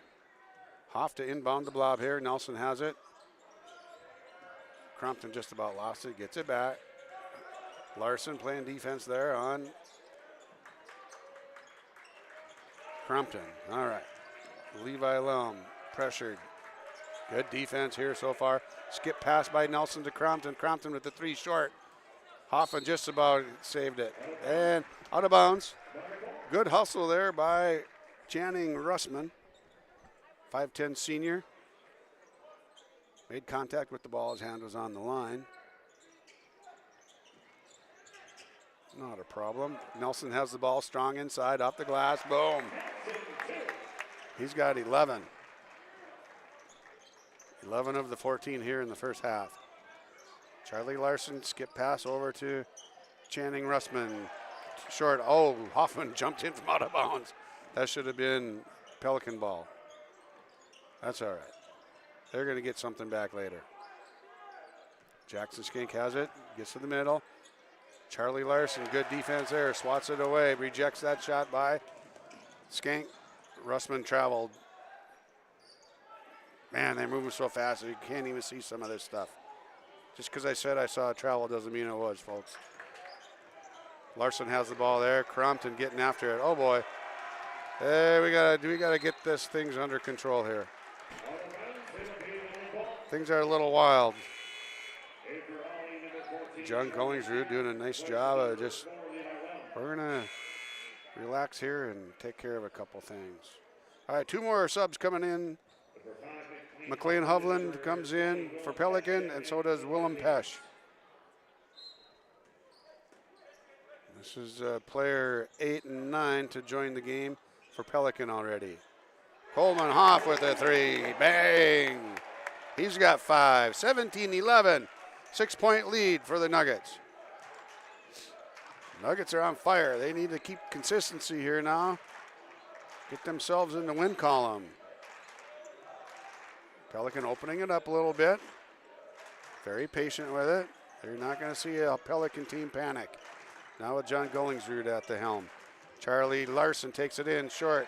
K: Hoff to inbound the blob here. Nelson has it. Crompton just about lost it, gets it back. Larson playing defense there on Crumpton. All right. Levi Lum pressured. Good defense here so far. Skip pass by Nelson to Crumpton. Crumpton with the 3 short. Hoffman just about saved it. And out of bounds. Good hustle there by Channing Russman. 5'10 senior. Made contact with the ball. His hand was on the line. Not a problem. Nelson has the ball strong inside, off the glass. Boom. He's got 11. 11 of the 14 here in the first half. Charlie Larson, skip pass over to Channing Russman. Short. Oh, Hoffman jumped in from out of bounds. That should have been Pelican ball. That's all right. They're going to get something back later. Jackson Skink has it. Gets to the middle. Charlie Larson, good defense there. Swats it away. Rejects that shot by Skink. Russman traveled. Man, they're moving so fast you can't even see some of this stuff. Just because I said I saw a travel doesn't mean it was, folks. Larson has the ball there. Crompton getting after it. Oh boy. Hey, we gotta get this things under control here. Things are a little wild. John Collingsrud doing a nice job of we're gonna relax here and take care of a couple things. All right, 2 more subs coming in. McLean Hovland comes in for Pelican, and so does Willem Pesch. This is player 8 and 9 to join the game for Pelican already. Coleman Hoff with a 3. Bang! He's got 5. 17-11. 6-point lead for the Nuggets. Nuggets are on fire. They need to keep consistency here now. Get themselves in the win column. Pelican opening it up a little bit. Very patient with it. They're not going to see a Pelican team panic. Now with John Gollingsrud at the helm. Charlie Larson takes it in short.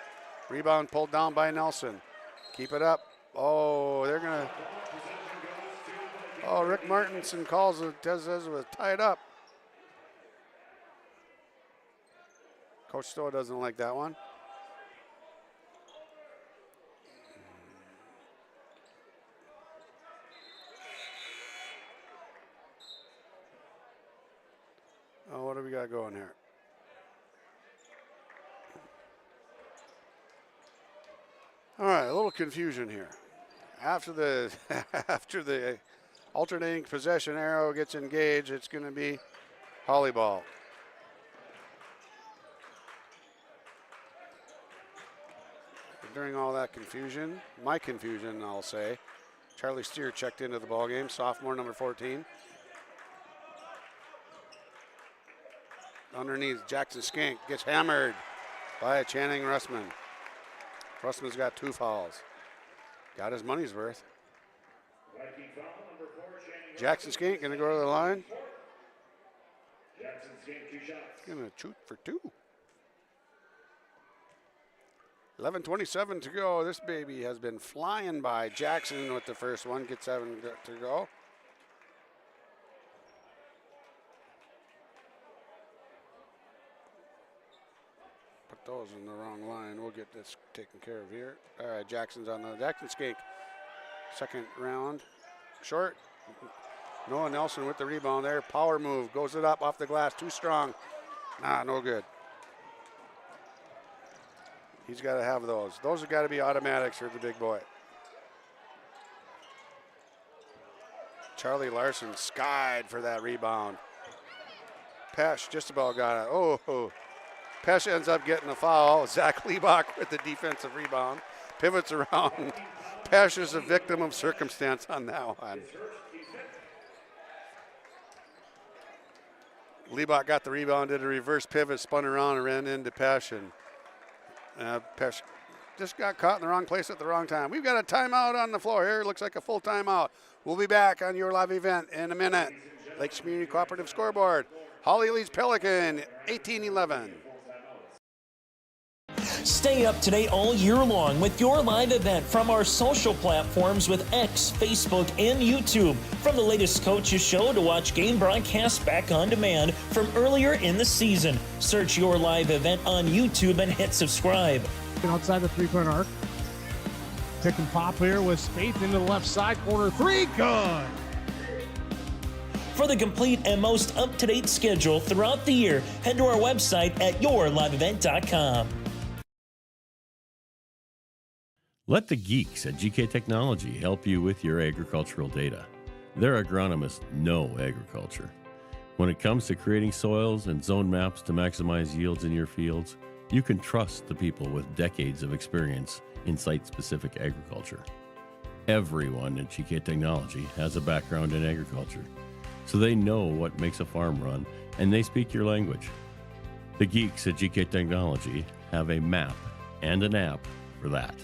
K: Rebound pulled down by Nelson. Keep it up. Oh, they're going to... Oh, Rick Martinson calls it, says it was tied up. Coach Stowe doesn't like that one. Oh, what do we got going here? All right, a little confusion here. After the alternating possession arrow gets engaged, it's going to be Hawley ball. During all that confusion, my confusion, I'll say, Charlie Steer checked into the ball game, sophomore number 14. Underneath, Jackson Skink gets hammered by Channing Russman. Russman's got 2 fouls. Got his money's worth. Jackson Skink going to go to the line. Going to shoot for 2. 11:27 to go. This baby has been flying by. Jackson with the first one. Gets 7 to go. Put those in the wrong line. We'll get this taken care of here. All right, Jackson Skink. Second round. Short. Noah Nelson with the rebound there. Power move. Goes it up off the glass. Too strong. No good. He's got to have those. Those have got to be automatics for the big boy. Charlie Larson skied for that rebound. Pesch just about got it. Oh. Pesch ends up getting a foul. Zach Liebach with the defensive rebound. Pivots around. Pesch is a victim of circumstance on that one. Liebach got the rebound, did a reverse pivot, spun around and ran into Pesch. And Pesch just got caught in the wrong place at the wrong time. We've got a timeout on the floor here. It looks like a full timeout. We'll be back on your live event in a minute. Lakes Community Cooperative scoreboard. Hawley leads Pelican 18-11.
B: Stay up to date all year long with your live event from our social platforms with X, Facebook, and YouTube. From the latest coaches show to watch game broadcasts back on demand from earlier in the season. Search your live event on YouTube and hit subscribe.
C: outside the three-point arc. Pick and pop here with Spaeth into the left side corner. Three, good.
B: For the complete and most up-to-date schedule throughout the year, head to our website at yourliveevent.com.
D: Let the geeks at GK Technology help you with your agricultural data. Their agronomists know agriculture. When it comes to creating soils and zone maps to maximize yields in your fields, you can trust the people with decades of experience in site-specific agriculture. Everyone at GK Technology has a background in agriculture, so they know what makes a farm run, and they speak your language. The geeks at GK Technology have a map and an app for that.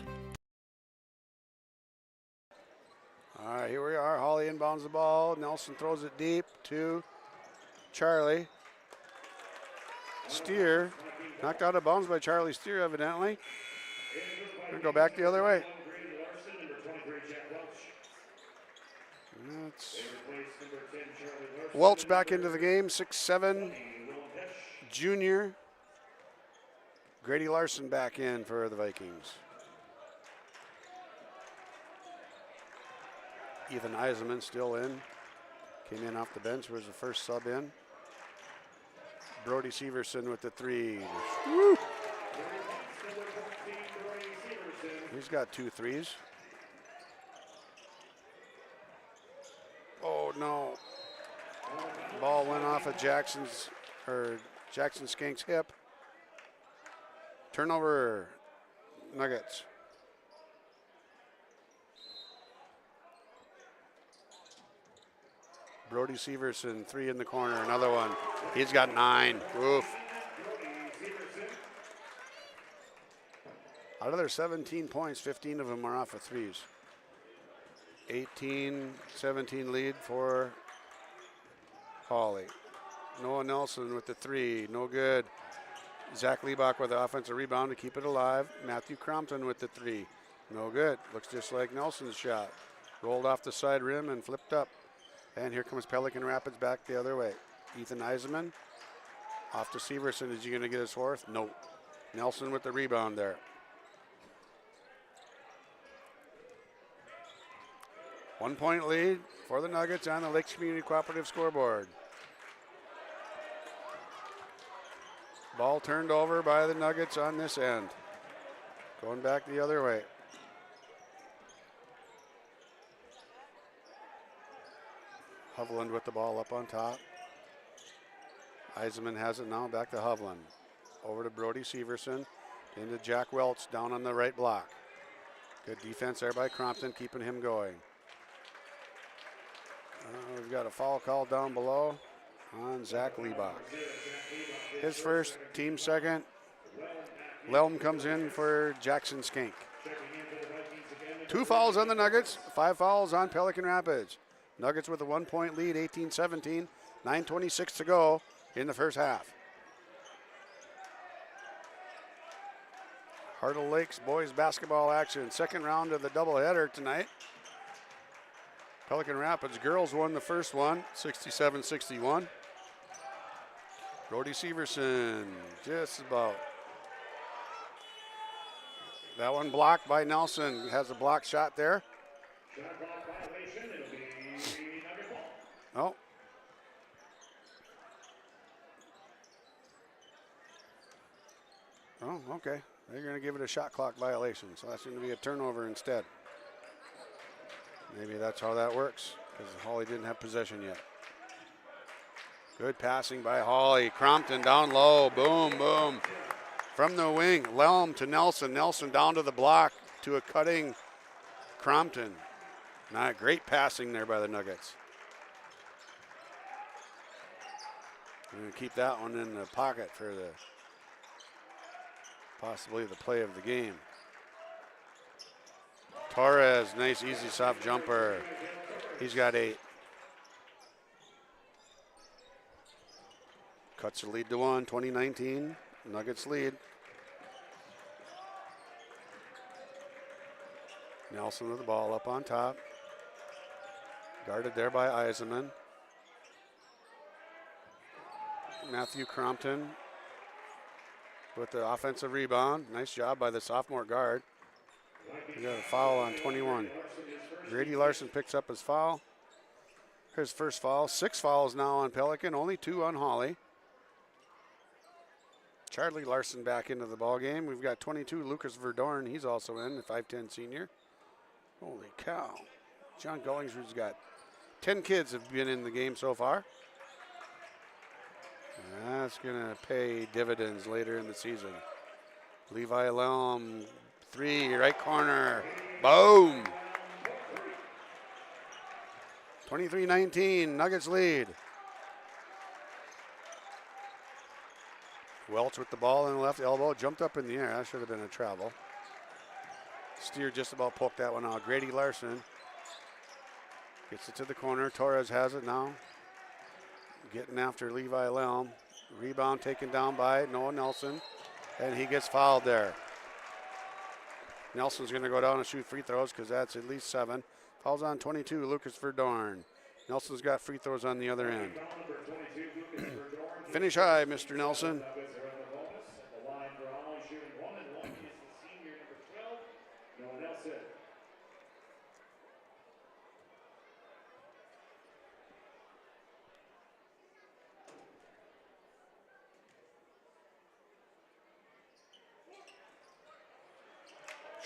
K: All right, here we are. Hawley inbounds the ball. Nelson throws it deep to Charlie. Steer, knocked out of bounds by Charlie Steer, evidently. Gonna go back the other way. That's Welch back into the game, 6'7", junior. Grady Larson back in for the Vikings. Ethan Eisenman still in. Came in off the bench, was the first sub in. Brody Severson with the three. Woo! He's got 2 threes. Oh no. Ball went off of Jackson Skank's hip. Turnover, Nuggets. Brody Severson, 3 in the corner, another one. He's got 9. Oof. Out of their 17 points, 15 of them are off of threes. 18-17 lead for Hawley. Noah Nelson with the 3, no good. Zach Liebach with the offensive rebound to keep it alive. Matthew Crompton with the 3, no good. Looks just like Nelson's shot. Rolled off the side rim and flipped up. And here comes Pelican Rapids back the other way. Ethan Eisenman off to Severson. Is he going to get his 4th? No. Nelson with the rebound there. 1 point lead for the Nuggets on the Lakes Community Cooperative scoreboard. Ball turned over by the Nuggets on this end. Going back the other way. Hovland with the ball up on top. Eisenman has it now, back to Hovland. Over to Brody Severson, into Jack Welch down on the right block. Good defense there by Crompton, keeping him going. We've got a foul call down below on Zach Liebach. His first, team second. Lelm comes in for Jackson Skank. 2 fouls on the Nuggets, 5 fouls on Pelican Rapids. Nuggets with a 1 point lead, 18-17, 9:26 to go in the first half. Hartle Lakes boys basketball action, second round of the doubleheader tonight. Pelican Rapids girls won the first one, 67-61. Brody Severson, just about. That one blocked by Nelson, has a block shot there. Oh. Oh, okay. They're going to give it a shot clock violation, so that's going to be a turnover instead. Maybe that's how that works, because Hawley didn't have possession yet. Good passing by Hawley. Crompton down low. Boom, boom. From the wing, Lelm to Nelson. Nelson down to the block to a cutting Crompton. Not great passing there by the Nuggets. We're going to keep that one in the pocket for the possibly the play of the game. Torres, nice easy soft jumper. He's got 8. Cuts the lead to 1, 2019. Nuggets lead. Nelson with the ball up on top. Guarded there by Eisenman. Matthew Crompton with the offensive rebound. Nice job by the sophomore guard. We got a foul on 21. Grady Larson picks up his foul. His first foul. 6 fouls now on Pelican, only 2 on Hawley. Charlie Larson back into the ball game. We've got 22, Lucas Verdorn. He's also in, the 5'10 senior. Holy cow. John Gullingsrud's got 10 kids have been in the game so far. That's going to pay dividends later in the season. Levi Lelm, 3, right corner. Boom. 23-19, Nuggets lead. Welch with the ball in the left elbow, jumped up in the air. That should have been a travel. Steer just about poked that one out. Grady Larson gets it to the corner. Torres has it now. Getting after Levi Lelm. Rebound taken down by Noah Nelson, and he gets fouled there. Nelson's going to go down and shoot free throws because that's at least 7. Fouls on 22, Lucas Verdorn. Nelson's got free throws on the other end. Finish high, Mr. Nelson.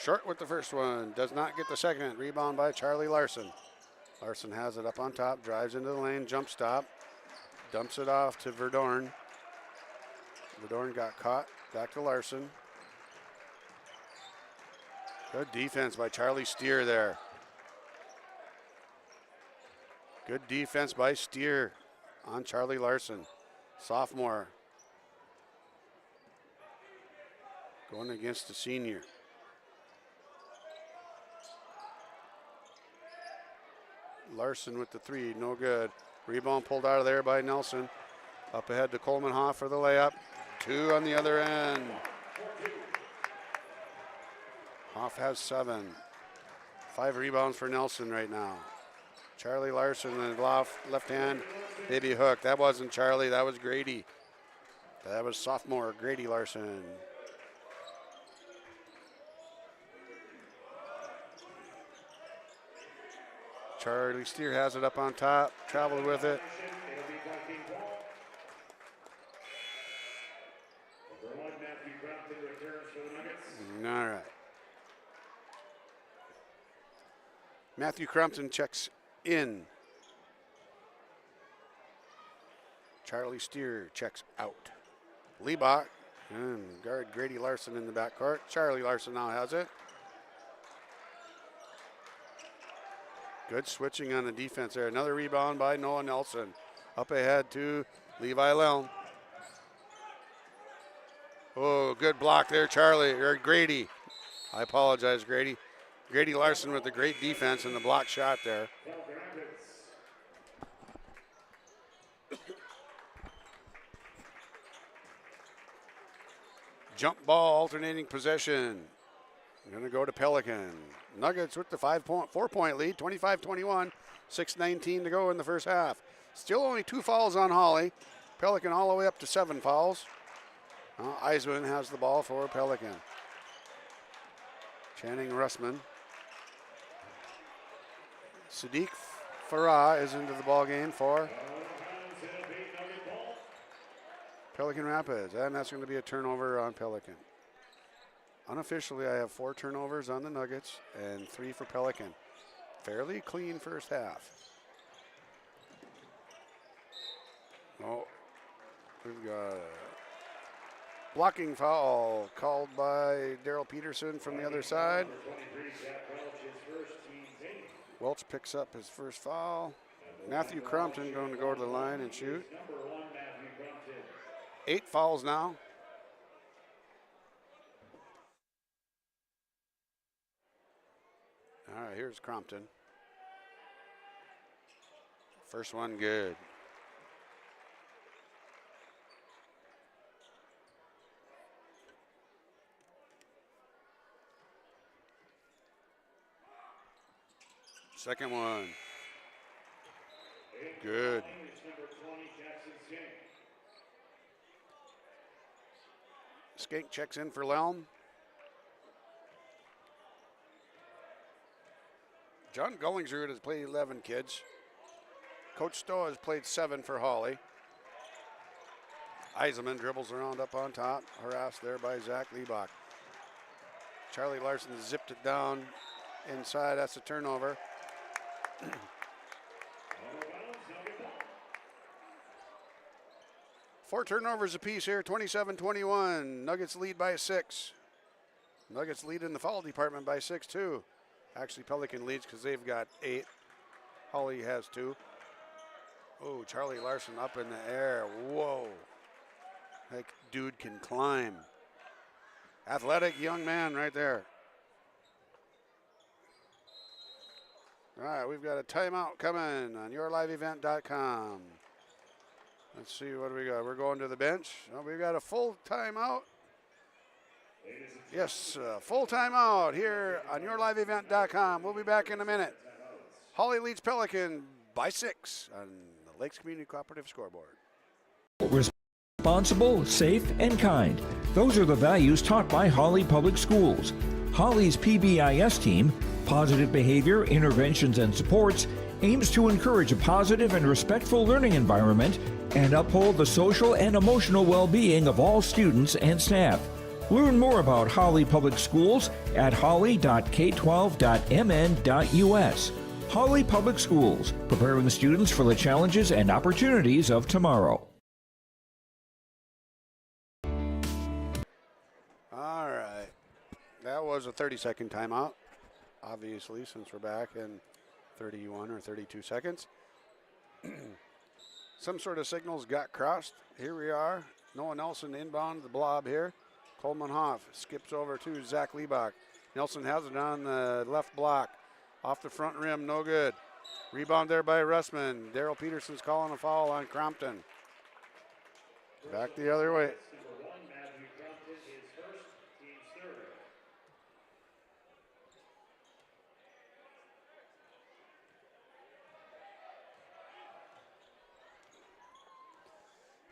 K: Short with the first one, does not get the second. Rebound by Charlie Larson. Larson has it up on top, drives into the lane, jump stop, dumps it off to Verdorn. Verdorn got caught, back to Larson. Good defense by Charlie Steer there. Good defense by Steer on Charlie Larson, sophomore. Going against the senior. Larson with the 3, no good. Rebound pulled out of there by Nelson. Up ahead to Coleman Hoff for the layup. 2 on the other end. Hoff has 7. 5 rebounds for Nelson right now. Charlie Larson in the left hand, baby hook. That wasn't Charlie, that was Grady. That was sophomore Grady Larson. Charlie Steer has it up on top, traveled with it. All right. Matthew Crumpton checks in. Charlie Steer checks out. Liebach and guard Grady Larson in the backcourt. Charlie Larson now has it. Good switching on the defense there. Another rebound by Noah Nelson. Up ahead to Levi Lelm. Oh, good block there, Grady. I apologize, Grady. Grady Larson with the great defense and the block shot there. Jump ball, alternating possession. Going to go to Pelican. Nuggets with the 4-point lead, 25-21, 6:19 to go in the first half. Still only 2 fouls on Hawley. Pelican all the way up to 7 fouls. Eisman has the ball for Pelican. Channing Russman. Sadiq Farah is into the ball game for Pelican Rapids, and that's going to be a turnover on Pelican. Unofficially, I have 4 turnovers on the Nuggets and 3 for Pelican. Fairly clean first half. Oh, we've got a blocking foul called by Daryl Peterson from the other side. Welch picks up his first foul. Matthew Crumpton going to go to the line and shoot. 8 fouls now. All right, here's Crompton. First one good. Second one. Good. Skank checks in for Lelm. John Gullingsrud has played 11 kids. Coach Stowe has played 7 for Hawley. Eisenman dribbles around up on top, harassed there by Zach Liebach. Charlie Larson zipped it down inside. That's a turnover. 4 turnovers apiece here, 27-21. Nuggets lead by 6. Nuggets lead in the foul department by 6 too. Actually, Pelican leads because they've got 8. Hawley has 2. Oh, Charlie Larson up in the air. Whoa. That dude can climb. Athletic young man right there. All right, we've got a timeout coming on yourliveevent.com. Let's see what we got. We're going to the bench. Oh, we've got a full timeout. Yes, full timeout here on yourliveevent.com. We'll be back in a minute. Hawley leads Pelican by 6 on the Lakes Community Cooperative scoreboard.
E: Responsible, safe, and kind. Those are the values taught by Hawley Public Schools. Hawley's PBIS team, Positive Behavior, Interventions, and Supports, aims to encourage a positive and respectful learning environment and uphold the social and emotional well-being of all students and staff. Learn more about Hawley Public Schools at hawley.k12.mn.us. Hawley Public Schools, preparing students for the challenges and opportunities of tomorrow.
K: All right. That was a 30-second timeout, obviously, since we're back in 31 or 32 seconds. Some sort of signals got crossed. Here we are. Noah Nelson inbound the blob here. Coleman Hoff skips over to Zach Liebach. Nelson has it on the left block. Off the front rim, no good. Rebound there by Russman. Daryl Peterson's calling a foul on Crompton. Back the other way.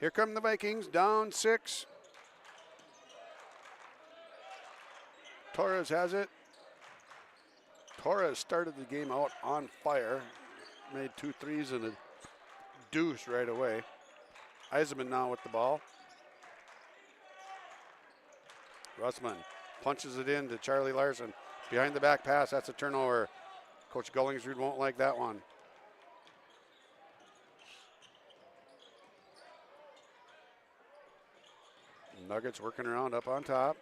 K: Here come the Vikings, down 6. Torres has it. Torres started the game out on fire. Made 2 threes and a deuce right away. Eisenman now with the ball. Russman punches it in to Charlie Larson. Behind the back pass, that's a turnover. Coach Gullingsrud won't like that one. Nuggets working around up on top.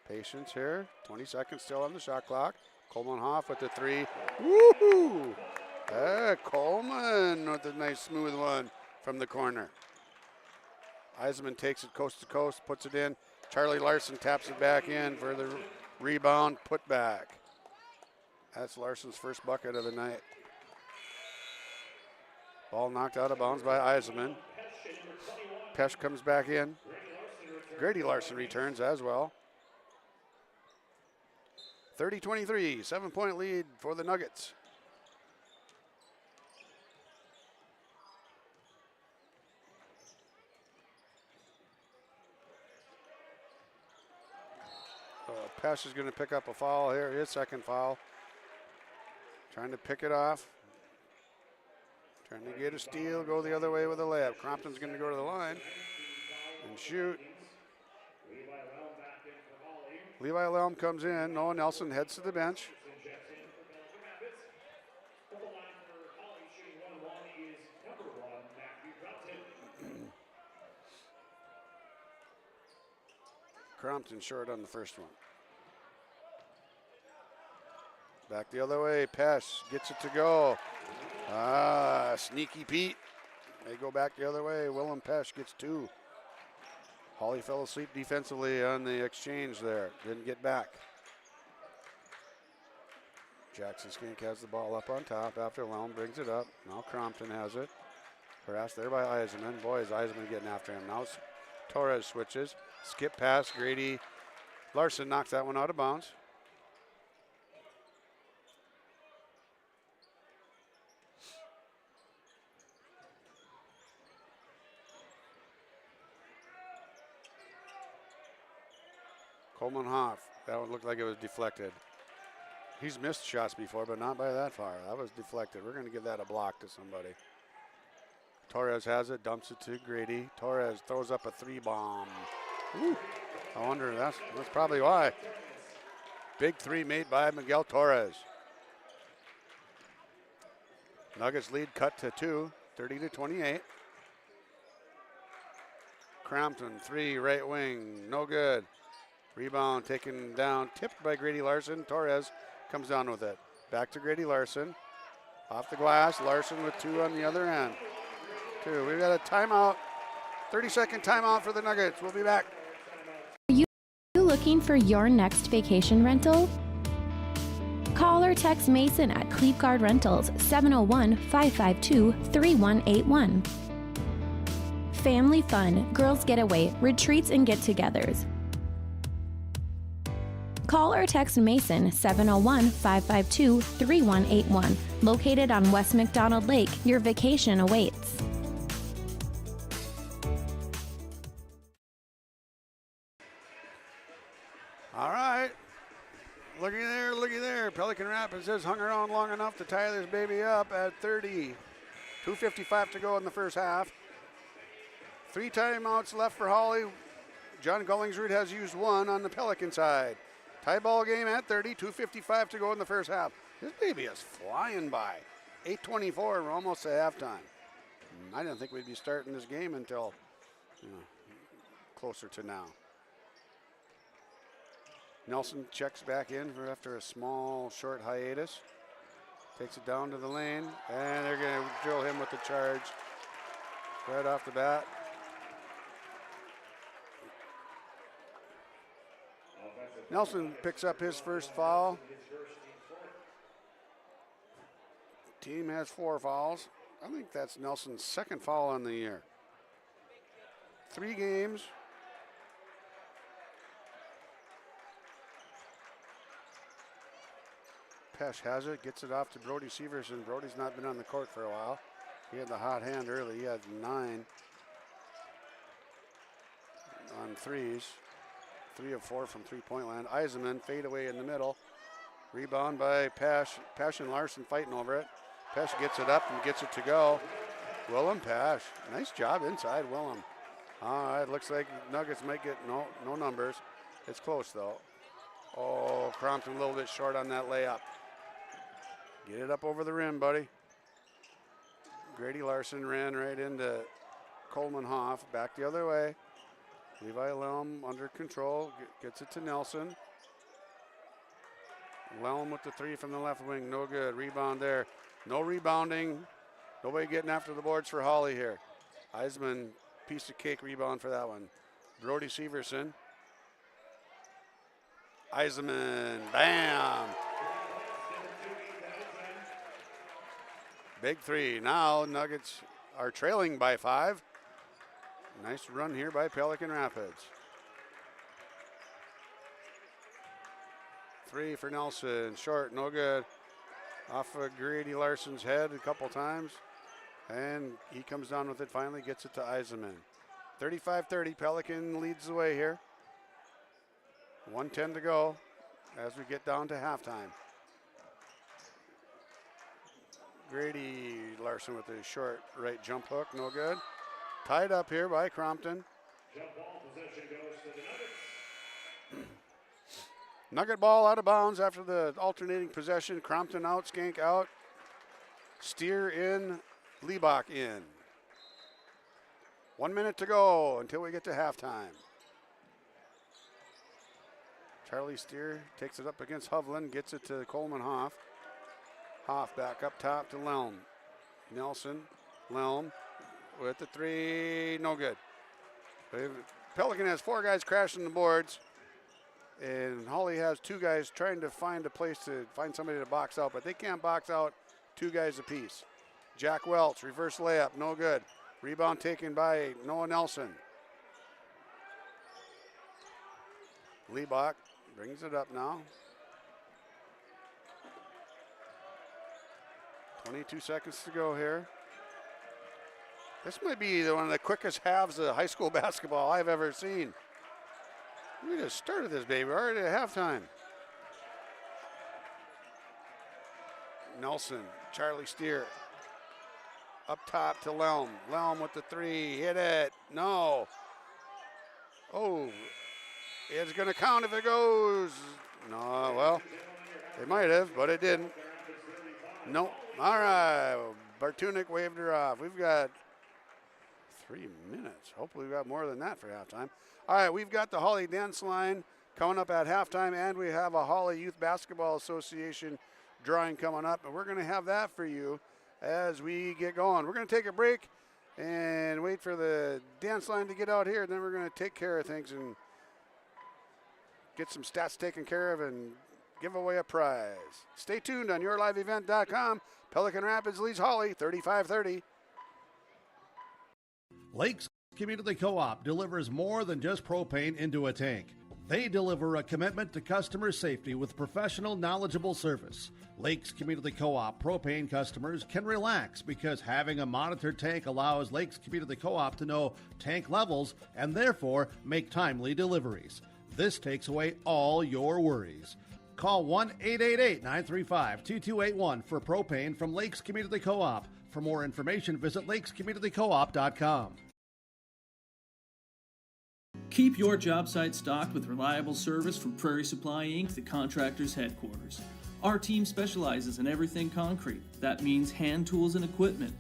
K: Patience here. 20 seconds still on the shot clock. Coleman Hoff with the 3. Woohoo! Coleman with a nice smooth one from the corner. Eisenman takes it coast to coast, puts it in. Charlie Larson taps it back in for the rebound, put back. That's Larson's first bucket of the night. Ball knocked out of bounds by Eisenman. Pesh comes back in. Grady Larson returns as well. 30-23, 7-point lead for the Nuggets. Pesh is going to pick up a foul here, his second foul. Trying to pick it off. Trying to get a steal, go the other way with a layup. Crompton's going to go to the line and shoot. Levi Lelm comes in. Noah Nelson heads to the bench. Crompton short on the first one. Back the other way. Pesh gets it to go. Sneaky Pete. They go back the other way. Willem Pesh gets 2. Hawley fell asleep defensively on the exchange there. Didn't get back. Jackson Skink has the ball up on top after Lelm brings it up. Now Crompton has it. Harassed there by Eisenman. Boy, is Eisenman getting after him. Now Torres switches. Skip pass. Grady Larson knocks that one out of bounds. Coleman Hoff. That one looked like it was deflected. He's missed shots before, but not by that far. That was deflected. We're going to give that a block to somebody. Torres has it, dumps it to Grady. Torres throws up a 3-bomb. Ooh, I wonder, that's probably why. Big 3 made by Miguel Torres. Nuggets lead cut to 2, 30-28. Crampton, 3, right wing, no good. Rebound taken down, tipped by Grady Larson. Torres comes down with it. Back to Grady Larson. Off the glass, Larson with 2 on the other end. 2, we've got a timeout, 30-second timeout for the Nuggets. We'll be back.
F: Are you looking for your next vacation rental? Call or text Mason at Cleapguard Rentals 701-552-3181. Family fun, girls getaway, retreats and get-togethers. Call or text Mason 701-552-3181. Located on West McDonald Lake, your vacation awaits.
K: All right. Looky there, looky there. Pelican Rapids has hung around long enough to tie this baby up at 30. 2:55 to go in the first half. 3 timeouts left for Hawley. John Gullingsrud has used 1 on the Pelican side. Tie ball game at 30, 2:55 to go in the first half. This baby is flying by. 8:24, we're almost at halftime. I didn't think we'd be starting this game until closer to now. Nelson checks back in after a small, short hiatus. Takes it down to the lane, and they're going to drill him with the charge right off the bat. Nelson picks up his first foul. Team has 4 fouls. I think that's Nelson's second foul on the year. 3 games. Pesh has it, gets it off to Brody Severson. Brody's not been on the court for a while. He had the hot hand early. He had 9 on threes. 3 of 4 from three-point land. Eisenman fade away in the middle. Rebound by Pesh. Pesh and Larson fighting over it. Pesh gets it up and gets it to go. Willem Pesh. Nice job inside Willem. All right, looks like Nuggets might get no numbers. It's close though. Oh, Crompton a little bit short on that layup. Get it up over the rim, buddy. Grady Larson ran right into Coleman Hoff. Back the other way. Levi Lelm under control. Gets it to Nelson. Lelm with the 3 from the left wing. No good. Rebound there. No rebounding. Nobody getting after the boards for Hawley here. Eisman, piece of cake rebound for that one. Brody Severson. Eisenman, bam! Big 3. Now Nuggets are trailing by 5. Nice run here by Pelican Rapids. 3 for Nelson, short, no good. Off of Grady Larson's head a couple times. And he comes down with it finally, gets it to Eisenman. 35-30, Pelican leads the way here. 1:10 to go as we get down to halftime. Grady Larson with a short right jump hook, no good. Tied up here by Crompton.
O: Jump ball possession goes to the Nuggets.
K: Nugget ball out of bounds after the alternating possession. Crompton out, Skank out. Steer in, Liebach in. 1 minute to go until we get to halftime. Charlie Steer takes it up against Hovland, gets it to Coleman Hoff. Hoff back up top to Lelm. Nelson, Lelm with the 3, no good. Pelican has 4 guys crashing the boards, and Hawley has 2 guys trying to find a place to find somebody to box out, but they can't box out 2 guys apiece. Jack Welch, reverse layup, no good. Rebound taken by Noah Nelson. Liebach brings it up now. 22 seconds to go here. This might be one of the quickest halves of high school basketball I've ever seen. We just started this baby already at halftime. Nelson, Charlie Steer. Up top to Lelm. Lelm with the three. Hit it. No. Oh. It's going to count if it goes. No, well, they might have, but it didn't. Nope. All right. Bartunek waved her off. We've got 3 minutes. Hopefully we've got more than that for halftime. All right, we've got the Hawley dance line coming up at halftime, and we have a Hawley Youth Basketball Association drawing coming up, and we're going to have that for you as we get going. We're going to take a break and wait for the dance line to get out here, and then we're going to take care of things and get some stats taken care of and give away a prize. Stay tuned on yourliveevent.com. Pelican Rapids leads Hawley 35-30.
G: Lakes Community Co-op delivers more than just propane into a tank. They deliver a commitment to customer safety with professional, knowledgeable service. Lakes Community Co-op propane customers can relax because having a monitored tank allows Lakes Community Co-op to know tank levels and therefore make timely deliveries. This takes away all your worries. Call 1-888-935-2281 for propane from Lakes Community Co-op. For more information, visit lakescommunitycoop.com.
H: Keep your job site stocked with reliable service from Prairie Supply Inc., the contractor's headquarters. Our team specializes in everything concrete. That means hand tools and equipment,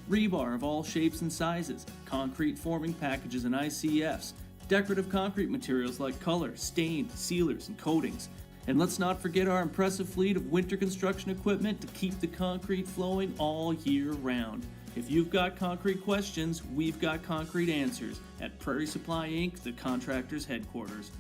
H: rebar of all shapes and sizes, concrete forming packages and ICFs, decorative concrete materials like color, stain, sealers, and coatings. And let's not forget our impressive fleet of winter construction equipment to keep the concrete flowing all year round. If you've got concrete questions, we've got concrete answers at Prairie Supply Inc., the contractor's headquarters.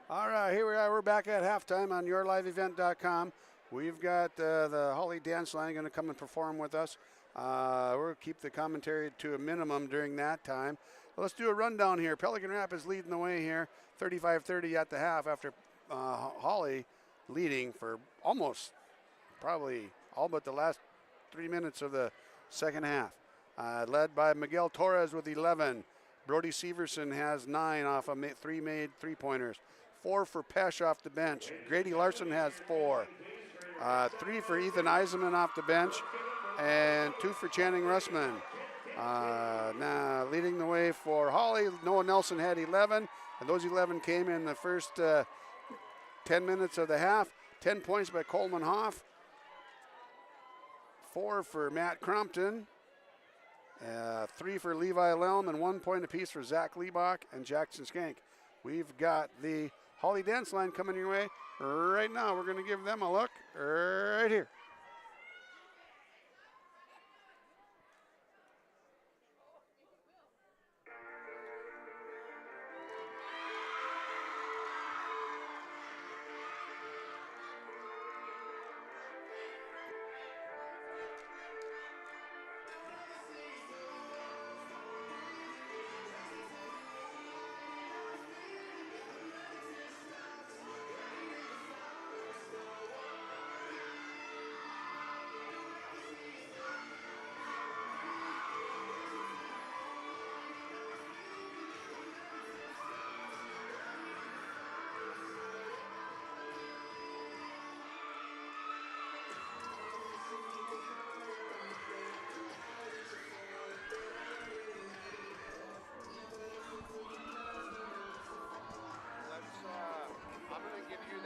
K: All right, here we are. We're back at halftime on yourliveevent.com. We've got the Hawley dance line going to come and perform with us. We'll keep the commentary to a minimum during that time. Let's do a rundown here. Pelican Rapids leading the way here, 35-30 at the half after Hawley leading for almost probably all but the last 3 minutes of the second half. Led by Miguel Torres with 11. Brody Severson has 9 off of 3 made three-pointers. 4 for Pesh off the bench. Grady Larson has 4. 3 for Ethan Eisenman off the bench, and 2 for Channing Russman. Now leading the way for Hawley, Noah Nelson had 11, and those 11 came in the first 10 minutes of the half. 10 points by Coleman Hoff. 4 for Matt Crompton. 3 for Levi Lelm, and 1 point apiece for Zach Liebach and Jackson Skank. We've got the Hawley dance line coming your way right now. We're going to give them a look right here.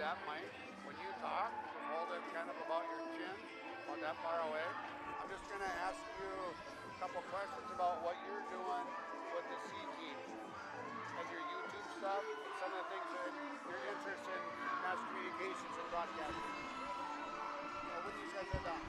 K: That mic, when you talk, hold it kind of about your chin, about that far away. I'm just going to ask you a couple questions about what you're doing with the C team and your YouTube stuff, and some of the things that your interest in mass communications and broadcasting. What these guys are done.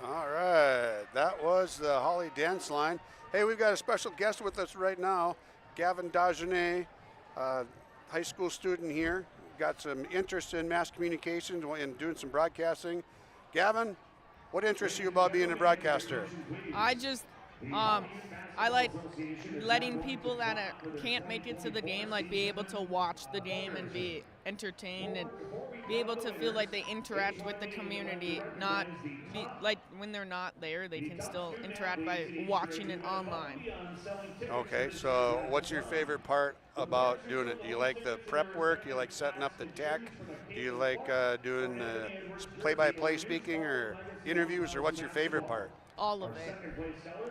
K: All right, that was the Hawley dance line. Hey, we've got a special guest with us right now, Gavin Dagenet, high school student here. Got some interest in mass communications and doing some broadcasting. Gavin, what interests you about being a broadcaster?
U: I like letting people that can't make it to the game be able to watch the game and be entertained and be able to feel like they interact with the community, not be like when they're not there, they can still interact by watching it online.
K: Okay, so what's your favorite part about doing it? Do you like the prep work? Do you like setting up the tech? Do you like doing the play-by-play speaking or interviews, or what's your favorite part?
U: All of it.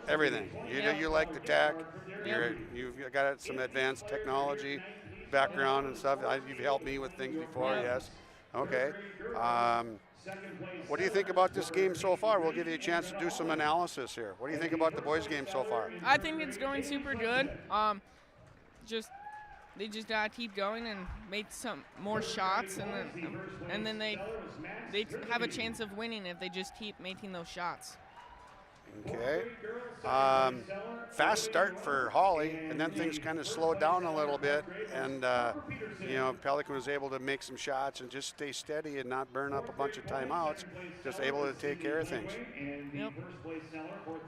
K: Everything. You like the tech. You've got some advanced technology background and stuff. You've helped me with things before, yes. Okay. What do you think about this game so far? We'll give you a chance to do some analysis here. What do you think about the boys' game so far?
U: I think it's going super good. They just gotta keep going and make some more shots, and then they have a chance of winning if they just keep making those shots.
K: Okay. Fast start for Hawley, and then things kind of slowed down a little bit, and Pelican was able to make some shots and just stay steady and not burn up a bunch of timeouts, just able to take care of things.
U: Yep.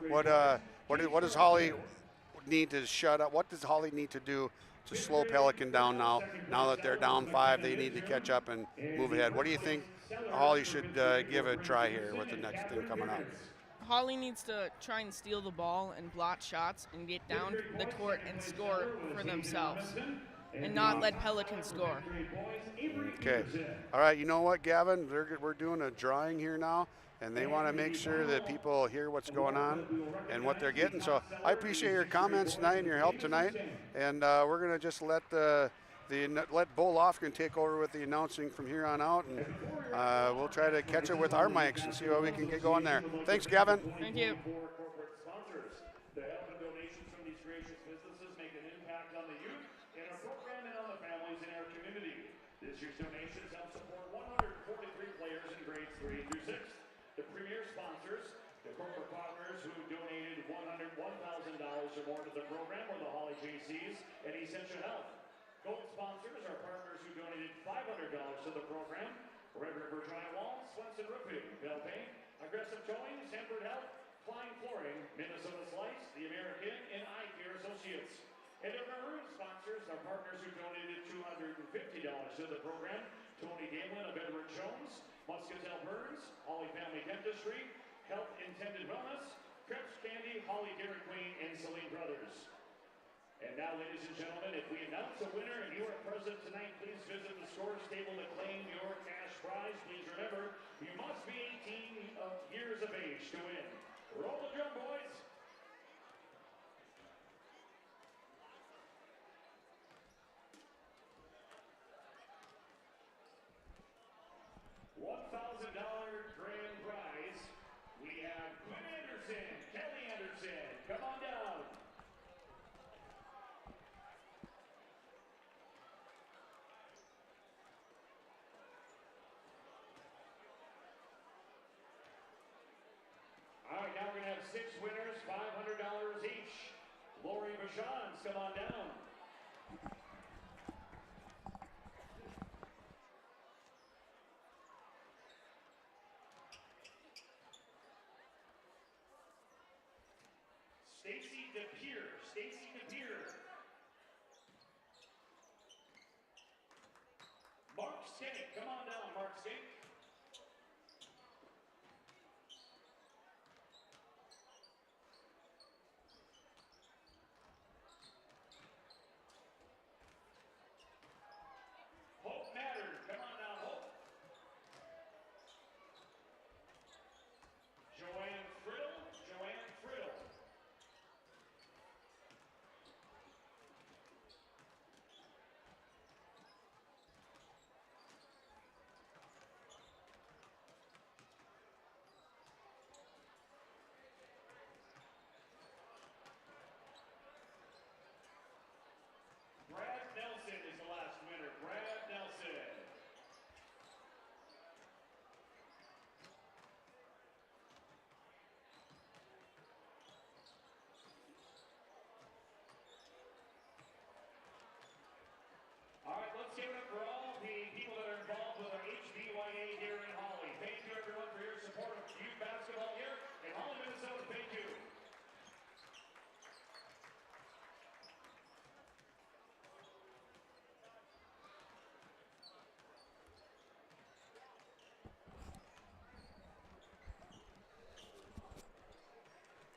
K: What does Hawley need to shut up? What does Hawley need to do to slow Pelican down now? Now that they're down 5, they need to catch up and move ahead. What do you think Hawley should give a try here with the next thing coming up?
U: Hawley needs to try and steal the ball and block shots and get down the court and score for themselves and not let Pelican score.
K: Okay. All right, you know what, Gavin? We're doing a drawing here now, and they want to make sure that people hear what's going on and what they're getting. So I appreciate your comments tonight and your help tonight, and we're going to just let Bo Lofgren take over with the announcing from here on out, and we'll try to catch it with our mics and see what we can get going there. Thanks, Gavin.
U: Thank you.
O: The help and donations from these gracious businesses make an impact on the youth in our program and on the families in our community. This year's donations help support 143 players in grades 3 through 6. The premier sponsors, the corporate partners who donated $101,000 or more to the program were the Hawley JCs and Essential Health. Gold sponsors are partners who donated $500 to the program: Red River Drywall, Swenson Roofing, Bell Paint, Aggressive Towing, Sanford Health, Klein Flooring, Minnesota Slice, The American, and Eye Care Associates. And our maroon sponsors are partners who donated $250 to the program: Tony Gamlin of Edward Jones, Muscatel Burns, Hawley Family Dentistry, Health Intended Wellness, Krebs Candy, Hawley Dairy Queen, and Celine Brothers. And now, ladies and gentlemen, if we announce a winner and you are present tonight, please visit the scores table to claim your cash prize. Please remember, you must be 18 years of age to win. Roll the drum, boys. $1,000 grand prize. We have Quinn Anderson, Kelly Anderson. Come on down. All right, now we're going to have 6 winners, $500 each. Lori Vachons, come on down. Stacy DePere. Mark Skink, come on down, Mark Skink.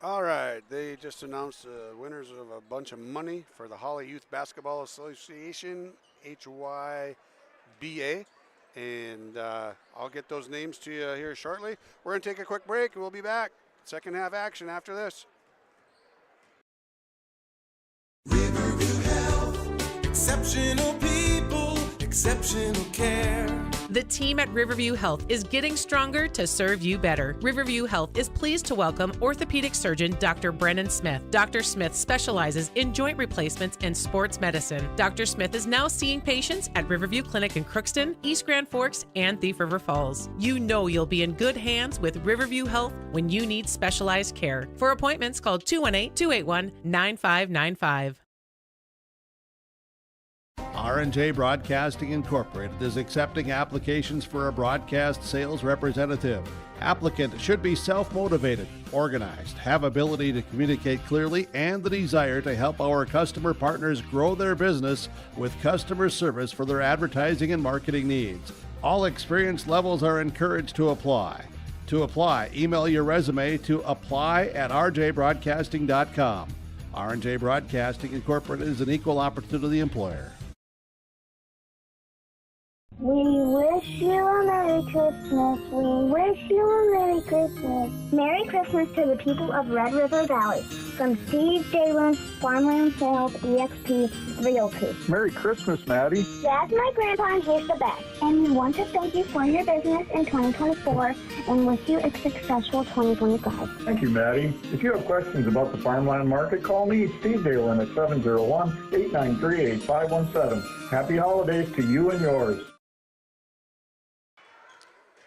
K: All right, they just announced the winners of a bunch of money for the Hawley Youth Basketball Association, HYBA, and I'll get those names to you here shortly. We're going to take a quick break, and we'll be back. Second half action after this.
I: Riverview Health, exceptional people, exceptional care.
J: The team at Riverview Health is getting stronger to serve you better. Riverview Health is pleased to welcome orthopedic surgeon Dr. Brennan Smith. Dr. Smith specializes in joint replacements and sports medicine. Dr. Smith is now seeing patients at Riverview Clinic in Crookston, East Grand Forks, and Thief River Falls. You know you'll be in good hands with Riverview Health when you need specialized care. For appointments, call 218-281-9595.
G: R&J Broadcasting Incorporated is accepting applications for a broadcast sales representative. Applicant should be self-motivated, organized, have ability to communicate clearly, and the desire to help our customer partners grow their business with customer service for their advertising and marketing needs. All experience levels are encouraged to apply. To apply, email your resume to apply@rjbroadcasting.com. R&J Broadcasting Incorporated is an equal opportunity employer.
L: We wish you a Merry Christmas. We wish you a Merry Christmas. Merry Christmas to the people of Red River Valley. From Steve Dalen, Farmland Sales, EXP, Realty.
M: Merry Christmas, Maddie.
L: That's my grandpa, and he's the best. And we want to thank you for your business in 2024 and wish you a successful 2025.
M: Thank you, Maddie. If you have questions about the farmland market, call me, Steve Dalen, at 701-893-8517. Happy holidays to you and yours.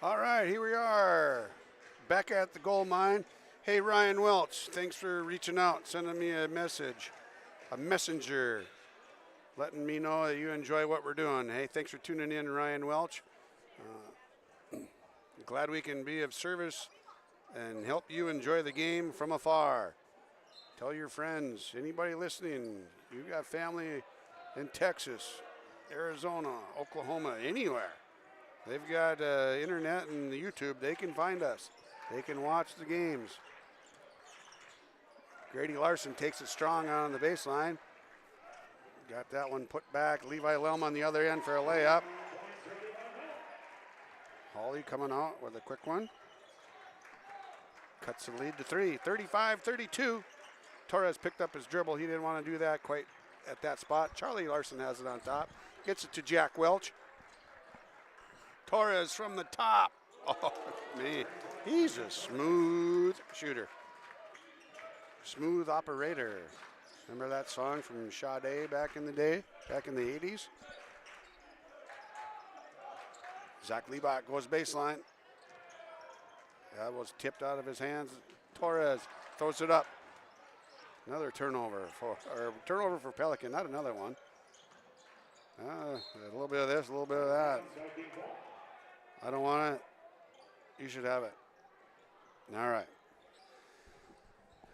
K: All right, here we are, back at the gold mine. Hey, Ryan Welch, thanks for reaching out, sending me a message, a messenger, letting me know that you enjoy what we're doing. Hey, thanks for tuning in, Ryan Welch. Glad we can be of service and help you enjoy the game from afar. Tell your friends, anybody listening, you got family in Texas, Arizona, Oklahoma, anywhere. They've got internet and YouTube. They can find us. They can watch the games. Grady Larson takes it strong on the baseline. Got that one put back. Levi Lelm on the other end for a layup. Hawley coming out with a quick one. Cuts the lead to three. 35-32. Torres picked up his dribble. He didn't want to do that quite at that spot. Charlie Larson has it on top. Gets it to Jack Welch. Torres from the top. Oh, man. He's a smooth shooter. Smooth operator. Remember that song from Sade back in the day, back in the 80s? Zach Liebach goes baseline. That was tipped out of his hands. Torres throws it up. Another turnover for Pelican, not another one. A little bit of this, a little bit of that. I don't want it. You should have it. All right.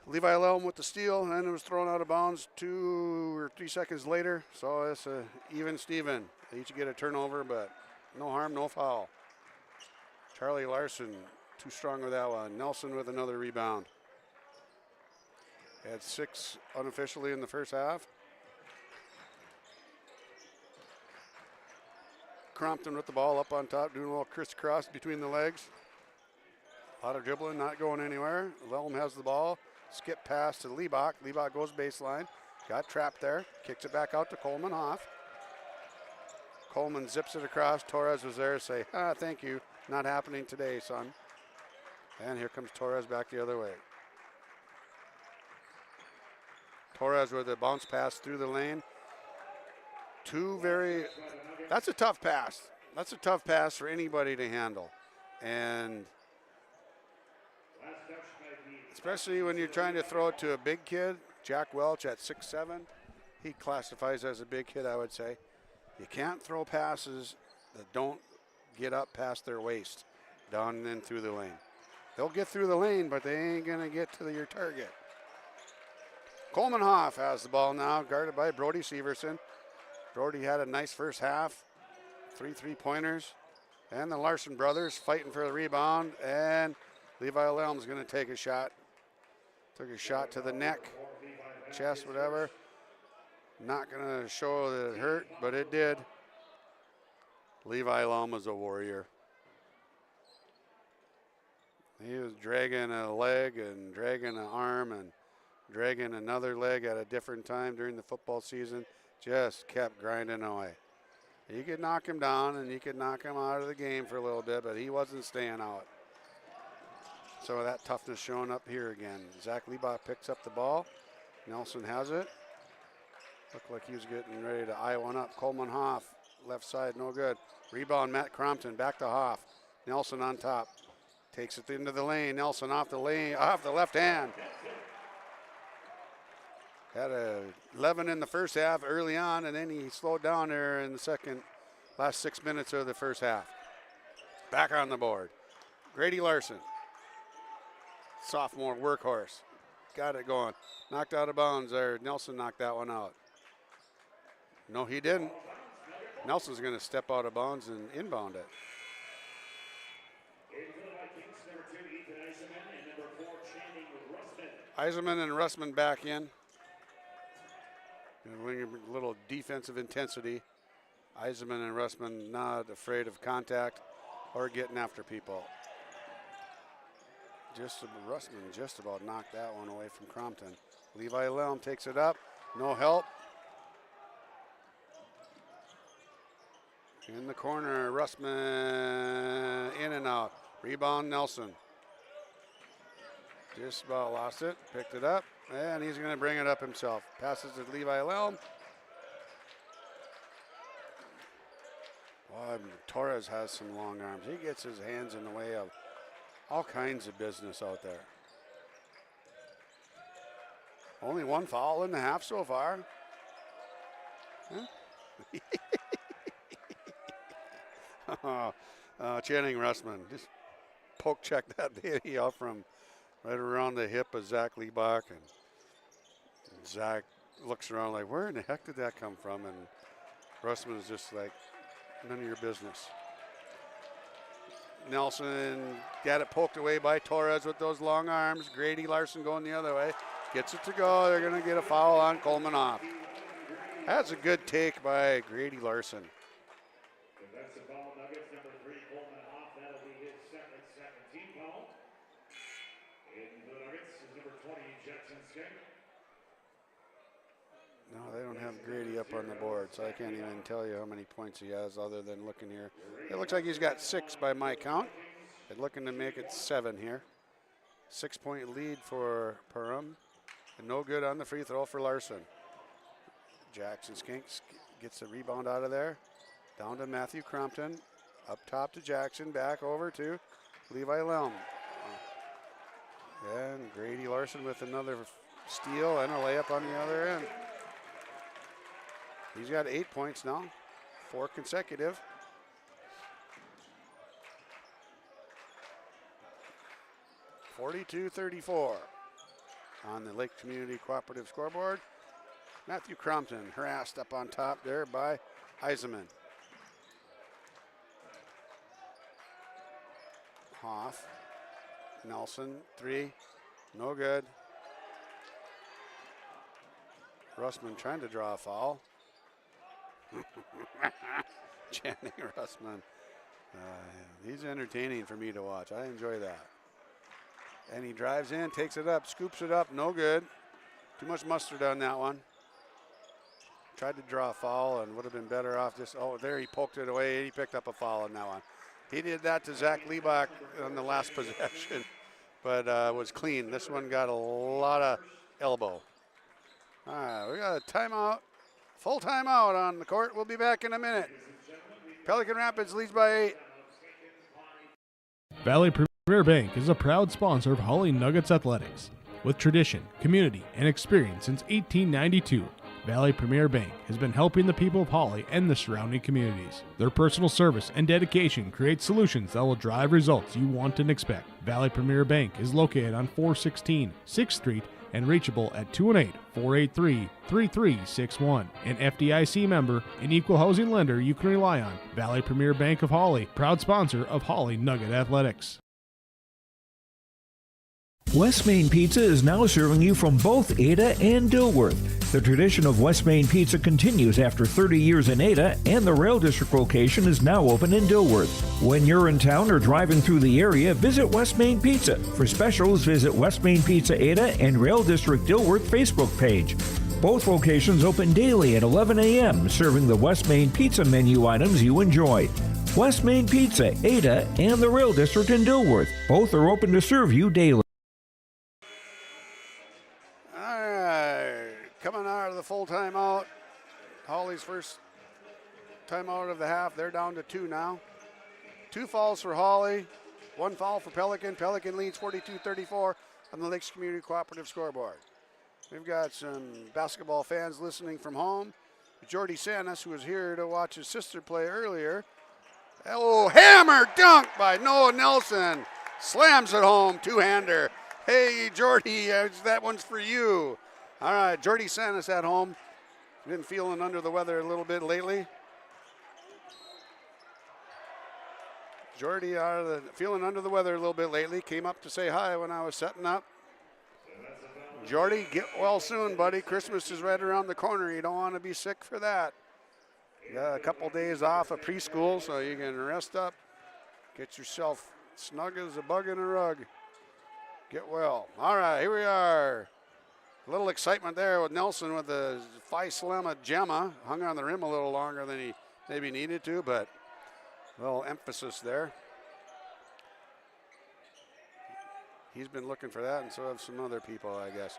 K: Levi Lelm with the steal, and then it was thrown out of bounds 2 or 3 seconds later. So it's a even Steven. They each get a turnover, but no harm, no foul. Charlie Larson, too strong with that one. Nelson with another rebound. Had 6 unofficially in the first half. Crompton with the ball up on top, doing a little crisscross between the legs. A lot of dribbling, not going anywhere. Lelm has the ball. Skip pass to Liebach. Liebach goes baseline. Got trapped there. Kicks it back out to Coleman Hoff. Coleman zips it across. Torres was there to say, thank you. Not happening today, son. And here comes Torres back the other way. Torres with a bounce pass through the lane. That's a tough pass. That's a tough pass for anybody to handle. And especially when you're trying to throw it to a big kid. Jack Welch at 6'7", he classifies as a big kid, I would say. You can't throw passes that don't get up past their waist, down and in through the lane. They'll get through the lane, but they ain't going to get to your target. Coleman Hoff has the ball now, guarded by Brody Severson. Brody had a nice first half, 3 3-pointers. And the Larson brothers fighting for the rebound, and Levi Lelm's going to take a shot. Took a shot to the neck, chest, whatever. Not going to show that it hurt, but it did. Levi Lum was a warrior. He was dragging a leg and dragging an arm and dragging another leg at a different time during the football season. Just kept grinding away. You could knock him down and you could knock him out of the game for a little bit, but he wasn't staying out. So that toughness showing up here again. Zach Liebach picks up the ball. Nelson has it. Looked like he was getting ready to eye one up. Coleman Hoff, left side, no good. Rebound, Matt Crompton, back to Hoff. Nelson on top. Takes it into the lane. Nelson off the lane, off the left hand. Had a 11 in the first half early on, and then he slowed down there in the last 6 minutes of the first half. Back on the board. Grady Larson, sophomore workhorse. Got it going. Knocked out of bounds there. Nelson knocked that one out. No, he didn't. Nelson's going to step out of bounds and inbound it. Eisenman and Russman back in. And bring a little defensive intensity. Eisenman and Russman not afraid of contact or getting after people. Russman just about knocked that one away from Crompton. Levi Lum takes it up. No help. In the corner, Russman in and out. Rebound, Nelson. Just about lost it, picked it up, and he's going to bring it up himself. Passes to Levi Lum. Boy, Torres has some long arms. He gets his hands in the way of all kinds of business out there. Only one foul in the half so far. Huh? Channing Russman just poke checked that baby out from right around the hip of Zach Liebach, and Zach looks around like, where in the heck did that come from? And Russman is just like, none of your business. Nelson got it poked away by Torres with those long arms. Grady Larson going the other way. Gets it to go. They're going to get a foul on Coleman Off. That's a good take by Grady Larson.
O: That's the foul, Nuggets, number 3, Coleman Off. That'll be his second team foul. In the Nuggets is number 20, Jetson Skink.
K: No, they don't have Grady up on the board, so I can't even tell you how many points he has other than looking here. It looks like he's got 6 by my count. They're looking to make it 7 here. 6-point lead for Perham. And no good on the free throw for Larson. Jackson Skinks gets the rebound out of there. Down to Matthew Crompton. Up top to Jackson. Back over to Levi Lum. And Grady Larson with another steal and a layup on the other end. He's got 8 points now. 4 consecutive. (42-34) on the Lake Community Cooperative scoreboard. Matthew Crompton harassed up on top there by Eisenman. Hoff. Nelson, 3. No good. Russman trying to draw a foul. Channing Russman. He's entertaining for me to watch. I enjoy that. And he drives in, takes it up, scoops it up, no good. Too much mustard on that one. Tried to draw a foul and would have been better off just, oh, there he poked it away. He picked up a foul on that one. He did that to Zach Liebach on the last possession, but was clean. This one got a lot of elbow. All right, we got a timeout, full timeout on the court. We'll be back in a minute. Pelican Rapids leads by 8.
C: Valley Premier Bank is a proud sponsor of Hawley Nuggets Athletics. With tradition, community, and experience since 1892, Valley Premier Bank has been helping the people of Hawley and the surrounding communities. Their personal service and dedication create solutions that will drive results you want and expect. Valley Premier Bank is located on 416 6th Street and reachable at 218-483-3361. An FDIC member, an equal housing lender you can rely on. Valley Premier Bank of Hawley, proud sponsor of Hawley Nugget Athletics.
E: West Main Pizza is now serving you from both Ada and Dilworth. The tradition of West Main Pizza continues after 30 years in Ada, and the Rail District location is now open in Dilworth. When you're in town or driving through the area, visit West Main Pizza. For specials, visit West Main Pizza Ada and Rail District Dilworth Facebook page. Both locations open daily at 11 a.m., serving the West Main Pizza menu items you enjoy. West Main Pizza, Ada, and the Rail District in Dilworth. Both are open to serve you daily.
K: Coming out of the full timeout, Hawley's first timeout of the half. They're down to 2 now. 2 fouls for Hawley, 1 foul for Pelican. Pelican leads 42-34 on the Lakes Community Cooperative scoreboard. We've got some basketball fans listening from home. Jordy Sanis, who was here to watch his sister play earlier. Oh, hammer dunk by Noah Nelson. Slams it home, two-hander. Hey, Jordy, that one's for you. All right, Jordy Sanis at home. Been feeling under the weather a little bit lately. Jordy feeling under the weather a little bit lately. Came up to say hi when I was setting up. Jordy, get well soon, buddy. Christmas is right around the corner. You don't want to be sick for that. You got a couple days off of preschool, so you can rest up. Get yourself snug as a bug in a rug. Get well. All right, here we are. A little excitement there with Nelson with the Phi Slamma Gemma. Hung on the rim a little longer than he maybe needed to, but a little emphasis there. He's been looking for that, and so have some other people, I guess.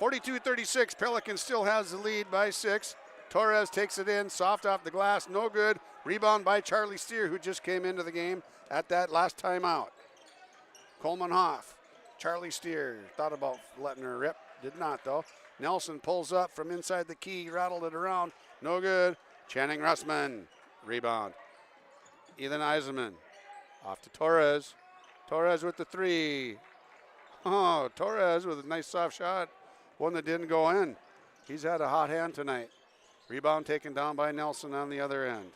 K: 42-36, Pelican still has the lead by 6. Torres takes it in, soft off the glass, no good. Rebound by Charlie Steer, who just came into the game at that last timeout. Coleman Hoff, Charlie Steer, thought about letting her rip. Did not, though. Nelson pulls up from inside the key, rattled it around. No good. Channing Russman. Rebound. Ethan Eisenman. Off to Torres. Torres with the 3. Oh, Torres with a nice soft shot. One that didn't go in. He's had a hot hand tonight. Rebound taken down by Nelson on the other end.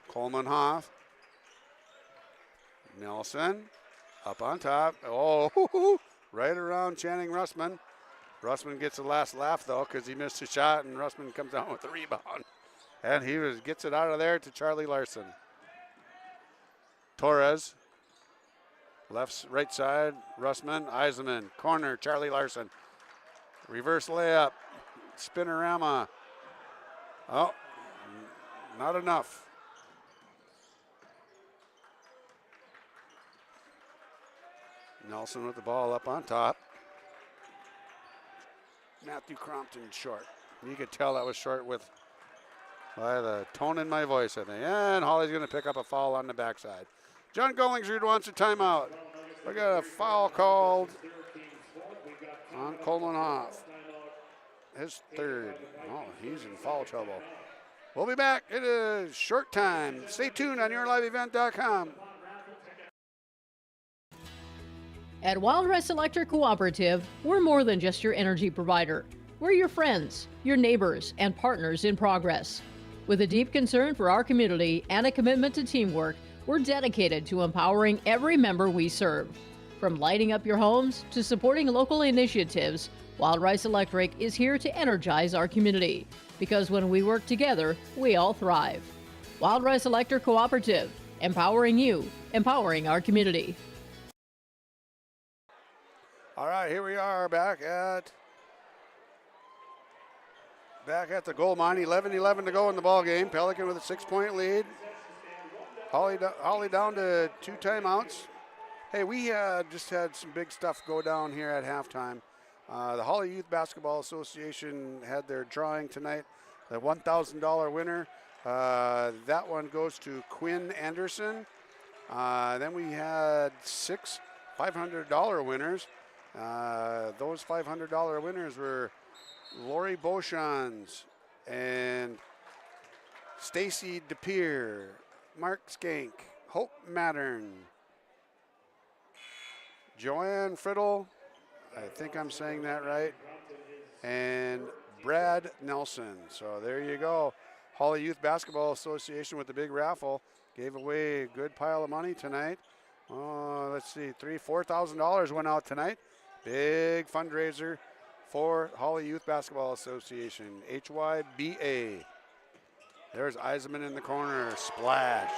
K: Coleman Hoff. Nelson. Up on top. Oh, right around Channing Russman. Russman gets the last laugh, though, because he missed a shot, and Russman comes down with the rebound. And he gets it out of there to Charlie Larson. Torres. Right side, Russman. Eisenman. Corner, Charlie Larson. Reverse layup. Spinorama. Oh, not enough. Nelson with the ball up on top. Matthew Crompton short. You could tell that was short by the tone in my voice, I think. And Hawley's going to pick up a foul on the backside. John Gollingsrud wants a timeout. We got a foul called on Coleman Hoff. His 3rd. Oh, he's in foul trouble. We'll be back. It is short time. Stay tuned on yourliveevent.com.
N: At Wild Rice Electric Cooperative, we're more than just your energy provider. We're your friends, your neighbors, and partners in progress. With a deep concern for our community and a commitment to teamwork, we're dedicated to empowering every member we serve. From lighting up your homes to supporting local initiatives, Wild Rice Electric is here to energize our community. Because when we work together, we all thrive. Wild Rice Electric Cooperative, empowering you, empowering our community.
K: All right, here we are back at the goal mine. 11-11 to go in the ball game. Pelican with a 6-point lead. Hawley down to 2 timeouts. Hey, we just had some big stuff go down here at halftime. The Hawley Youth Basketball Association had their drawing tonight. The $1,000 winner. That one goes to Quinn Anderson. Then we had 6 $500 winners. Those $500 winners were Lori Beauchamps and Stacy DePere, Mark Skank, Hope Mattern, Joanne Friddle, I think I'm saying that right, and Brad Nelson. So there you go. Hawley Youth Basketball Association with the big raffle gave away a good pile of money tonight. Let's see, $4,000 went out tonight. Big fundraiser for Hawley Youth Basketball Association, HYBA. There's Eisenman in the corner, splash.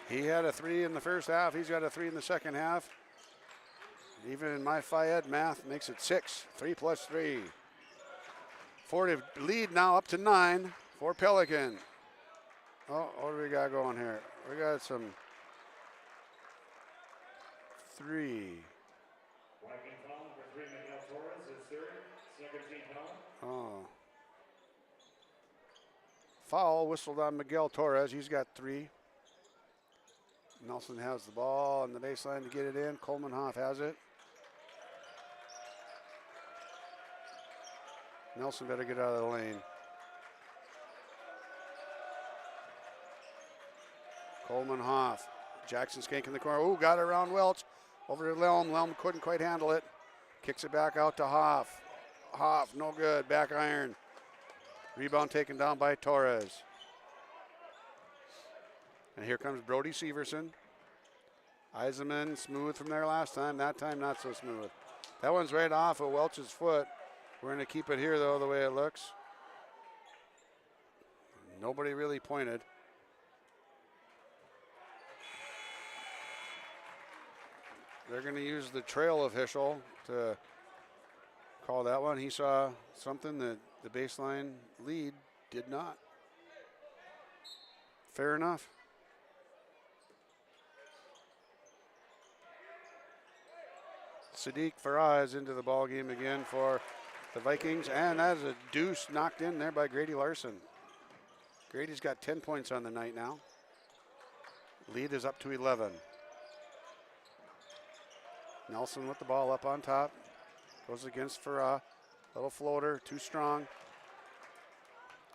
K: He had a 3 in the first half. He's got a 3 in the second half. Even in my Phi-Ed math makes it 6, 3 plus 3. 40 lead now up to 9 for Pelican. Oh, what do we got going here? We got some 3. Oh. Foul whistled on Miguel Torres. He's got 3. Nelson has the ball on the baseline to get it in. Coleman Hoff has it. Nelson better get out of the lane. Coleman Hoff. Jackson Skank in the corner. Ooh, got it around Welch. Over to Lelm. Lelm couldn't quite handle it. Kicks it back out to Hoff. Hoff, no good. Back iron. Rebound taken down by Torres. And here comes Brody Severson. Eisenman, smooth from there last time. That time, not so smooth. That one's right off of Welch's foot. We're going to keep it here, though, the way it looks. Nobody really pointed. They're going to use the trail official to call that one. He saw something that the baseline lead did not. Fair enough. Sadiq Farah is into the ball game again for the Vikings, and that is a deuce knocked in there by Grady Larson. Grady's got 10 points on the night now. Lead is up to 11. Nelson with the ball up on top. Goes against Farah. Little floater, too strong.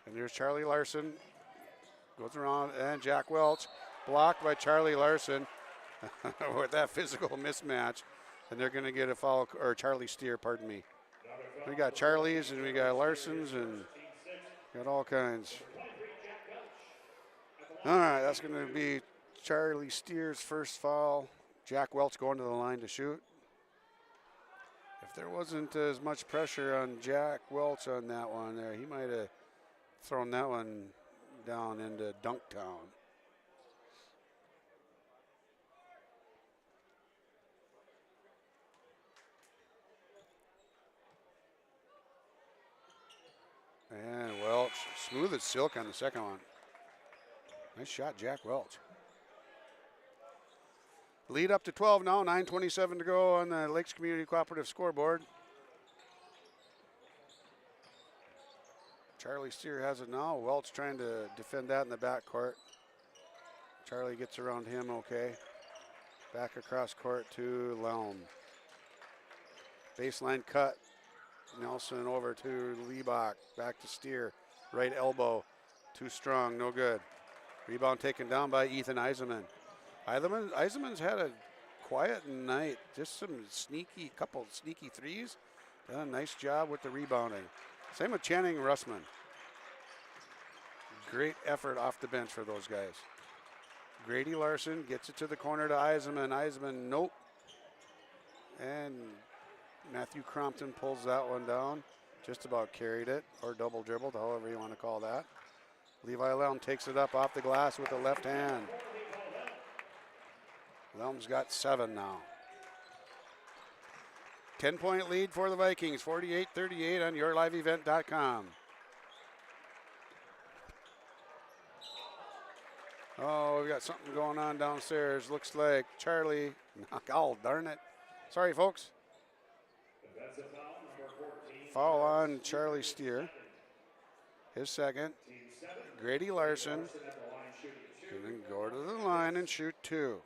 K: And there's Charlie Larson. Goes around, and Jack Welch blocked by Charlie Larson with that physical mismatch. And they're going to get a foul, or Charlie Steer, pardon me. We got Charlies and we got Larsons and got all kinds. All right, that's going to be Charlie Steer's first foul. Jack Welch going to the line to shoot. If there wasn't as much pressure on Jack Welch on that one there, he might have thrown that one down into Dunktown. And Welch, smooth as silk on the second one. Nice shot, Jack Welch. Lead up to 12 now, 9:27 to go on the Lakes Community Cooperative scoreboard. Charlie Steer has it now. Welch trying to defend that in the backcourt. Charlie gets around him okay. Back across court to Lelm. Baseline cut. Nelson over to Liebach. Back to Steer. Right elbow. Too strong, no good. Rebound taken down by Ethan Eisenman. Eisenman's had a quiet night. Just some couple sneaky threes. Done a nice job with the rebounding. Same with Channing Russman. Great effort off the bench for those guys. Grady Larson gets it to the corner to Eisenman. Eisenman, nope. And Matthew Crompton pulls that one down. Just about carried it, or double dribbled, however you want to call that. Levi Lelm takes it up off the glass with the left hand. Lelm's got 7 now. 10-point lead for the Vikings, 48-38 on yourliveevent.com. Oh, we got something going on downstairs. Looks like Charlie. Oh, darn it. Sorry, folks. Foul on Charlie Steer. His second. Grady Larson. And then go to the line and shoot 2.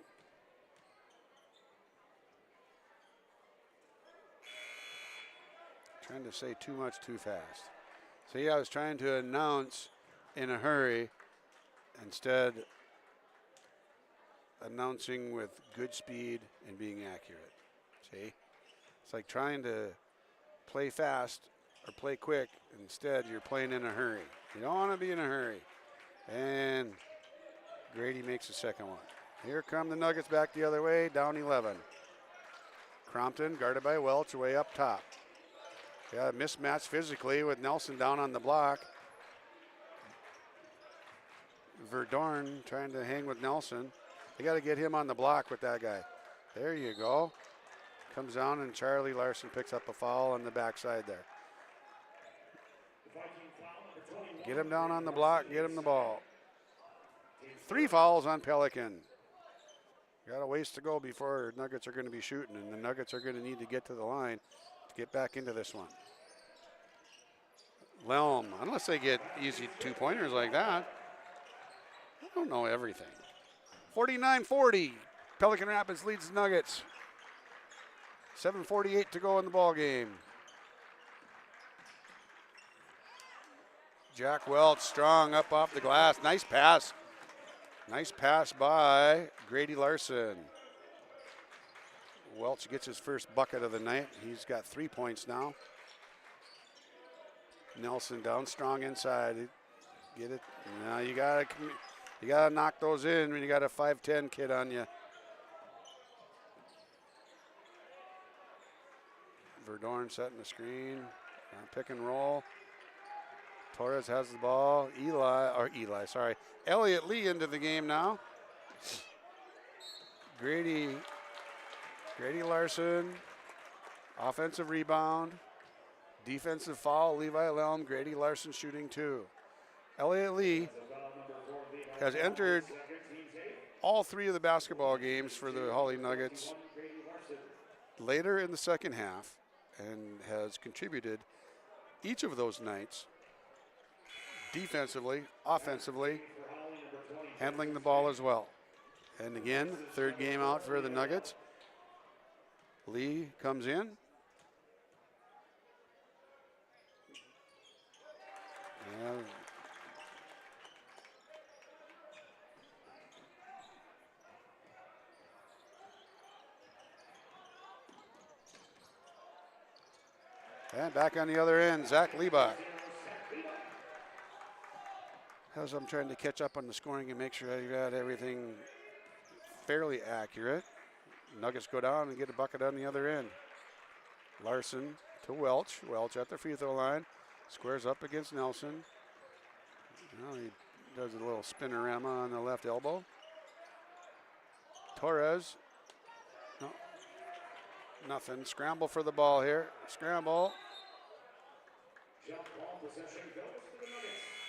K: Trying to say too much too fast. See, I was trying to announce in a hurry instead announcing with good speed and being accurate. See? It's like trying to play fast or play quick. Instead, you're playing in a hurry. You don't want to be in a hurry. And Grady makes the second one. Here come the Nuggets back the other way, down 11. Crompton guarded by Welch way up top. Yeah, a mismatch physically with Nelson down on the block. Verdorn trying to hang with Nelson. They got to get him on the block with that guy. There you go. Comes down and Charlie Larson picks up a foul on the backside there. Get him down on the block, get him the ball. 3 fouls on Pelican. Got a ways to go before Nuggets are going to be shooting, and the Nuggets are going to need to get to the line to get back into this one. Lelm, unless they get easy 2-pointers like that, I don't know everything. 49-40, Pelican Rapids leads the Nuggets. 7:48 to go in the ball game. Jack Welch strong up off the glass. Nice pass. Nice pass by Grady Larson. Welch gets his first bucket of the night. He's got 3 points now. Nelson down strong inside. Get it. Now you gotta knock those in when you got a 5'10" kid on you. Verdorn setting the screen. Pick and roll. Torres has the ball. Elliott Lee into the game now. Grady Larson. Offensive rebound. Defensive foul. Levi Lelm. Grady Larson shooting 2. Elliott Lee has entered all 3 of the basketball games for the Hawley Nuggets later in the second half and has contributed each of those nights defensively, offensively, handling the ball as well. And again, 3rd game out for the Nuggets. Lee comes in. And back on the other end, Zach Liebach. As I'm trying to catch up on the scoring and make sure I got everything fairly accurate. Nuggets go down and get a bucket on the other end. Larson to Welch. Welch at the free throw line. Squares up against Nelson. Well, he does a little spinorama on the left elbow. Torres. No. Nothing. Scramble for the ball here. Scramble.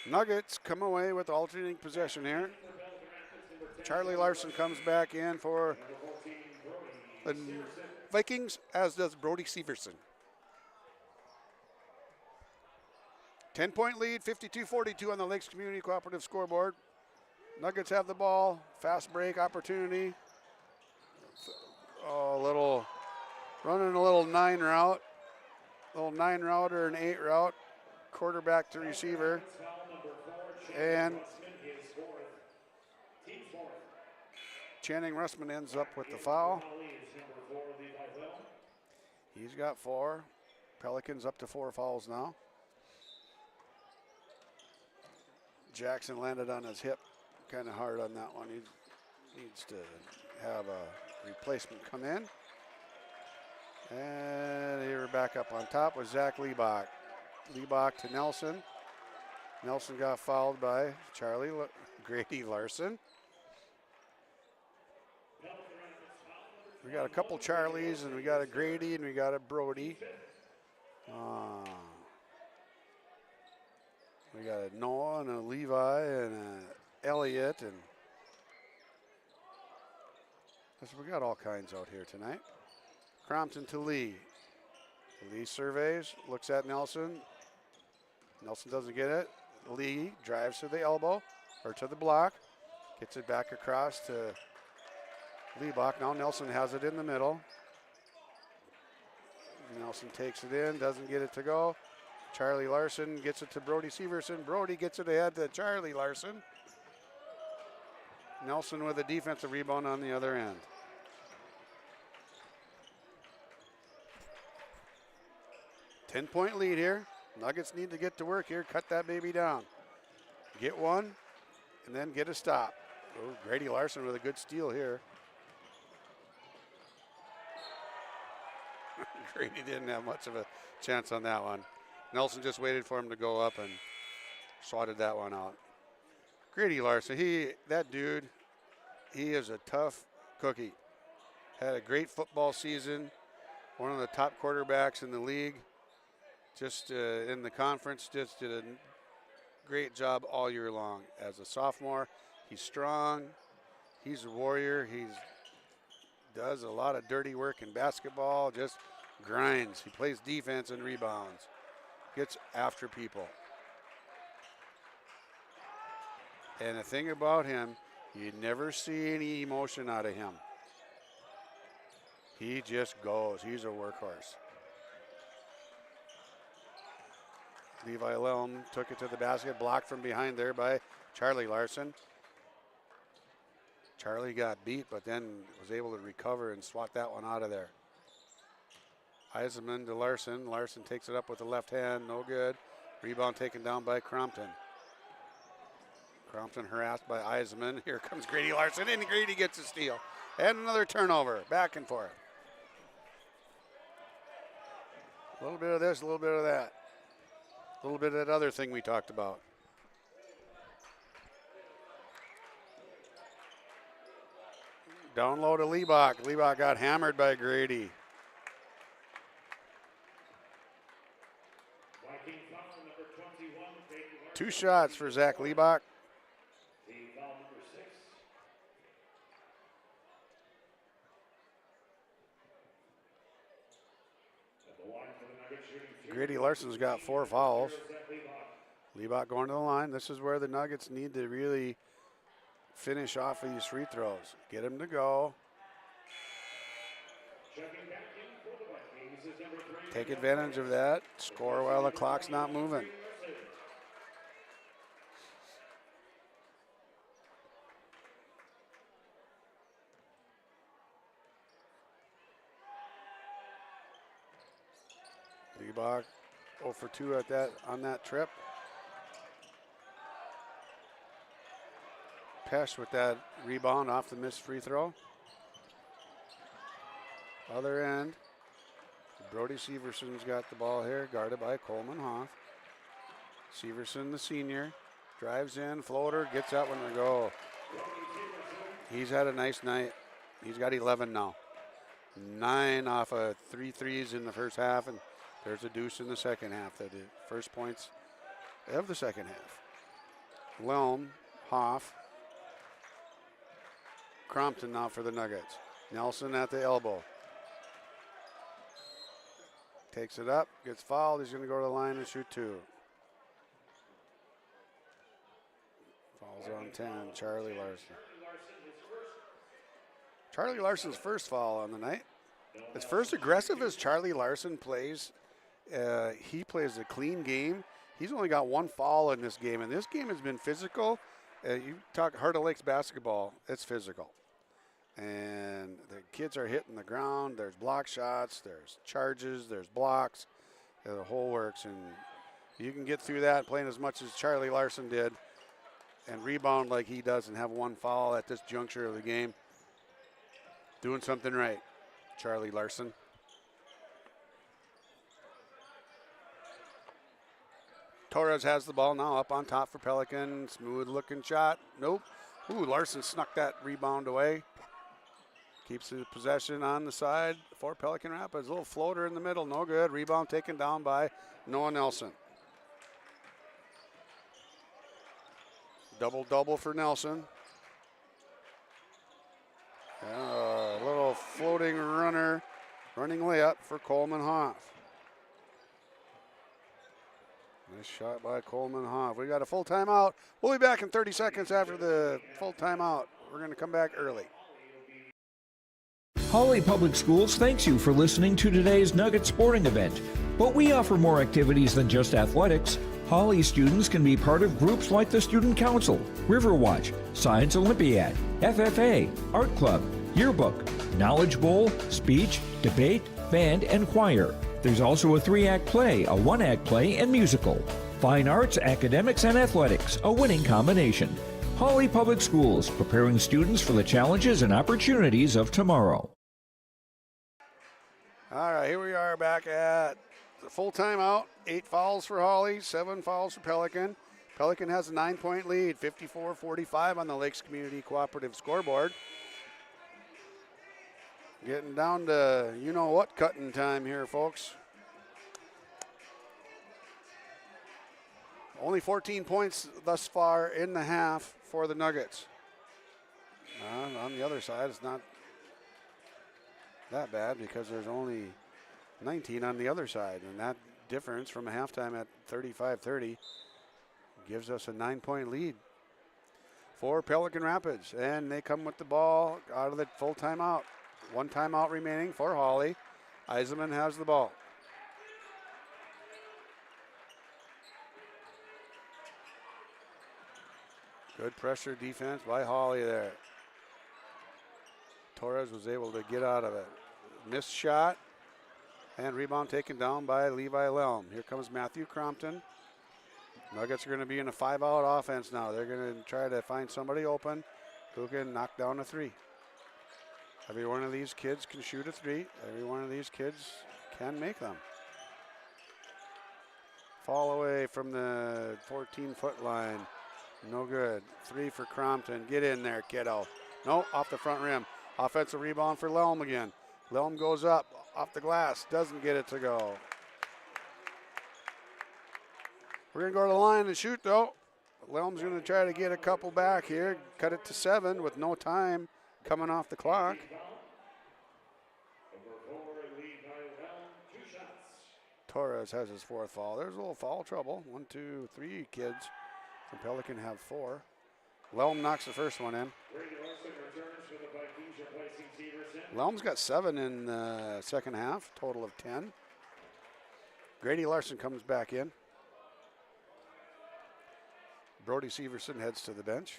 K: Nuggets come away with alternating possession here. Charlie Larson comes back in for the Vikings, as does Brody Severson. 10-point lead, 52-42 on the Lakes Community Cooperative scoreboard. Nuggets have the ball. Fast break opportunity. Running a little 9 route. Little 9 route or an 8 route. Quarterback to receiver. And Channing Russman ends up with the foul. He's got 4. Pelicans up to 4 fouls now. Jackson landed on his hip kind of hard on that one. He needs to have a replacement come in. And here we're back up on top with Zach Liebach. Liebach to Nelson. Nelson got fouled by Grady Larson. We got a couple Charlies, and we got a Grady, and we got a Brody. We got a Noah and a Levi and a Elliott, and we got all kinds out here tonight. Crompton to Lee. Lee surveys, looks at Nelson. Nelson doesn't get it. Lee drives to the elbow, or to the block. Gets it back across to Liebach. Now Nelson has it in the middle. Nelson takes it in, doesn't get it to go. Charlie Larson gets it to Brody Severson. Brody gets it ahead to Charlie Larson. Nelson with a defensive rebound on the other end. Ten-point lead here. Nuggets need to get to work here, cut that baby down. Get one, and then get a stop. Oh, Grady Larson with a good steal here. Grady didn't have much of a chance on that one. Nelson just waited for him to go up and swatted that one out. Grady Larson, that dude, he is a tough cookie. Had a great football season, one of the top quarterbacks in the league. Just in the conference, just did a great job all year long. As a sophomore, he's strong, he's a warrior, he does a lot of dirty work in basketball, just grinds. He plays defense and rebounds, gets after people. And the thing about him, you never see any emotion out of him. He just goes. He's a workhorse. Levi Lelm took it to the basket, blocked from behind there by Charlie Larson. Charlie got beat, but then was able to recover and swat that one out of there. Eisenman to Larson. Larson takes it up with the left hand, no good. Rebound taken down by Crompton. Crompton harassed by Eisenman. Here comes Grady Larson, and Grady gets a steal. And another turnover, back and forth. A little bit of this, a little bit of that. A little bit of that other thing we talked about. Down low to Liebach. Liebach got hammered by Grady. Two shots for Zach Liebach. Grady Larson's got 4 fouls. Liebach going to the line. This is where the Nuggets need to really finish off of these free throws. Get him to go. Take advantage of that. Score while the clock's not moving. Liebach 0 for 2 on that trip. Pesh with that rebound off the missed free throw. Other end. Brody Severson's got the ball here, guarded by Coleman Hoff. Severson, the senior, drives in, floater, gets that one to go. He's had a nice night. He's got 11 now. 9 off of 3 threes in the first half, and there's a deuce in the second half. The first points of the second half. Lelm, Hoff, Crompton now for the Nuggets. Nelson at the elbow. Takes it up, gets fouled. He's going to go to the line and shoot 2. Fouls on 10, Charlie Larson. Charlie Larson's first foul on the night. As first aggressive as Charlie Larson plays, he plays a clean game. He's only got 1 foul in this game, and this game has been physical. You talk Heart of Lakes basketball, it's physical. And the kids are hitting the ground. There's block shots, there's charges, there's blocks. The whole works, and you can get through that playing as much as Charlie Larson did and rebound like he does and have 1 foul at this juncture of the game. Doing something right, Charlie Larson. Torres has the ball now up on top for Pelican. Smooth looking shot. Nope. Ooh, Larson snuck that rebound away. Keeps the possession on the side for Pelican Rapids. A little floater in the middle, no good. Rebound taken down by Noah Nelson. Double-double for Nelson. A little floating running layup for Coleman Hoff. Nice shot by Coleman Hoff. We got a full timeout. We'll be back in 30 seconds after the full timeout. We're going to come back early.
E: Hawley Public Schools thanks you for listening to today's Nugget sporting event. But we offer more activities than just athletics. Hawley students can be part of groups like the Student Council, Riverwatch, Science Olympiad, FFA, Art Club, Yearbook, Knowledge Bowl, Speech, Debate, Band, and Choir. There's also a 3-act play, a 1-act play, and musical. Fine arts, academics, and athletics, a winning combination. Hawley Public Schools, preparing students for the challenges and opportunities of tomorrow.
K: All right, here we are back at the full timeout. 8 fouls for Hawley, 7 fouls for Pelican. Pelican has a 9-point lead, 54-45 on the Lakes Community Cooperative scoreboard. Getting down to you-know-what cutting time here, folks. Only 14 points thus far in the half for the Nuggets. On the other side, it's not that bad because there's only 19 on the other side, and that difference from a halftime at 35-30 gives us a 9-point lead for Pelican Rapids, and they come with the ball out of the full timeout. 1 timeout remaining for Hawley. Eisenman has the ball. Good pressure defense by Hawley there. Torres was able to get out of it. Missed shot, and rebound taken down by Levi Lelm. Here comes Matthew Crompton. Nuggets are going to be in a 5-out offense now. They're going to try to find somebody open who can knock down a 3. Every one of these kids can shoot a 3. Every one of these kids can make them. Fall away from the 14-foot line. No good. 3 for Crompton. Get in there, kiddo. No, off the front rim. Offensive rebound for Lelm again. Lelm goes up off the glass. Doesn't get it to go. We're going to go to the line and shoot, though. Lelm's going to try to get a couple back here. Cut it to 7 with no time coming off the clock. Torres has his 4th foul. There's a little foul trouble. 1, 2, 3 kids from Pelican have 4. Lelm knocks the first one in. Lelm's got 7 in the second half, total of 10. Grady Larson comes back in. Brody Severson heads to the bench.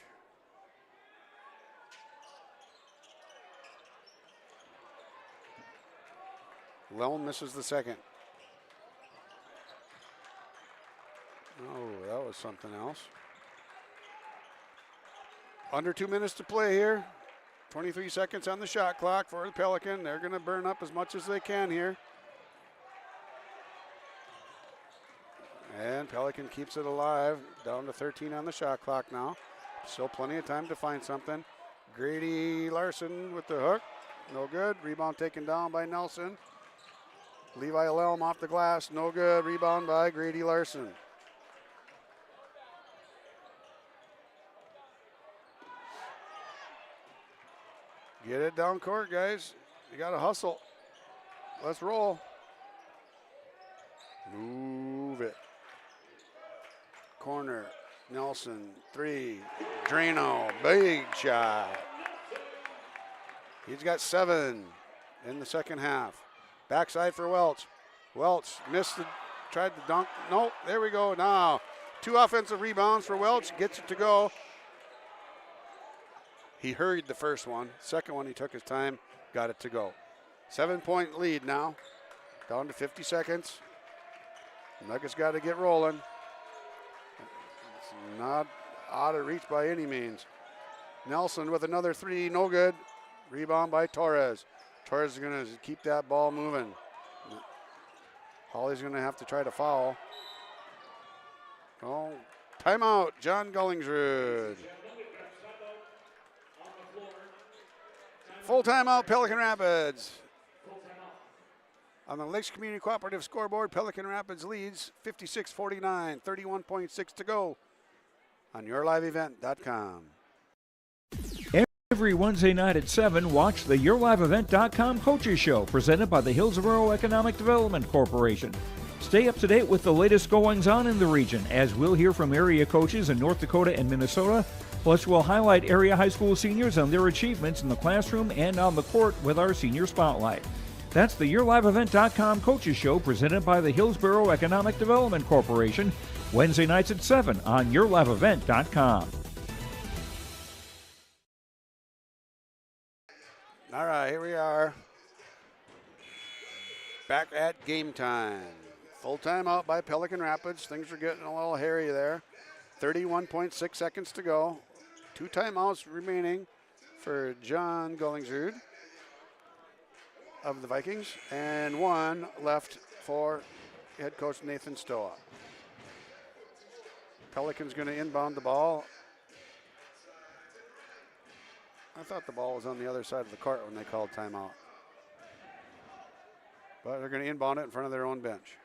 K: Lelm misses the second. Oh, that was something else. Under 2 minutes to play here. 23 seconds on the shot clock for the Pelican. They're going to burn up as much as they can here. And Pelican keeps it alive. Down to 13 on the shot clock now. Still plenty of time to find something. Grady Larson with the hook. No good. Rebound taken down by Nelson. Levi Lelm off the glass. No good. Rebound by Grady Larson. Get it down court, guys. You got to hustle. Let's roll. Move it. Corner. Nelson. 3. Drano. Big shot. He's got 7 in the second half. Backside for Welch. Welch missed it. Tried to dunk. Nope. There we go. Now 2 offensive rebounds for Welch. Gets it to go. He hurried the first one. Second one, he took his time, got it to go. 7-point lead now, down to 50 seconds. Nuggets got to get rolling. It's not out of reach by any means. Nelson with another 3, no good. Rebound by Torres. Torres is going to keep that ball moving. Hawley's going to have to try to foul. Oh, timeout, John Gullingsrud. Full timeout, Pelican Rapids. On the Lakes Community Cooperative scoreboard, Pelican Rapids leads 56-49, 31.6 to go on yourliveevent.com.
E: Every Wednesday night at 7, watch the yourliveevent.com Coaches Show presented by the Hillsborough Economic Development Corporation. Stay up to date with the latest goings-on in the region, as we'll hear from area coaches in North Dakota and Minnesota. Plus, we'll highlight area high school seniors and their achievements in the classroom and on the court with our Senior Spotlight. That's the yourliveevent.com Coaches Show presented by the Hillsborough Economic Development Corporation, Wednesday nights at 7 on yourliveevent.com.
K: All right, here we are. Back at game time. Full timeout by Pelican Rapids. Things are getting a little hairy there. 31.6 seconds to go. 2 timeouts remaining for John Gullingsrud of the Vikings, and 1 left for head coach Nathan Stoa. Pelican's going to inbound the ball. I thought the ball was on the other side of the court when they called timeout. But they're going to inbound it in front of their own bench.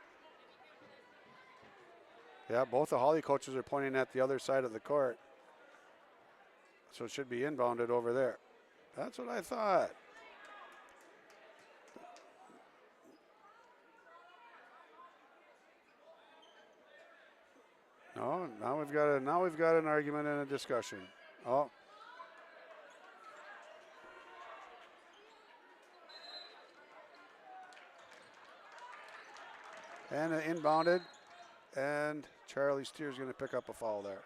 K: Yeah, both the Hawley coaches are pointing at the other side of the court. So it should be inbounded over there. That's what I thought. No, now we've got an argument and a discussion. Oh. And inbounded, and Charlie Steer's going to pick up a foul there.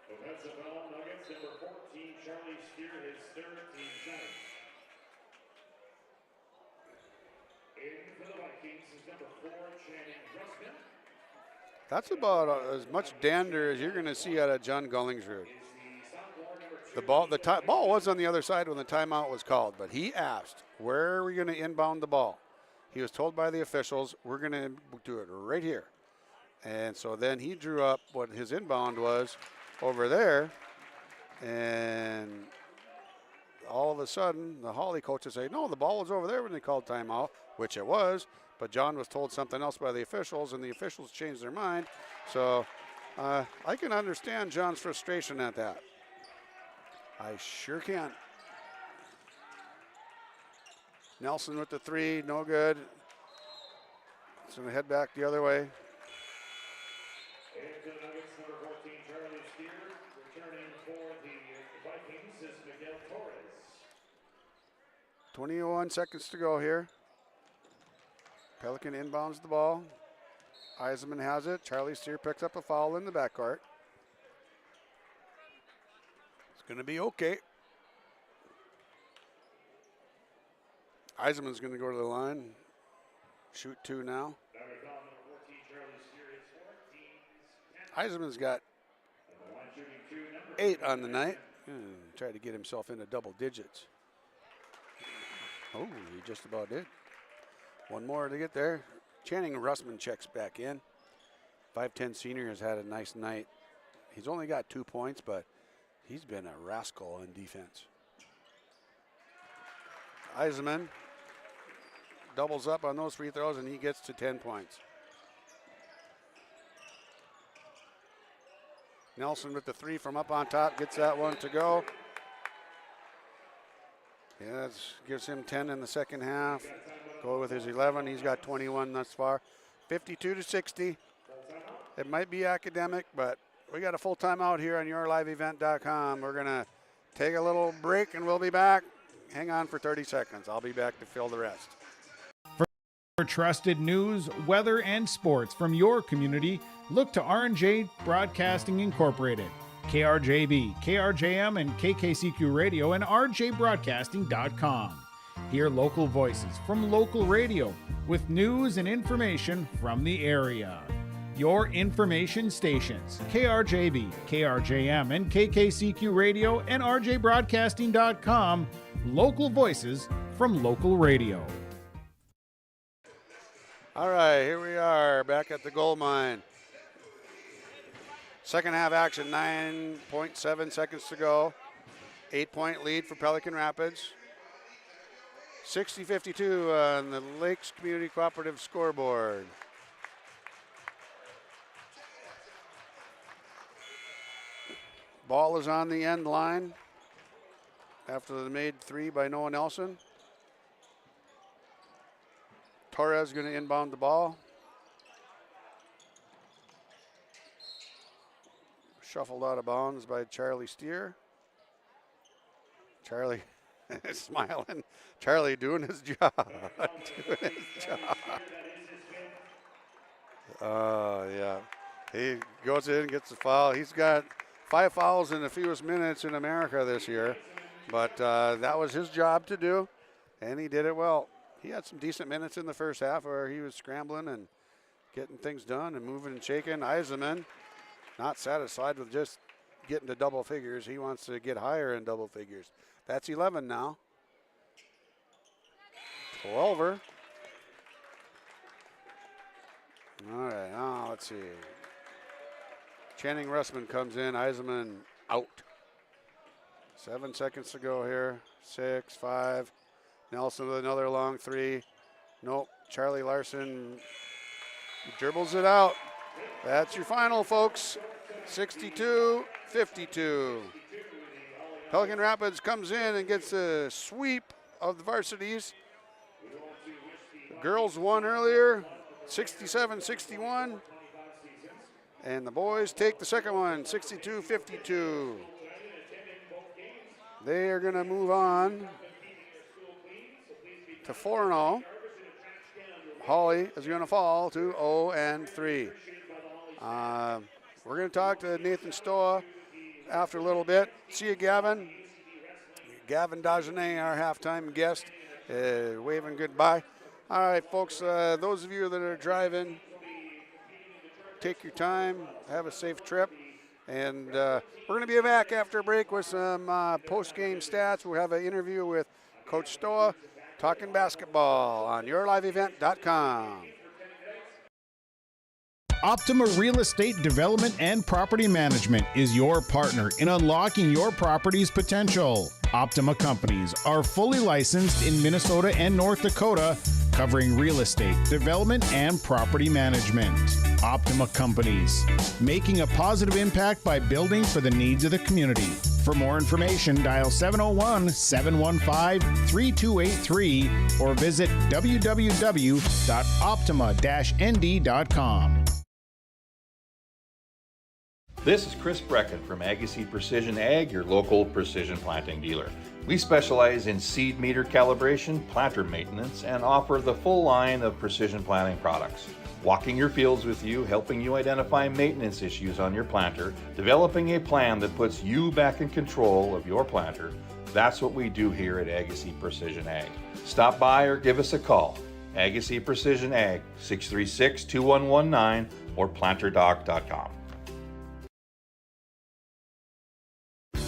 O: Offensive foul, Nuggets, number 14, Charlie Steer, his third, team second. In for the Vikings is number 4, Channing Russman.
K: That's about as much dander as you're going to see out of John Gullingsrud. The ball was on the other side when the timeout was called, but he asked, where are we going to inbound the ball? He was told by the officials, we're going to do it right here. And so then he drew up what his inbound was over there. And all of a sudden, the Hawley coaches say, no, the ball was over there when they called timeout, which it was. But John was told something else by the officials, and the officials changed their mind. So I can understand John's frustration at that. I sure can. Nelson with the 3, no good. It's going to head back the other way.
O: And the Nuggets, number 14, Charlie Steer. Returning for the Vikings is Miguel Torres.
K: 21 seconds to go here. Pelican inbounds the ball. Eisenman has it. Charlie Steer picks up a foul in the backcourt. It's going to be okay. Eisenman's going to go to the line. Shoot 2 now. Eisenman's got 8 on the night. Tried to get himself into double digits. Oh, he just about did. 1 more to get there. Channing Russman checks back in. 5'10" senior has had a nice night. He's only got 2 points, but he's been a rascal in defense. Eisenman doubles up on those free throws, and he gets to 10 points. Nelson with the 3 from up on top, gets that one to go. Yeah, that gives him 10 in the second half. Go with his 11. He's got 21 thus far. 52-60. It might be academic, but we got a full timeout here on yourliveevent.com. We're going to take a little break, and we'll be back. Hang on for 30 seconds. I'll be back to fill the rest.
P: For trusted news, weather, and sports from your community, look to R&J Broadcasting Incorporated, KRJB, KRJM, and KKCQ Radio, and rjbroadcasting.com. Hear local voices from local radio with news and information from the area. Your information stations, KRJB, KRJM, and KKCQ Radio, and rjbroadcasting.com. Local voices from local radio.
K: All right, here we are back at the gold mine. Second half action, 9.7 seconds to go. 8-point lead for Pelican Rapids. 60-52 on the Lakes Community Cooperative scoreboard. Ball is on the end line after the made 3 by Noah Nelson. Torres going to inbound the ball. Shuffled out of bounds by Charlie Steer. Charlie is smiling. Charlie doing his job. Doing his job. Oh, yeah. He goes in, gets the foul. He's got 5 fouls in the fewest minutes in America this year. But that was his job to do, and he did it well. He had some decent minutes in the first half where he was scrambling and getting things done and moving and shaking. Eisenman not satisfied with just getting to double figures. He wants to get higher in double figures. That's 11 now. 12er. All right, now let's see. Channing Russman comes in. Eisenman out. 7 seconds to go here. 6, 5. Nelson with another long 3. Nope. Charlie Larson dribbles it out. That's your final, folks. 62-52. Pelican Rapids comes in and gets a sweep of the varsities. The girls won earlier, 67-61. And the boys take the second one, 62-52. They are going to move on to 4-0. Hawley is going to fall to 0-3. We're going to talk to Nathan Stoa after a little bit. See you, Gavin. Gavin Dagenet, our halftime guest, waving goodbye. All right, folks, those of you that are driving, take your time, have a safe trip. And we're going to be back after a break with some post-game stats. We'll have an interview with Coach Stoa talking basketball on yourliveevent.com.
P: Optima Real Estate Development and Property Management is your partner in unlocking your property's potential. Optima Companies are fully licensed in Minnesota and North Dakota, covering real estate, development, and property management. Optima Companies, making a positive impact by building for the needs of the community. For more information, dial 701-715-3283 or visit www.optima-nd.com.
Q: This is Chris Brecken from Agassiz Precision Ag, your local precision planting dealer. We specialize in seed meter calibration, planter maintenance, and offer the full line of precision planting products. Walking your fields with you, helping you identify maintenance issues on your planter, developing a plan that puts you back in control of your planter. That's what we do here at Agassiz Precision Ag. Stop by or give us a call. Agassiz Precision Ag, 636-2119 or planterdoc.com.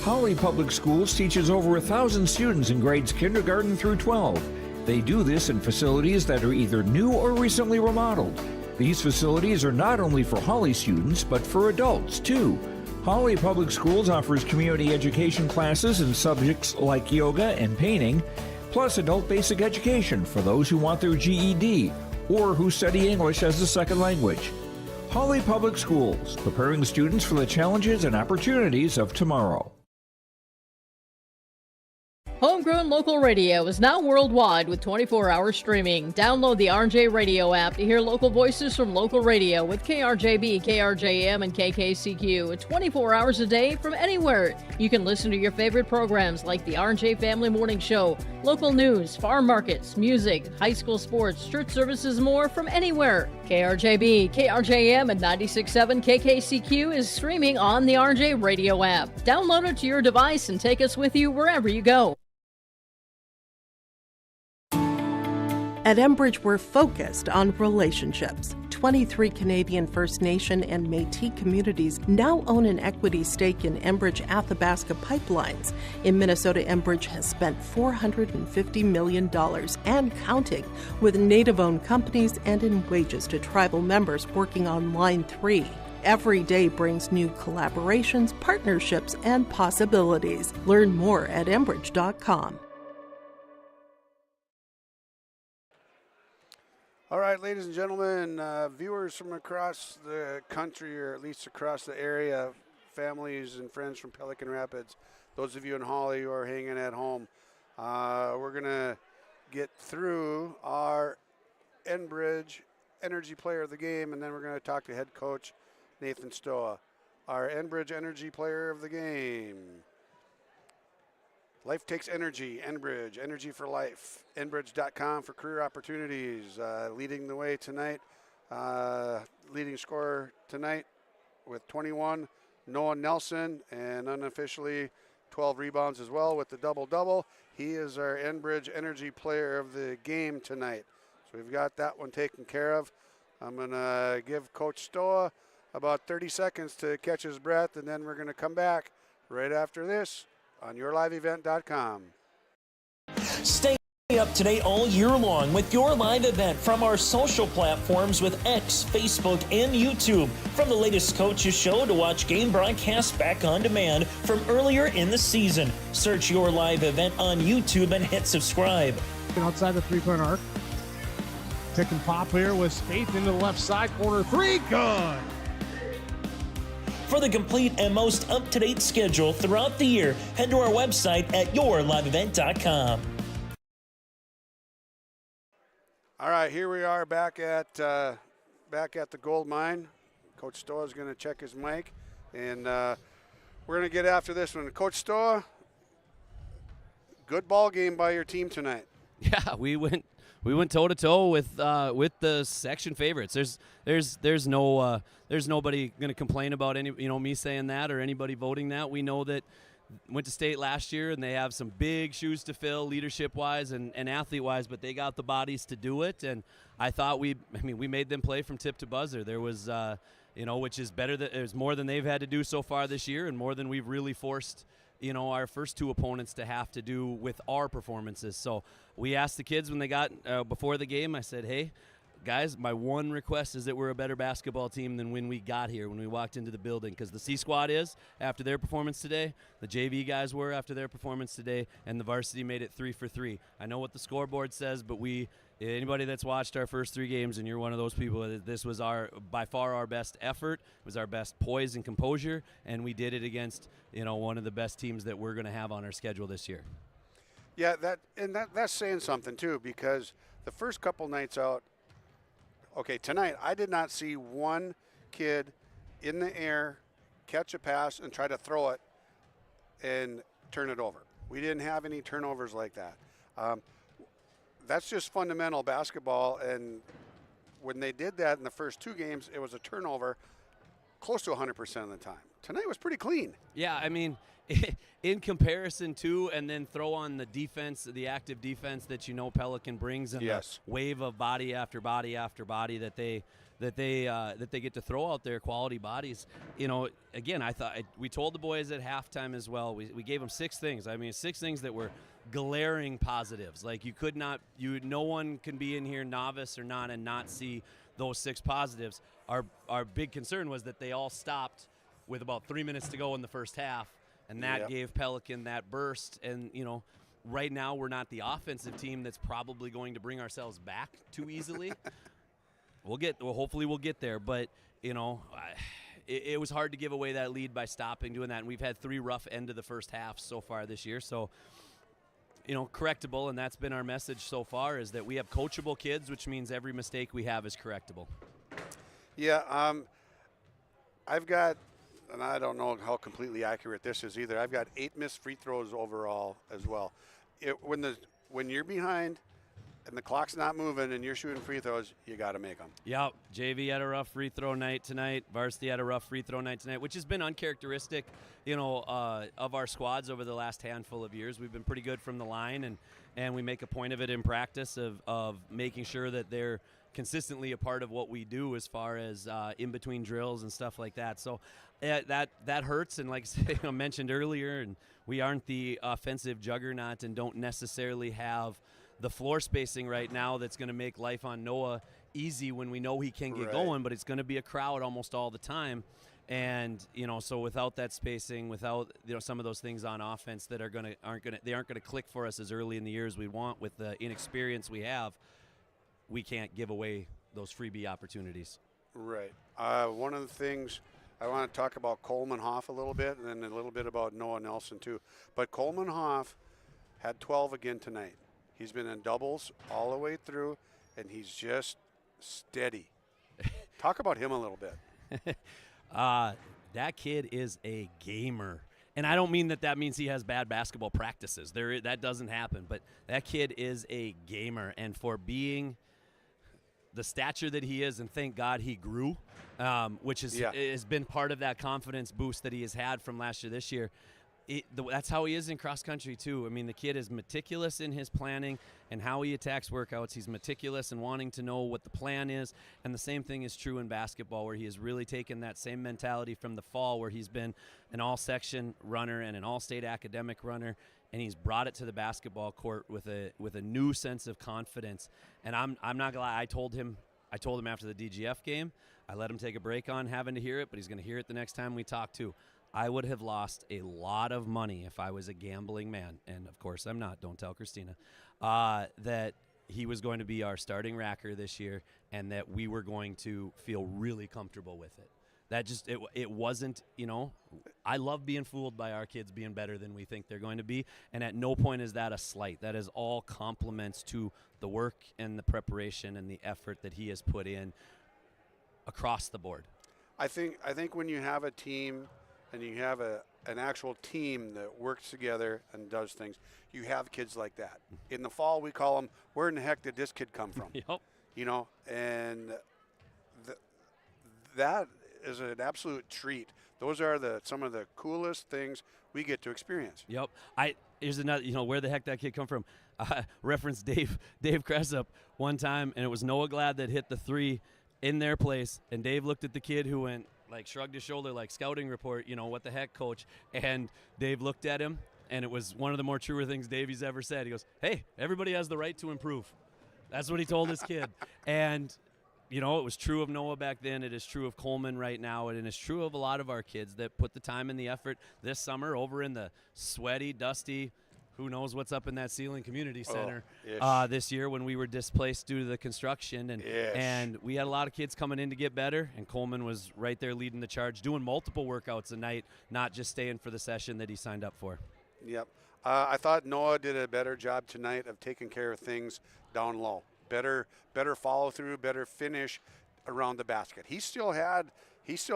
E: Hawley Public Schools teaches over 1,000 students in grades kindergarten through 12. They do this in facilities that are either new or recently remodeled. These facilities are not only for Hawley students, but for adults too. Hawley Public Schools offers community education classes in subjects like yoga and painting, plus adult basic education for those who want their GED or who study English as a second language. Hawley Public Schools, preparing students for the challenges and opportunities of tomorrow.
N: Homegrown Local Radio is now worldwide with 24-hour streaming. Download the RJ Radio app to hear local voices from local radio with KRJB, KRJM, and KKCQ. 24 hours a day from anywhere. You can listen to your favorite programs like the RJ Family Morning Show, local news, farm markets, music, high school sports, church services, more from anywhere. KRJB, KRJM, and 96.7 KKCQ is streaming on the RJ Radio app. Download it to your device and take us with you wherever you go.
A: At Enbridge, we're focused on relationships. 23 Canadian First Nation and Métis communities now own an equity stake in Enbridge Athabasca Pipelines. In Minnesota, Enbridge has spent $450 million and counting with Native-owned companies and in wages to tribal members working on Line 3. Every day brings new collaborations, partnerships, and possibilities. Learn more at Enbridge.com.
K: All right, ladies and gentlemen, viewers from across the country, or at least across the area, families and friends from Pelican Rapids, those of you in Hawley who are hanging at home, we're going to get through our Enbridge Energy Player of the Game, and then we're going to talk to head coach Nathan Stoa. Our Enbridge Energy Player of the Game. Life takes energy. Enbridge, energy for life. Enbridge.com for career opportunities. Leading the way tonight, leading scorer tonight with 21, Noah Nelson, and unofficially 12 rebounds as well with the double-double. He is our Enbridge Energy Player of the Game tonight. So we've got that one taken care of. I'm going to give Coach Stoa about 30 seconds to catch his breath, and then we're going to come back right after this on yourliveevent.com.
B: Stay up to date all year long with your live event from our social platforms with X, Facebook, and YouTube. From the latest coaches show to watch game broadcasts back on demand from earlier in the season. Search your live event on YouTube and hit subscribe.
C: Outside the three-point arc. Pick and pop here with Spaeth into the left side corner. Three, good.
B: For the complete and most up-to-date schedule throughout the year, head to our website at yourliveevent.com.
K: All right, here we are back at the gold mine. Coach Stoa is going to check his mic, and we're going to get after this one. Coach Stoa, good ball game by your team tonight.
R: Yeah, we went toe to toe with the section favorites. There's nobody going to complain about me saying that or anybody voting that. We know that went to state last year and they have some big shoes to fill leadership wise and athlete wise, but they got the bodies to do it. And I thought we made them play from tip to buzzer. There was which is better. There's more than they've had to do so far this year and more than we've really forced our first two opponents to have to do with our performances. So we asked the kids when they got before the game, I said, hey, guys, my one request is that we're a better basketball team than when we got here, when we walked into the building, because the C squad is after their performance today, the JV guys were after their performance today, and the varsity made it 3 for 3. I know what the scoreboard says, but anybody that's watched our first 3 games, and you're one of those people, this was by far our best effort. It was our best poise and composure, and we did it against one of the best teams that we're going to have on our schedule this year.
K: Yeah, that's saying something too, because the first couple nights out, okay, tonight I did not see one kid in the air catch a pass and try to throw it and turn it over. We didn't have any turnovers like that. That's just fundamental basketball, and when they did that in the first 2 games, it was a turnover close to 100% of the time. Tonight was pretty clean.
R: Yeah, in comparison to, and then throw on the defense, the active defense that Pelican brings, and
K: yes,
R: the wave of body after body after body that they get to throw out there, quality bodies. Again, we told the boys at halftime as well. We gave them 6 things. 6 things that were glaring positives. Like no one can be in here, novice or not, and not see those 6 positives. Our big concern was that they all stopped with about 3 minutes to go in the first half, and that gave Pelican that burst. And right now we're not the offensive team that's probably going to bring ourselves back too easily. Hopefully we'll get there, but it was hard to give away that lead by stopping doing that. And we've had 3 rough end of the first half so far this year, so correctable, and that's been our message so far, is that we have coachable kids, which means every mistake we have is correctable.
K: Yeah, I've got, and I don't know how completely accurate this is either, I've got 8 missed free throws overall as well. When you're behind and the clock's not moving and you're shooting free throws, you got to make them.
R: Yep. JV had a rough free throw night tonight. Varsity had a rough free throw night tonight, which has been uncharacteristic, of our squads over the last handful of years. We've been pretty good from the line, and we make a point of it in practice of making sure that they're consistently a part of what we do as far as in between drills and stuff like that. So that hurts, and like I mentioned earlier, and we aren't the offensive juggernaut and don't necessarily have the floor spacing right now that's going to make life on Noah easy when we know he can get going, but it's going to be a crowd almost all the time. And so without that spacing, without some of those things on offense that aren't going to click for us as early in the year as we want, with the inexperience we have, we can't give away those freebie opportunities.
K: Right. One of the things I want to talk about Coleman Hoff a little bit, and then a little bit about Noah Nelson too. But Coleman Hoff had 12 again tonight. He's been in doubles all the way through, and he's just steady. Talk about him a little bit.
R: That kid is a gamer. And I don't mean that means he has bad basketball practices. That doesn't happen. But that kid is a gamer. And for being the stature that he is, and thank God he grew, which has been part of that confidence boost that he has had from last year this year. that's how he is in cross country too. I mean, the kid is meticulous in his planning and how he attacks workouts. He's meticulous in wanting to know what the plan is, and the same thing is true in basketball, where he has really taken that same mentality from the fall, where he's been an all-section runner and an all-state academic runner, and he's brought it to the basketball court with a new sense of confidence. And I'm not gonna lie, I told him after the DGF game, I let him take a break on having to hear it, but he's going to hear it the next time we talk too. I would have lost a lot of money if I was a gambling man, and of course I'm not, don't tell Christina, that he was going to be our starting racker this year and that we were going to feel really comfortable with it. That just, it wasn't, I love being fooled by our kids being better than we think they're going to be, and at no point is that a slight. That is all compliments to the work and the preparation and the effort that he has put in across the board.
K: I think when you have a team and you have an actual team that works together and does things, you have kids like that. In the fall, we call them, where in the heck did this kid come from?
R: Yep.
K: And that is an absolute treat. Those are some of the coolest things we get to experience.
R: Yep. Here's another, where the heck that kid come from? Referenced Dave Cressup one time, and it was Noah Glad that hit the three in their place, and Dave looked at the kid who went, shrugged his shoulder like scouting report, what the heck, coach? And Dave looked at him, and it was one of the more truer things Davey's ever said. He goes, hey, everybody has the right to improve. That's what he told his kid. And it was true of Noah back then. It is true of Coleman right now. And it's true of a lot of our kids that put the time and the effort this summer over in the sweaty, dusty, who knows what's up in that ceiling community center this year when we were displaced due to the construction. And we had a lot of kids coming in to get better. And Coleman was right there leading the charge, doing multiple workouts a night, not just staying for the session that he signed up for.
K: Yep. I thought Noah did a better job tonight of taking care of things down low. Better follow through, better finish around the basket. He still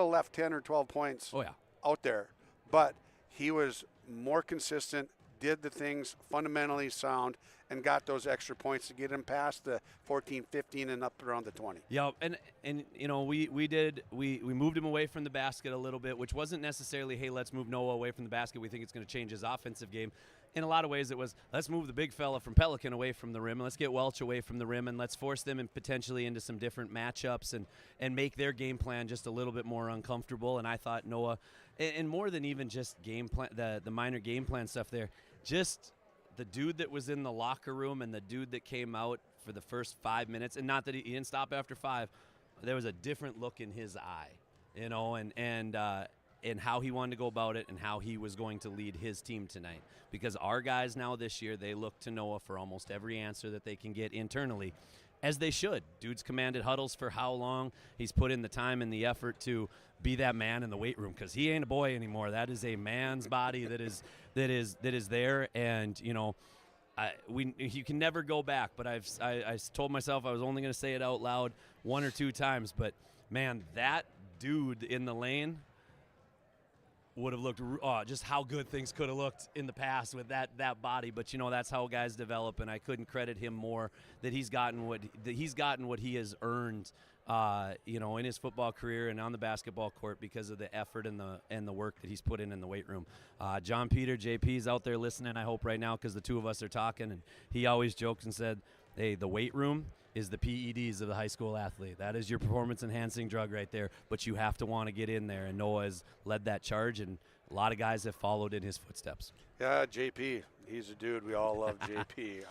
K: left 10 or 12 points out there, but he was more consistent, did the things fundamentally sound, and got those extra points to get him past the 14, 15, and up around the 20.
R: Yeah, and we moved him away from the basket a little bit, which wasn't necessarily, hey, let's move Noah away from the basket. We think it's going to change his offensive game. In a lot of ways, it was, let's move the big fella from Pelican away from the rim, and let's get Welch away from the rim, and let's force them potentially into some different matchups and make their game plan just a little bit more uncomfortable. And I thought Noah, and more than even just game plan, the minor game plan stuff there, just the dude that was in the locker room and the dude that came out for the first 5 minutes, and not that he didn't stop after 5, there was a different look in his eye, and how he wanted to go about it and how he was going to lead his team tonight. Because our guys now this year, they look to Noah for almost every answer that they can get internally, as they should. Dude's commanded huddles for how long? He's put in the time and the effort to be that man in the weight room, because he ain't a boy anymore. That is a man's body that is there, and you can never go back. But I told myself I was only going to say it out loud 1 or 2 times. But man, that dude in the lane would have looked just how good things could have looked in the past with that body. But that's how guys develop, and I couldn't credit him more that he's gotten what he has earned in his football career and on the basketball court because of the effort and the work that he's put in the weight room. John Peter, JP, is out there listening, I hope, right now, because the two of us are talking, and he always jokes and said, hey, the weight room is the PEDs of the high school athlete. That is your performance-enhancing drug right there, but you have to want to get in there, and Noah has led that charge, and a lot of guys have followed in his footsteps.
K: Yeah, JP, he's a dude. We all love JP.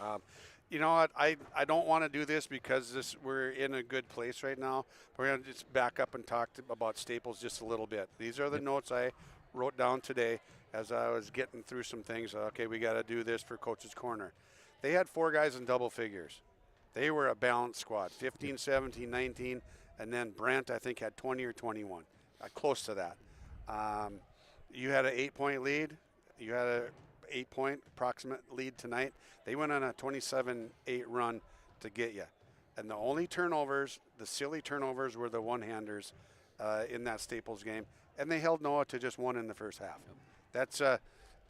K: You know what? I don't want to do this because we're in a good place right now. We're going to just back up and talk about Staples just a little bit. These are the notes I wrote down today as I was getting through some things. Okay, we got to do this for Coach's Corner. They had 4 guys in double figures. They were a balanced squad, 15, 17, 19, and then Brent, I think, had 20 or 21, close to that. You had an 8-point lead. You had a 8-point approximate lead tonight. They went on a 27-8 run to get you. And the only turnovers, the silly turnovers, were the one-handers in that Staples game. And they held Noah to just 1 in the first half. That's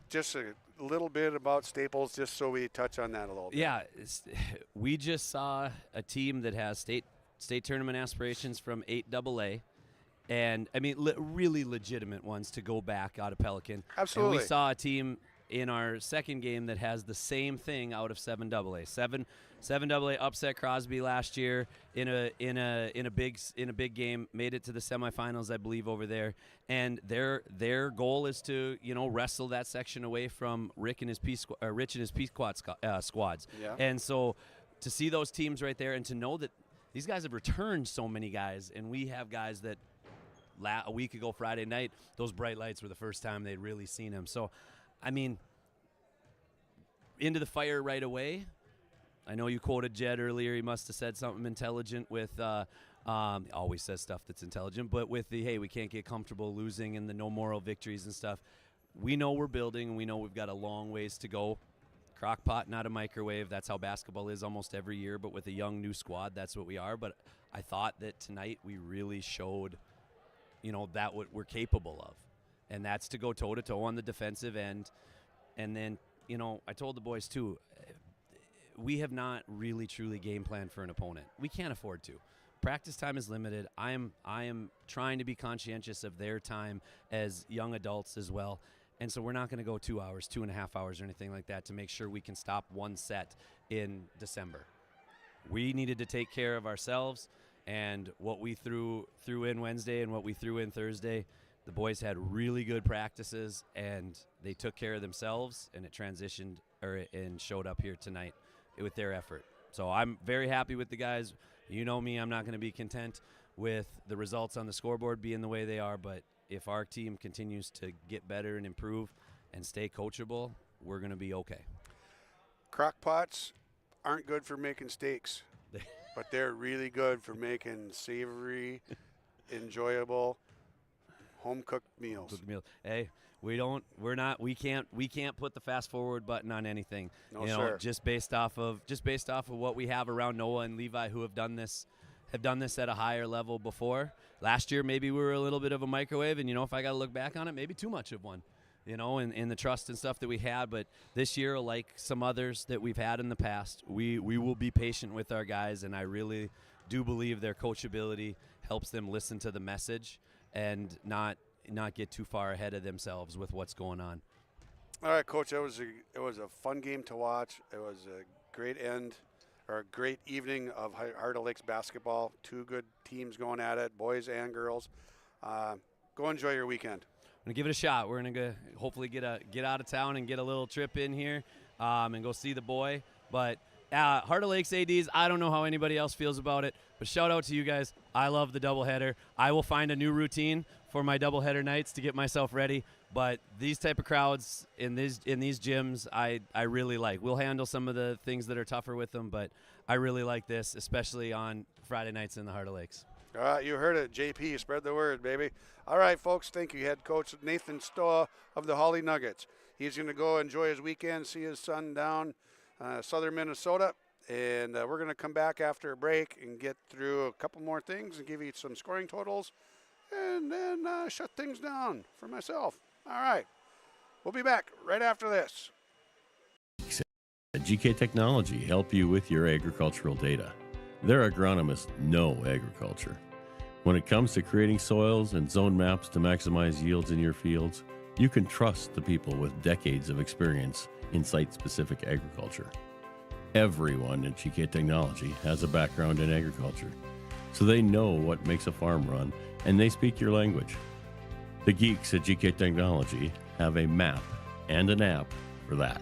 K: just a little bit about Staples, just so we touch on that a little bit.
R: Yeah, we just saw a team that has state tournament aspirations from 8AA, And, I mean, really legitimate ones to go back out of Pelican.
K: Absolutely.
R: And we saw a team in our second game that has the same thing out of 7AA. 7AA upset Crosby last year in a big game, made it to the semifinals, I believe, over there. And their goal is to wrestle that section away from Rich and his P squads.
K: Yeah.
R: And so to see those teams right there, and to know that these guys have returned so many guys, and we have guys that a week ago Friday night, those bright lights were the first time they'd really seen them. So, I mean, into the fire right away. I know you quoted Jed earlier. He must have said something intelligent with always says stuff that's intelligent, but with the, hey, we can't get comfortable losing and the no moral victories and stuff. We know we're building, and we know we've got a long ways to go. Crock pot, not a microwave. That's how basketball is almost every year, but with a young new squad, that's what we are. But I thought that tonight we really showed that what we're capable of, and that's to go toe-to-toe on the defensive end. And then, I told the boys too, we have not really truly game planned for an opponent. We can't afford to. Practice time is limited. I am trying to be conscientious of their time as young adults as well. And so we're not going to go 2 hours, 2.5 hours or anything like that to make sure we can stop one set in December. We needed to take care of ourselves. And what we threw in Wednesday and what we threw in Thursday, the boys had really good practices, and they took care of themselves, and it transitioned and showed up here tonight with their effort. So I'm very happy with the guys. You know me, I'm not going to be content with the results on the scoreboard being the way they are, but if our team continues to get better and improve and stay coachable, we're going to be okay.
K: Crock pots aren't good for making steaks. But they're really good for making savory, enjoyable, home-cooked meals.
R: Hey, we can't put the fast forward button on anything.
K: No, sir.
R: Just based off of what we have around Noah and Levi, who have done this at a higher level before. Last year, maybe we were a little bit of a microwave, and if I got to look back on it, maybe too much of one. In the trust and stuff that we had. But this year, like some others that we've had in the past, we will be patient with our guys, and I really do believe their coachability helps them listen to the message and not get too far ahead of themselves with what's going on.
K: All right, Coach, it was a fun game to watch. It was a great end, or a great evening of Heart of Lakes basketball. Two good teams going at it, boys and girls. Go enjoy your weekend.
R: Gonna give it a shot. We're gonna hopefully get out of town and get a little trip in here, and go see the boy. But Heart of Lakes ADs, I don't know how anybody else feels about it, but shout out to you guys. I love the doubleheader. I will find a new routine for my doubleheader nights to get myself ready. But these type of crowds in these gyms, I really like. We'll handle some of the things that are tougher with them, but I really like this, especially on Friday nights in the Heart of Lakes.
K: All right, you heard it. JP, spread the word, baby. All right, folks, thank you, head coach Nathan Stoa of the Hawley Nuggets. He's going to go enjoy his weekend, see his son down southern Minnesota, and we're going to come back after a break and get through a couple more things and give you some scoring totals, and then shut things down for myself. All right, we'll be back right after this.
D: GK Technology help you with your agricultural data. Their agronomists know agriculture. When it comes to creating soils and zone maps to maximize yields in your fields, you can trust the people with decades of experience in site-specific agriculture. Everyone at GK Technology has a background in agriculture, so they know what makes a farm run, and they speak your language. The geeks at GK Technology have a map and an app for that.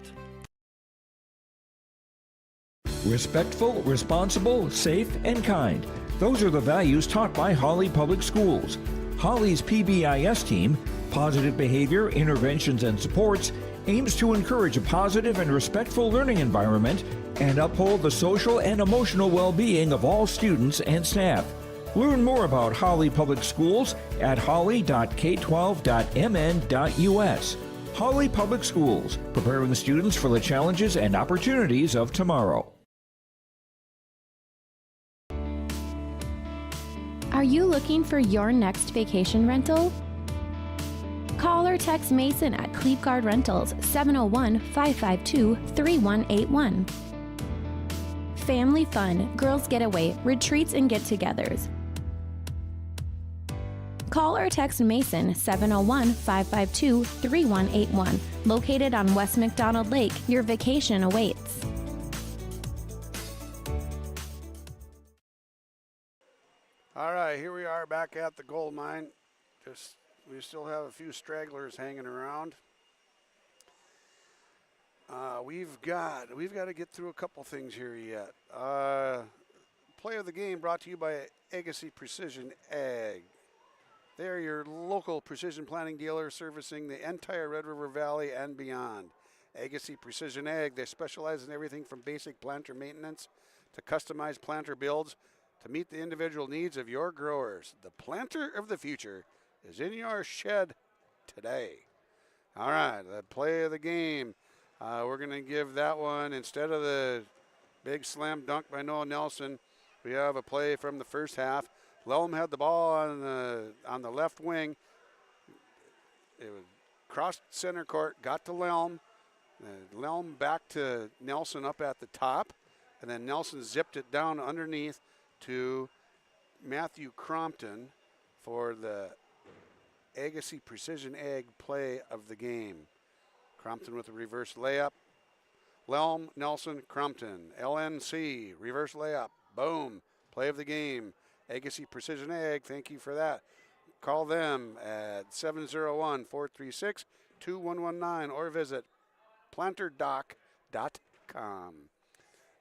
E: Respectful, responsible, safe, and kind. Those are the values taught by Hawley Public Schools. Hawley's PBIS team, Positive Behavior, Interventions, and Supports, aims to encourage a positive and respectful learning environment and uphold the social and emotional well-being of all students and staff. Learn more about Hawley Public Schools at hawley.k12.mn.us. Hawley Public Schools, preparing students for the challenges and opportunities of tomorrow.
F: Are you looking for your next vacation rental? Call or text Mason at Cleveguard Rentals 701-552-3181. Family fun, girls getaway, retreats and get-togethers. Call or text Mason 701-552-3181. Located on West McDonald Lake, your vacation awaits.
K: All right, here we are back at the gold mine. We still have a few stragglers hanging around. We've got to get through a couple things here yet. Play of the game brought to you by Agassiz Precision Ag. They're your local precision planting dealer servicing the entire Red River Valley and beyond. Agassiz Precision Ag, they specialize in everything from basic planter maintenance to customized planter builds to meet the individual needs of your growers. The planter of the future is in your shed today. All right, the play of the game. We're going to give that one, instead of the big slam dunk by Noah Nelson, we have a play from the first half. Lelm had the ball on the left wing. It was crossed center court, got to Lelm. Lelm back to Nelson up at the top, and then Nelson zipped it down underneath to Matthew Crompton for the Agassiz Precision Ag play of the game. Crompton with a reverse layup. Lelm, Nelson, Crompton. LNC, reverse layup. Boom. Play of the game. Agassiz Precision Ag, thank you for that. Call them at 701-436-2119 or visit planterdoc.com.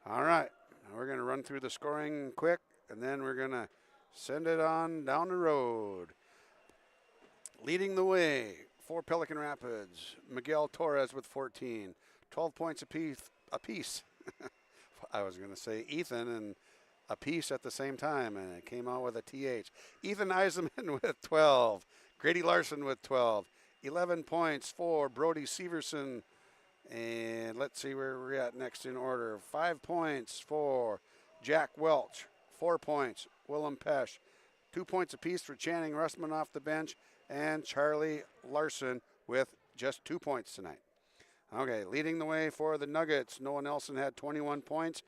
K: All right, we're going to run through the scoring quick, and then we're going to send it on down the road. Leading the way for Pelican Rapids, Miguel Torres with 14, 12 points apiece. I was going to say Ethan and a piece at the same time, and it came out with a TH. Ethan Eisenman with 12. Grady Larson with 12. 11 points for Brody Severson. And let's see where we're at next in order. 5 points for Jack Welch. 4 points, Willem Pesch. 2 points apiece for Channing Russman off the bench, and Charlie Larson with just 2 points tonight. Okay, leading the way for the Nuggets, Noah Nelson had 21 points.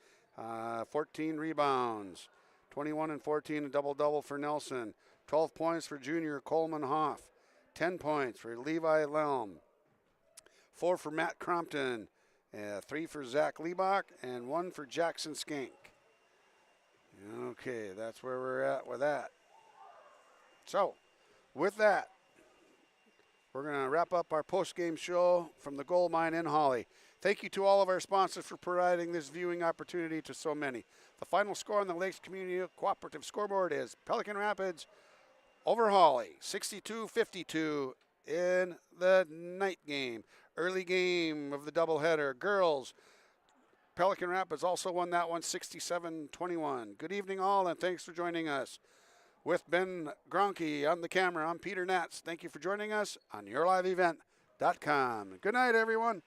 K: 14 rebounds, 21 and 14, a double-double for Nelson. 12 points for junior Coleman Hoff. 10 points for Levi Lelm. 4 for Matt Crompton. 3 for Zach Liebach, and 1 for Jackson Skank. Okay, that's where we're at with that. So, with that, we're going to wrap up our post-game show from the gold mine in Hawley. Thank you to all of our sponsors for providing this viewing opportunity to so many. The final score on the Lakes Community Cooperative scoreboard is Pelican Rapids over Hawley, 62-52 in the night game. Early game of the doubleheader. Girls, Pelican Rapids also won that one, 67-21. Good evening all, and thanks for joining us. With Ben Gronke on the camera, I'm Peter Natz. Thank you for joining us on YourLiveEvent.com. Good night, everyone.